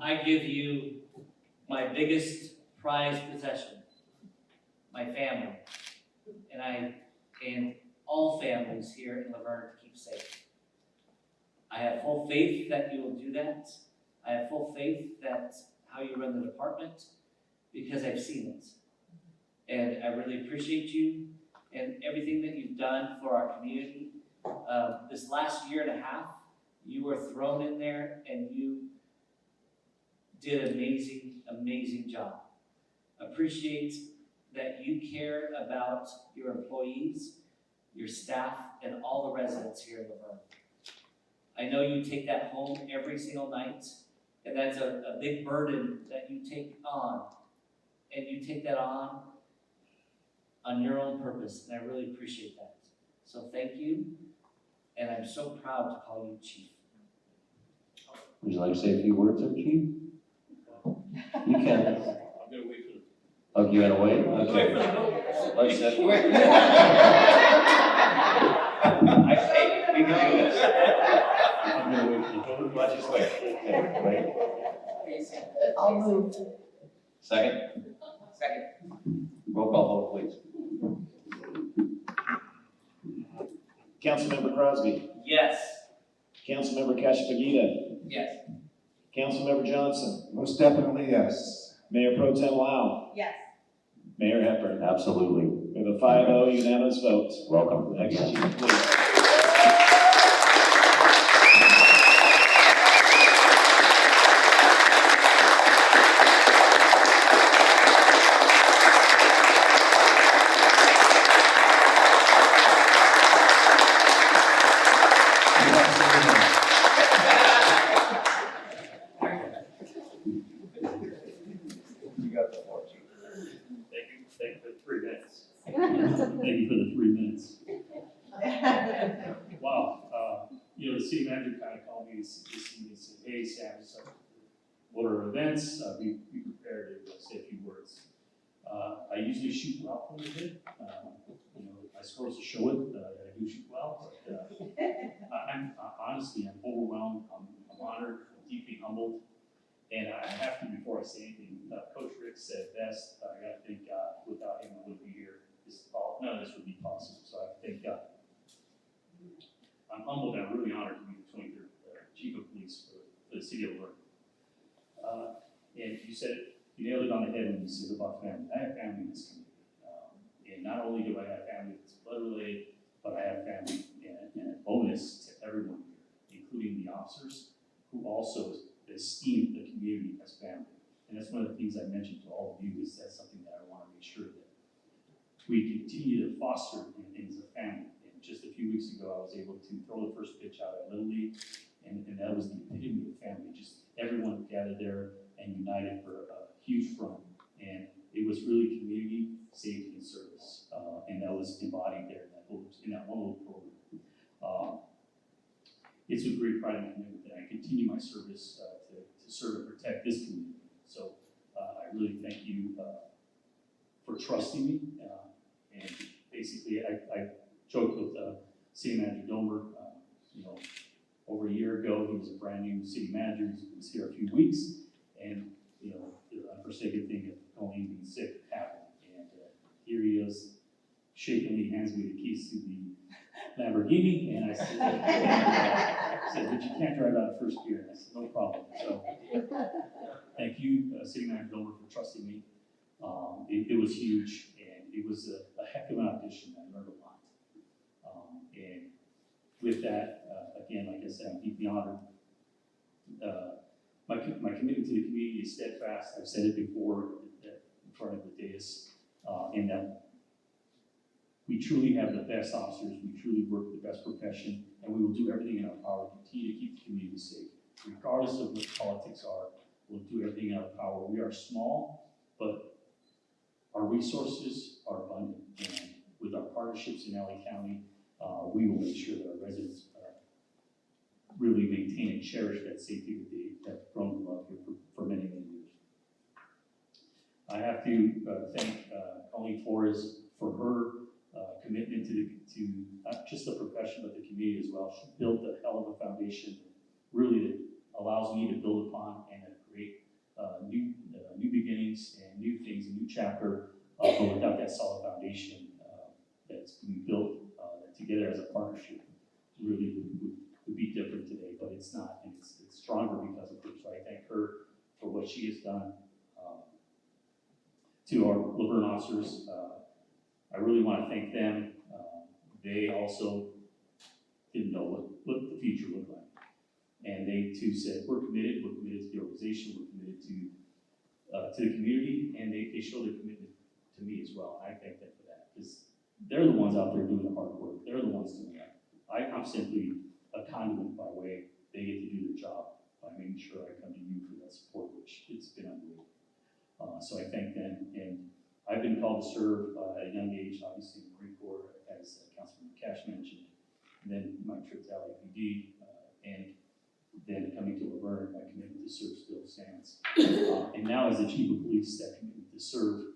I give you my biggest prized possession, my family, and all families here in La Verne keep safe. I have full faith that you will do that. I have full faith that how you run the department, because I've seen it. And I really appreciate you and everything that you've done for our community. This last year and a half, you were thrown in there and you did an amazing, amazing job. Appreciate that you care about your employees, your staff, and all the residents here in La Verne. I know you take that home every single night, and that's a big burden that you take on. And you take that on your own purpose, and I really appreciate that. So thank you, and I'm so proud to call you Chief. Would you like to say a few words, there, Chief? You can. I'm gonna wait for the. Oh, you gotta wait? Okay. Like I said, wait. I say, we can do this. I'm gonna wait for the. Let's just wait. Okay, wait. I'll move. Second? Second. Roll call vote, please. Councilmember Crosby. Yes. Councilmember Kashipagita. Yes. Councilmember Johnson. Most definitely, yes. Mayor Pro Tem Lau. Yes. Mayor Hepburn. Absolutely. We have a 5-0 unanimous vote. Welcome. Next, Again. Chief, please. You got the floor, Chief. Thank you for the 3 minutes. Thank you for the 3 minutes. Wow, the city manager kind of called me this evening and said, hey, Sam, so what are our events? Be prepared to say a few words. I usually shoot well a little bit. My scores will show it that I do shoot well, but I'm honestly, I'm overwhelmed. I'm honored, I'm deeply humbled. And I have to, before I say anything, Coach Rick said best, I got to thank God. Without him, I wouldn't be here. None of this would be possible, so I have to thank God. I'm humbled and I'm really honored to be the 23rd Chief of Police for the City of La Verne. And you said it, you nailed it on the head when you said about family. I have family in this community. And not only do I have family that's blood related, but I have family and a bonus to everyone here, including the officers who also esteem the community as family. And that's one of the things I mentioned to all of you, is that's something that I want to make sure that we continue to foster in as a family. And just a few weeks ago, I was able to throw the first pitch out at Little League, and that was the epitome of family. Just everyone gathered there and united for a huge front. And it was really community, safety, and service. And that was embodied there in that one little program. It's with great pride and commitment that I continue my service to serve and protect this community. So I really thank you for trusting me. And basically, I joked with City Manager Domer. Over a year ago, he was a brand new city manager. He was here a few weeks, and the unforsaken thing of Colleen being sick happened. And here he is, shakingly hands me the keys to the Lamborghini, and I said, but you can't drive out of first gear. And I said, no problem. So thank you, City Manager Domer, for trusting me. It was huge, and it was a heck of an audition. I learned a lot. And with that, again, like I said, I'm deeply honored. My commitment to the community is steadfast. I've said it before in front of the dais, in that we truly have the best officers, we truly work the best profession, and we will do everything in our power to continue to keep the community safe. Regardless of what politics are, we'll do everything in our power. We are small, but our resources are abundant. And with our partnerships in LA County, we will make sure that our residents really maintain and cherish that safety that they have grown to love here for many, many years. I have to thank Colleen Flores for her commitment to not just the profession, but the community as well. She built a hell of a foundation, really, that allows me to build upon and create new beginnings and new things, a new chapter, but without that solid foundation that's been built together as a partnership, really would be different today, but it's not, and it's stronger because of her. So I thank her for what she has done. To our La Verne officers, I really want to thank them. They also didn't know what the future looked like. And they too said, we're committed to the organization, we're committed to the community, and they showed their commitment to me as well. And I thank them for that, because they're the ones out there doing the hard work. They're the ones doing that. I'm simply a conduit by way they get to do their job by making sure I come to you for that support, which it's been unbelievable. So I thank them, and I've been called to serve at a young age, obviously in the Marine Corps, as Councilman Cash mentioned, and then my trip to LAPD, and then coming to La Verne, my commitment to serve still stands. And now as the Chief of Police, that commitment to serve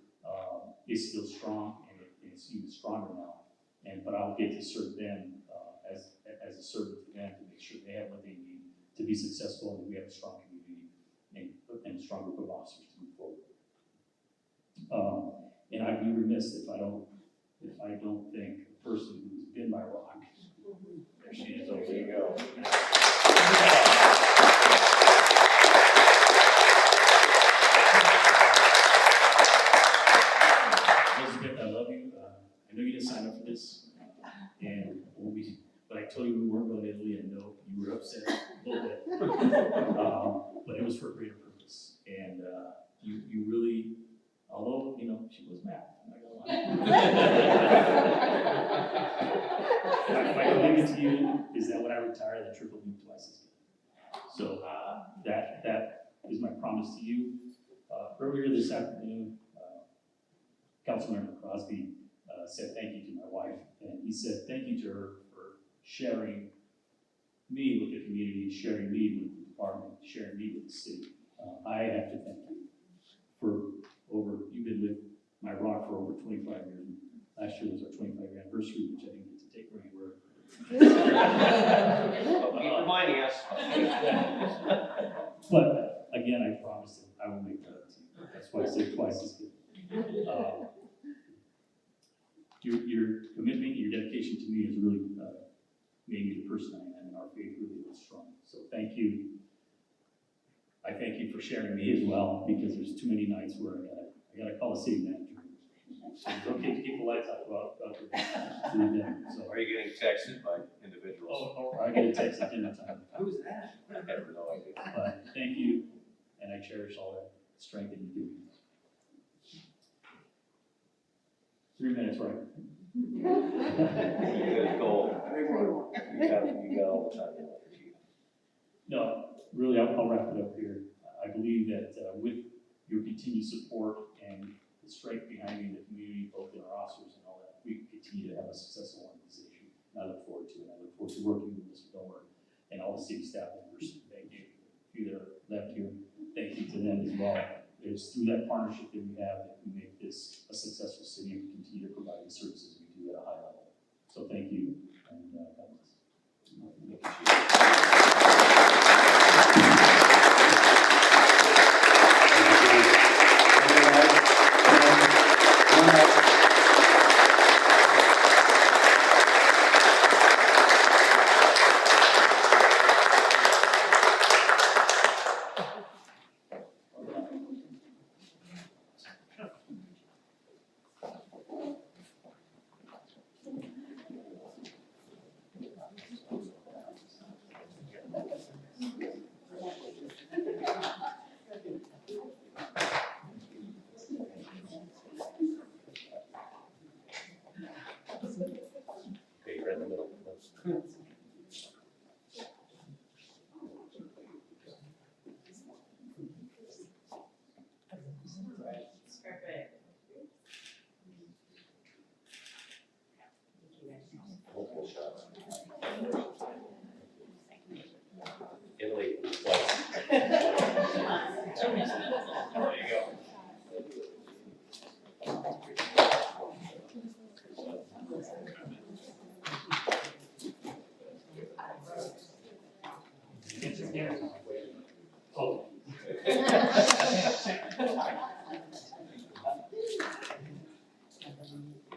is still strong, and it's even stronger now. But I'll get to serve them as a servant to them, to make sure they have what they need to be successful, and we have a strong community and a strong group of officers to move forward. And I'd be remiss if I don't thank the person who's been my rock. There she is. There you go. Elizabeth, I love you. I know you didn't sign up for this, but I told you we weren't going to Italy, and no, you were upset a little bit. But it was for a greater purpose, and you really. Although, she was mad, I'm not gonna lie. My commitment to you is that when I retire, the trip will be twice as good. So that is my promise to you. Earlier this afternoon, Councilmember Crosby said thank you to my wife, and he said thank you to her for sharing me with the community, sharing me with the department, sharing me with the city. I have to thank you for you've been with my rock for over 25 years. Last year was our 25-year anniversary, which I didn't get to take anywhere. Keep reminding us. But again, I promise that I will make that up to you. That's why I say twice as good. Your commitment, your dedication to me has really made me the person I am, and our faith really is strong. So thank you. I thank you for sharing me as well, because there's too many nights where I gotta call a city manager. So it's okay to keep the lights out throughout the day. So. Are you getting texted by individuals? Oh, I get a text at dinner time. Who's that? I have no idea. But thank you, and I cherish all that strength that you give me. 3 minutes, right? Good goal. You got all the time. No, really, I'll wrap it up here. I believe that with your continued support and the strength behind me in the community, both in our officers and all that, we can continue to have a successful organization. And I look forward to it. I look forward to working with Mr. Domer and all the city staff members. Thank you. A few that are left here, thank you to them as well. It's through that partnership that we have that we make this a successful city and continue to provide the services we do at a high level. So thank you, and God bless.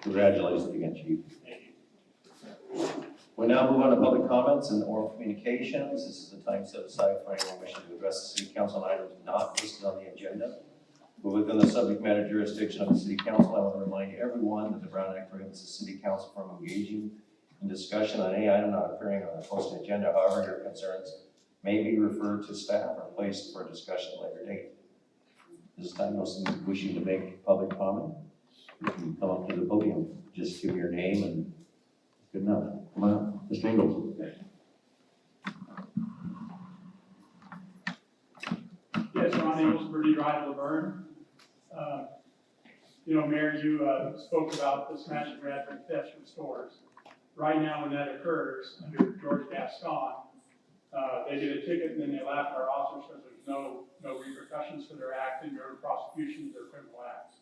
Congratulations again, Chief. We now move on to public comments and oral communications. This is the time set aside for anyone wishing to address the city council on items not listed on the agenda. But within the subject matter jurisdiction of the city council, I want to remind everyone that the Brown Act prohibits the city council from engaging in discussion on any item not appearing on the posted agenda. However, your concerns may be referred to staff or placed for discussion at a later date. This time, those wishing to make public comment, you can come up to the podium, just give your name and good enough. Come on, Mr. Ingles. Yes, Ron Ingles, Birdie Drive, La Verne. Mayor, you spoke about the smash and grab and theft from stores. Right now, when that occurs under George Gascon, they get a ticket and then they laugh at our officers because there's no repercussions for their act and no prosecution of their criminal acts.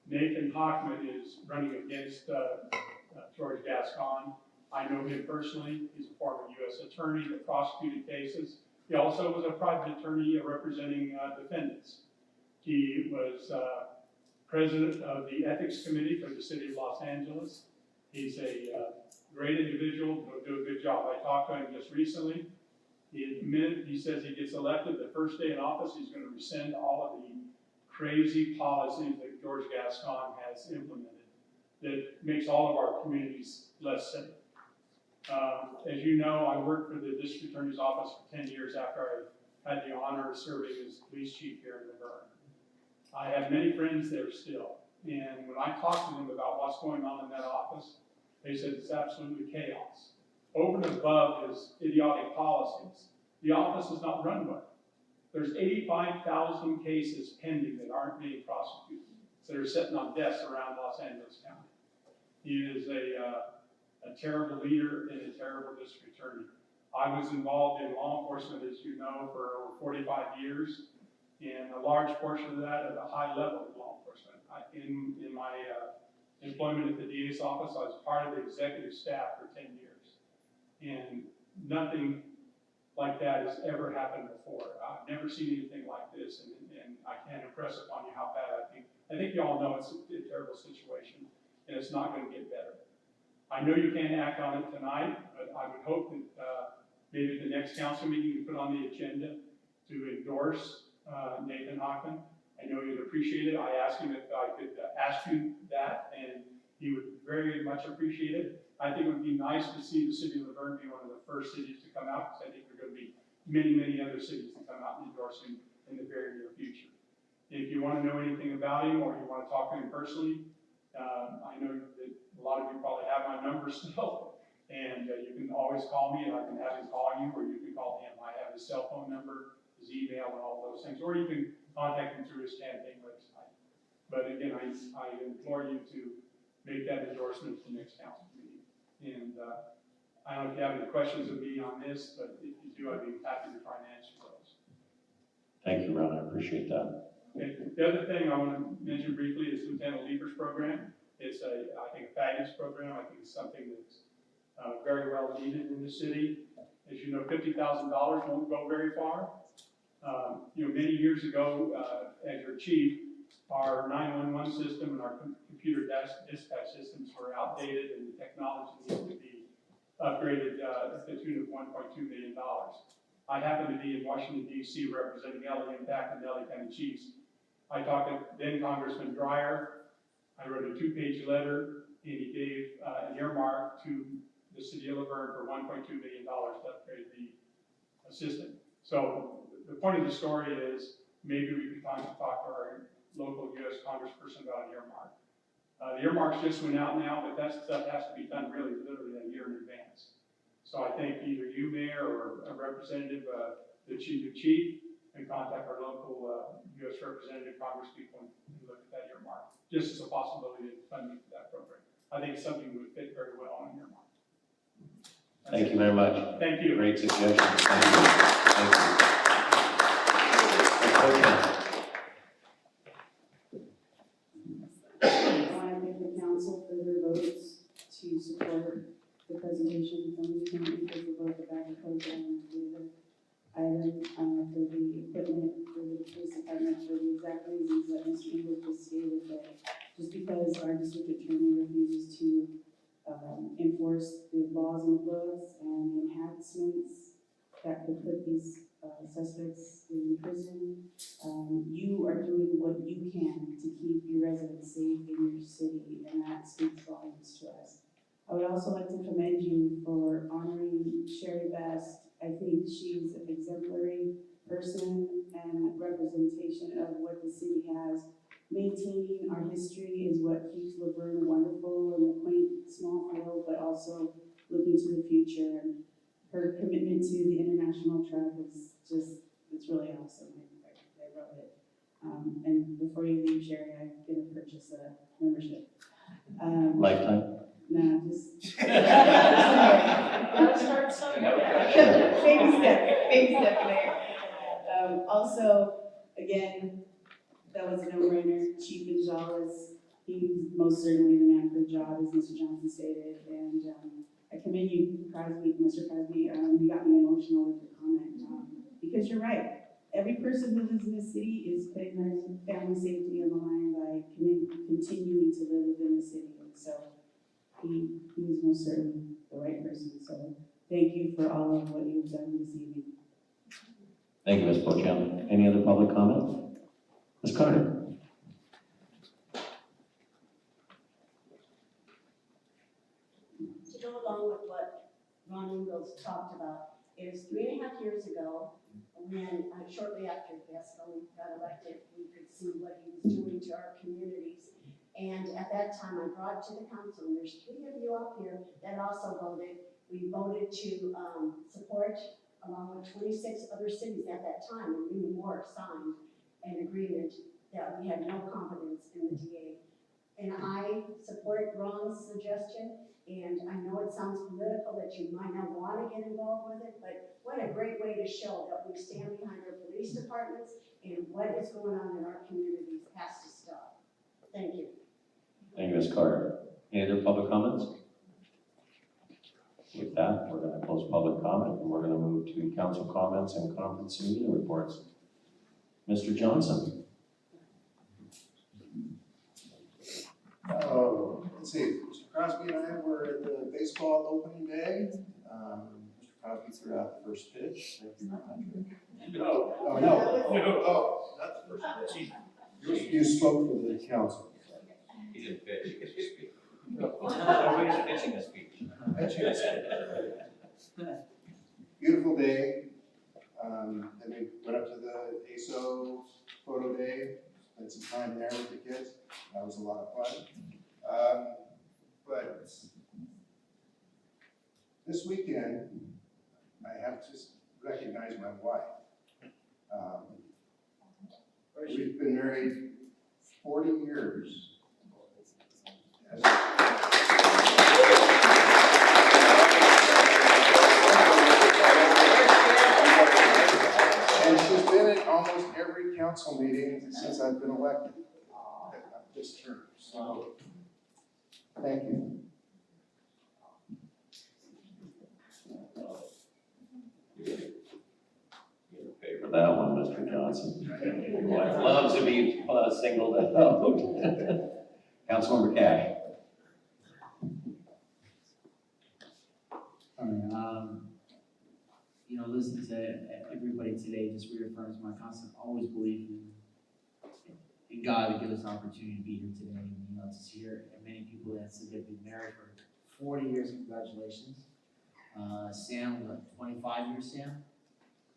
Nathan Hockman is running against George Gascon. I know him personally. He's a former U.S. attorney that prosecuted cases. He also was a private attorney representing defendants. He was president of the ethics committee for the city of Los Angeles. He's a great individual, he'll do a good job. I talked to him just recently. He says he gets elected, the first day in office, he's going to rescind all of the crazy policies that George Gascon has implemented that makes all of our communities less safe. As you know, I worked for the district attorney's office for 10 years after I had the honor of serving as police chief here in La Verne. I have many friends there still, and when I talk to them about what's going on in that office, they said it's absolutely chaos. Over and above his idiotic policies, the office is not run well. There's 85,000 cases pending that aren't being prosecuted, that are sitting on desks around Los Angeles County. He is a terrible leader and a terrible district attorney. I was involved in law enforcement, as you know, for over 45 years, and a large portion of that at a high level of law enforcement. In my employment at the DA's office, I was part of the executive staff for 10 years. And nothing like that has ever happened before. I've never seen anything like this, and I can't impress upon you how bad I think. I think you all know it's a terrible situation, and it's not going to get better. I know you can't act on it tonight, but I would hope that maybe at the next council meeting you put on the agenda to endorse Nathan Hockman. I know you'd appreciate it. I asked him if I could ask you that, and he would very much appreciate it. I think it would be nice to see the city of La Verne be one of the first cities to come out, because I think there are going to be many, many other cities to come out and endorse him in the very near future. If you want to know anything about him or you want to talk to him personally, I know that a lot of you probably have my number still, and you can always call me and I can have him call you, or you can call him. I have his cell phone number, his email, and all those things, or you can contact him through his campaign website. But again, I implore you to make that endorsement at the next council meeting. And I don't know if you have any questions of me on this, but if you do, I'd be happy to try and answer those. Thank you, Ron, I appreciate that. Okay. The other thing I want to mention briefly is Lieutenant Leaper's program. It's I think a fabulous program. I think it's something that's very well needed in the city. As you know, $50,000 won't go very far. Many years ago, as your chief, our 911 system and our computer dispatch systems were outdated, and the technology needed to be upgraded at the tune of $1.2 million. I happen to be in Washington, D.C. representing LA Impact and LA County Chiefs. I talked to then Congressman Dreyer. I wrote a 2-page letter, and he gave an earmark to the city of La Verne for $1.2 million to upgrade the system. So the point of the story is maybe we could talk to our local U.S. congressperson about an earmark. The earmarks just went out now, but that stuff has to be done really literally a year in advance. So I think either you, Mayor, or a representative, the chief, can contact our local U.S. representative, congresspeople, and look at that earmark, just as a possibility of funding for that program. I think it's something that would fit very well on an earmark. Thank you very much. Thank you. Great suggestion. Thank you. Thank you. I want to thank the council for their votes to support the presentation from the county because of both the backup program and the other item for the equipment for the police department for the exact reasons that Mr. Engel just stated, that just because because our district attorney refuses to enforce the laws in the books and the enhancements that could put these suspects in prison. You are doing what you can to keep your residents safe in your city, and that speaks volumes to us. I would also like to commend you for honoring Sherry Best. I think she's an exemplary person and representation of what the city has. Maintaining our history is what keeps La Verne wonderful and the quaint small field, but also looking to the future. And her commitment to the international track is just, it's really awesome. I wrote it. And before you leave, Sherry, I'm gonna purchase a membership. Lifetime? No, just. Gotta start somewhere. Baby step, Mayor. Also, again, that was a no-brainer. Chief Gonzalez, he's most certainly the man for the job, as Mr. Johnson stated. And I commend you, Crosby, Mr. Crosby. You got me emotional with your comment because you're right. Every person who lives in the city is putting their family safety on the line by continuing to live within the city. And so he is most certainly the right person. So thank you for all of what you've done this evening. Thank you, Ms. Beauchamp. Any other public comment? Ms. Carter? To go along with what Ron Ingalls talked about, is 3.5 years ago, when shortly after Gaston got elected, we could see what he was doing to our communities. And at that time, I brought to the council, and there's 3 of you up here that also voted. We voted to support, along with 26 other cities at that time, and many more signed an agreement that we had no confidence in the DA. And I support Ron's suggestion, and I know it sounds political that you might not want to get involved with it, but what a great way to show that we stand behind our police departments and what is going on in our communities has to stop. Thank you. Thank you, Ms. Carter. Any other public comments? With that, we're going to close public comment, and we're going to move to council comments and conference and meeting reports. Mr. Johnson. Let's see, Mr. Crosby and I were at the baseball opening day. Mr. Crosby threw out the first pitch. Thank you very much. No. Oh, no. Oh, not the first pitch. You spoke for the council. He didn't pitch, he gets to speak. Everybody's pitching a speech. Beautiful day. Then we went up to the ASO photo day, spent some time there with the kids. That was a lot of fun. But this weekend, I have to recognize my wife. We've been married 40 years. And she's been at almost every council meeting since I've been elected. This term. So, thank you. Pay for that one, Mr. Johnson. Your wife loves to be singled out. Councilmember Cash. All right, listening to everybody today just reaffirms my constant always belief in God to give us an opportunity to be here today. And, to hear many people that said they've been married for 40 years, congratulations. Sam, 25 years, Sam?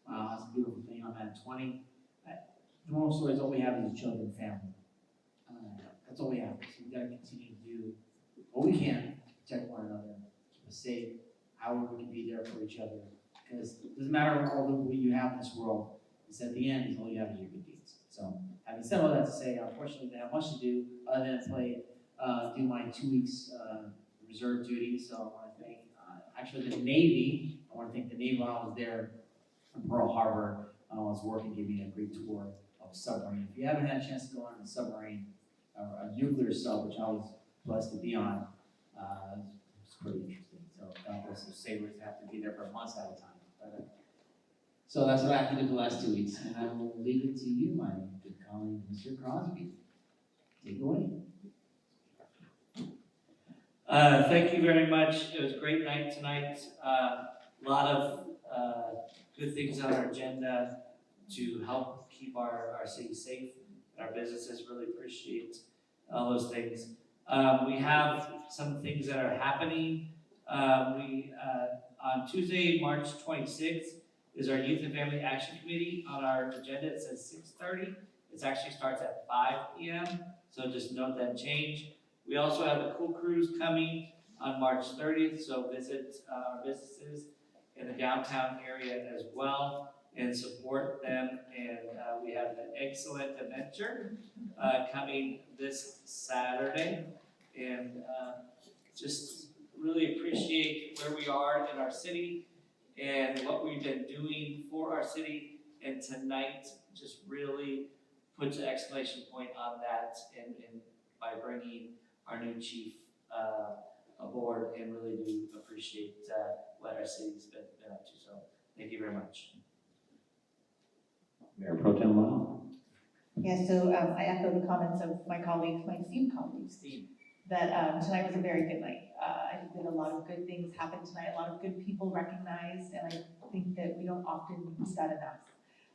Wow, that's a beautiful thing. I'm at 20. The moral story is all we have is a children family. That's all we have. So we've got to continue to do what we can to protect one another, keep us safe, however we can be there for each other. Because it doesn't matter all that you have in this world, it's at the end, all you have is your good deeds. So, having said all that to say, unfortunately, I didn't have much to do other than do my 2 weeks reserve duty. So, I want to thank actually the Navy. I want to thank the Navy while I was there in Pearl Harbor. I was working, gave me a great tour of a submarine. If you haven't had a chance to go on a submarine, a nuclear sub, which I was blessed to be on, it's pretty interesting. So, God bless those sailors have to be there for months at a time. So that's what I have to do for the last 2 weeks, and I will leave it to you, my good colleague, Mr. Crosby. Take it away. Thank you very much. It was a great night tonight. A lot of good things on our agenda to help keep our city safe and our businesses. Really appreciate all those things. We have some things that are happening. On Tuesday, March 26th, is our Youth and Family Action Committee. On our agenda, it says 6:30. It actually starts at 5 p.m., so just note that change. We also have the Cool Cruise coming on March 30th, so visit our businesses in the downtown area as well and support them. And we have the Excellent Adventure coming this Saturday. And just really appreciate where we are in our city and what we've been doing for our city. And tonight just really puts an exclamation point on that, and by bringing our new chief aboard, and really do appreciate what our city's been up to. So thank you very much. Mayor Pro Tem Lyle. Yeah, so I echo the comments of my colleagues, my esteemed colleagues, that tonight was a very good night. I think that a lot of good things happened tonight, a lot of good people recognized, and I think that we don't often do that enough.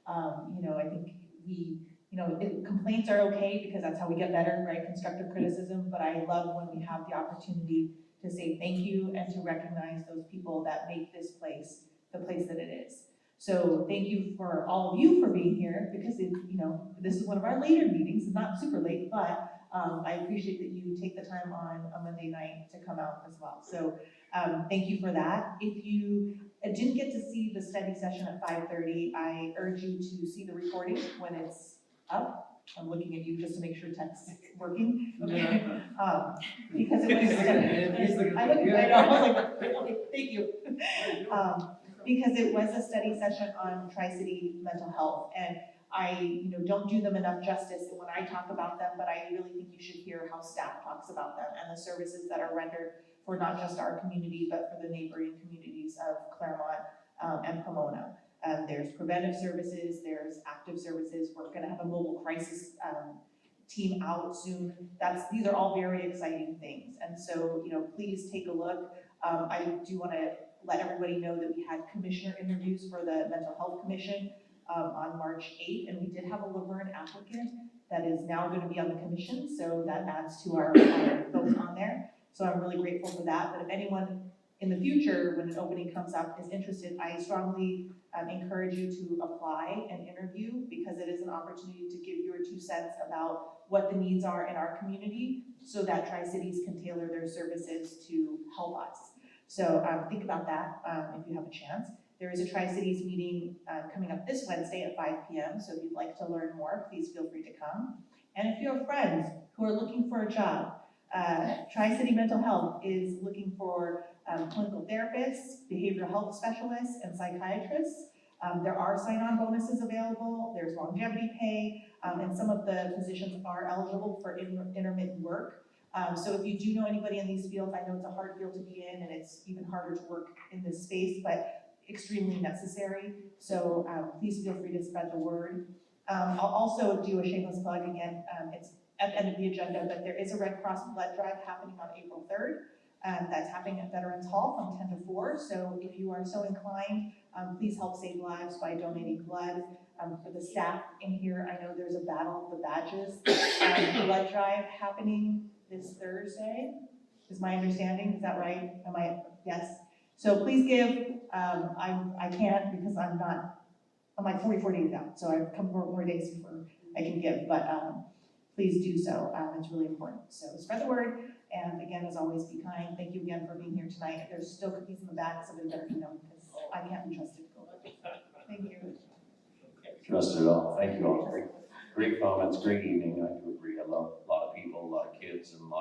I think complaints are okay because that's how we get better, right? Constructive criticism, but I love when we have the opportunity to say thank you and to recognize those people that make this place the place that it is. So thank you for all of you for being here, because this is one of our later meetings, not super late, but I appreciate that you take the time on a Monday night to come out as well. So thank you for that. If you didn't get to see the study session at 5:30, I urge you to see the recording when it's up. I'm looking at you just to make sure tech's working. Okay. Because it was, I was like, okay, thank you. Because it was a study session on Tri-City mental health, and I don't do them enough justice when I talk about them, but I really think you should hear how staff talks about them and the services that are rendered for not just our community, but for the neighboring communities of Claremont and Pomona. There's preventive services, there's active services. We're gonna have a mobile crisis team out soon. These are all very exciting things. And so, please take a look. I do wanna let everybody know that we had commissioner interviews for the Mental Health Commission on March 8th, and we did have a La Verne applicant that is now gonna be on the commission, so that adds to our folks on there. So I'm really grateful for that. But if anyone in the future, when an opening comes up, is interested, I strongly encourage you to apply and interview, because it is an opportunity to give your 2 cents about what the needs are in our community, so that Tri-Cities can tailor their services to help us. So think about that if you have a chance. There is a Tri-Cities meeting coming up this Wednesday at 5 p.m. So if you'd like to learn more, please feel free to come. And if you have friends who are looking for a job, Tri-City Mental Health is looking for clinical therapists, behavioral health specialists, and psychiatrists. There are sign-on bonuses available, there's longevity pay, and some of the positions are eligible for intermittent work. So if you do know anybody in these fields, I know it's a hard field to be in, and it's even harder to work in this space, but extremely necessary. So please feel free to spread the word. I'll also do a shameless plug again. It's at the end of the agenda, but there is a Red Cross blood drive happening on April 3rd. That's happening at Veterans Hall from 10 to 4. So if you are so inclined, please help save lives by donating blood. For the staff in here, I know there's a Battle of the Badges blood drive happening this Thursday, is my understanding. Is that right? Yes. So please give. I can't, because I'm like 44 days out, so I've come 4 more days before I can give, but please do so. It's really important. So spread the word, and again, as always, be kind. Thank you again for being here tonight. If there's still cookies in the back, somebody better eat them, because I can't be trusted to go. Thank you. Trusted at all. Thank you all. Great comments, great evening. I do agree. A lot of people, a lot of kids, and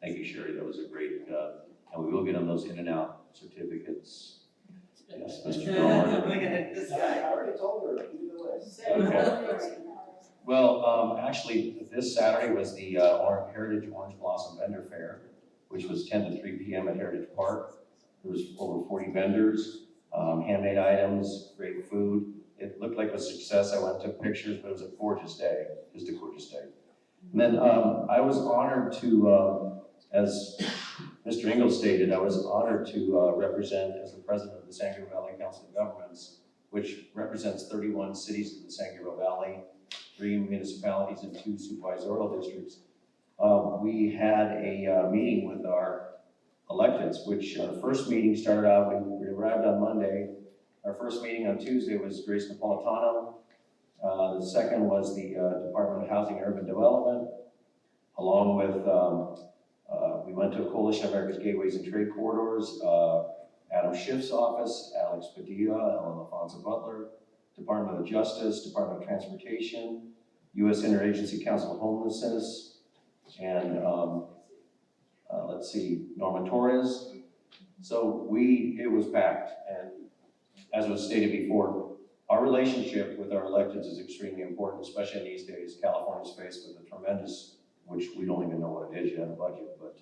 thank you, Sherry. That was a great, and we will get on those in and out certificates. Yes, Mr. Dormer. Look at this guy. I already told her. Okay. Well, actually, this Saturday was the Heritage Orange Blossom Vendor Fair, which was 10 to 3 p.m. at Heritage Park. There was over 40 vendors, handmade items, great food. It looked like a success. I went and took pictures, but it was a gorgeous day, just a gorgeous day. And then I was honored to, as Mr. Ingles stated, I was honored to represent as the president of the San Gabriel Valley Council of Governments, which represents 31 cities in the San Gabriel Valley, 3 municipalities and 2 supervisorial districts. We had a meeting with our electeds, which our first meeting started out, we arrived on Monday. Our first meeting on Tuesday was Grace Napolitano. The second was the Department of Housing and Urban Development, along with, we went to Coalition of America's Gateways and Trade Corridors, Adam Schiff's office, Alex Padilla, Ellen Alfonso Butler, Department of Justice, Department of Transportation, U.S. Interagency Council of Homelessness, and let's see, Norma Torres. So it was packed, and as was stated before, our relationship with our electeds is extremely important, especially in these days. California's faced with a tremendous, which we don't even know what it is yet, a budget, but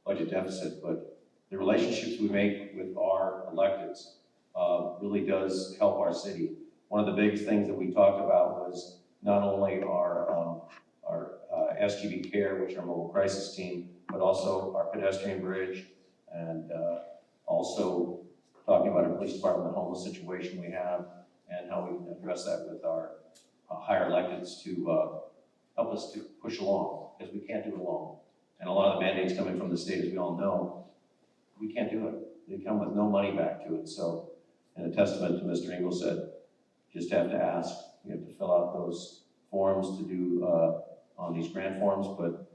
budget deficit. But the relationships we make with our electeds really does help our city. One of the biggest things that we talked about was not only our SGB Care, which is our mobile crisis team, but also our pedestrian bridge, and also talking about our police department, the homeless situation we have, and how we can address that with our higher electeds to help us to push along, because we can't do it alone. And a lot of the mandates coming from the state, as we all know, we can't do it. They come with no money back to it. So, in a testament to Mr. Ingles said, just have to ask. You have to fill out those forms to do on these grant forms, but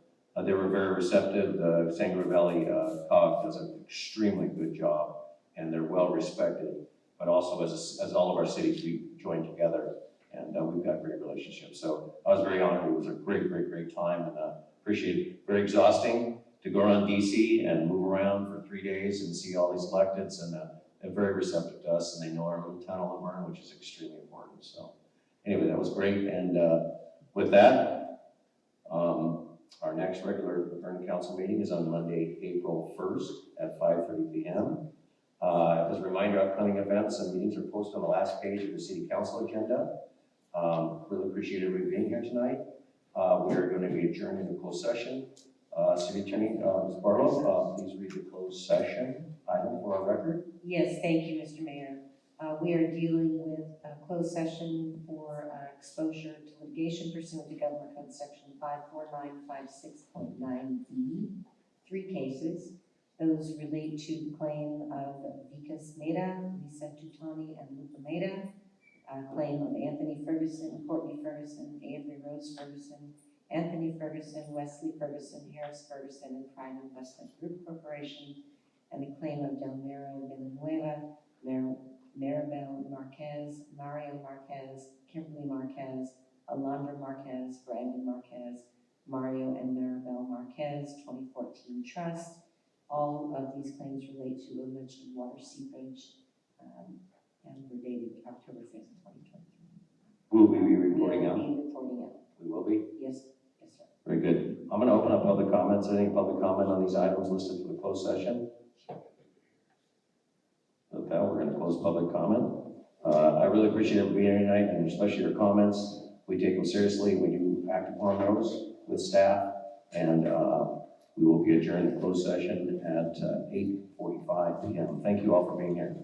they were very receptive. The San Gabriel Valley COG does an extremely good job, and they're well respected. But also, as all of our cities, we join together, and we've got great relationships. So I was very honored. It was a great, great, great time, and appreciate it. Very exhausting to go around DC and move around for 3 days and see all these electeds, and they're very receptive to us, and they know our little town of La Verne, which is extremely important. So anyway, that was great. And with that, our next regular La Verne Council meeting is on Monday, April 1st at 5:30 p.m. As a reminder, upcoming events and meetings are posted on the last page of the City Council agenda. Really appreciate everybody being here tonight. We're going to be adjourned into closed session. City Attorney, Ms. Barlow, please read the closed session item for our record. Yes, thank you, Mr. Mayor. We are dealing with a closed session for exposure to litigation pursuant to Government Code Section 54956.9B. 3 cases. Those relate to the claim of Vicas Meda, Lisa Tutani, and Luca Meda, claim of Anthony Ferguson, Courtney Ferguson, Avery Rose Ferguson, Anthony Ferguson, Wesley Ferguson, Harris Ferguson, and Prime Investment Group Corporation, and the claim of Delmiro Villanueva, Maribel Marquez, Mario Marquez, Kimberly Marquez, Alondra Marquez, Brandon Marquez, Mario and Maribel Marquez, 2014 Trust. All of these claims relate to alleged water seepage, and were dated October 5th, 2023. Will we be reporting out? We will be reporting out. We will be? Yes, yes, sir. Very good. I'm going to open up public comments. Any public comment on these items listed for the closed session? With that, we're going to close public comment. I really appreciate everybody being here tonight, and especially your comments. We take them seriously. We do act upon those with staff, and we will be adjourned to closed session at 8:45 p.m. Thank you all for being here.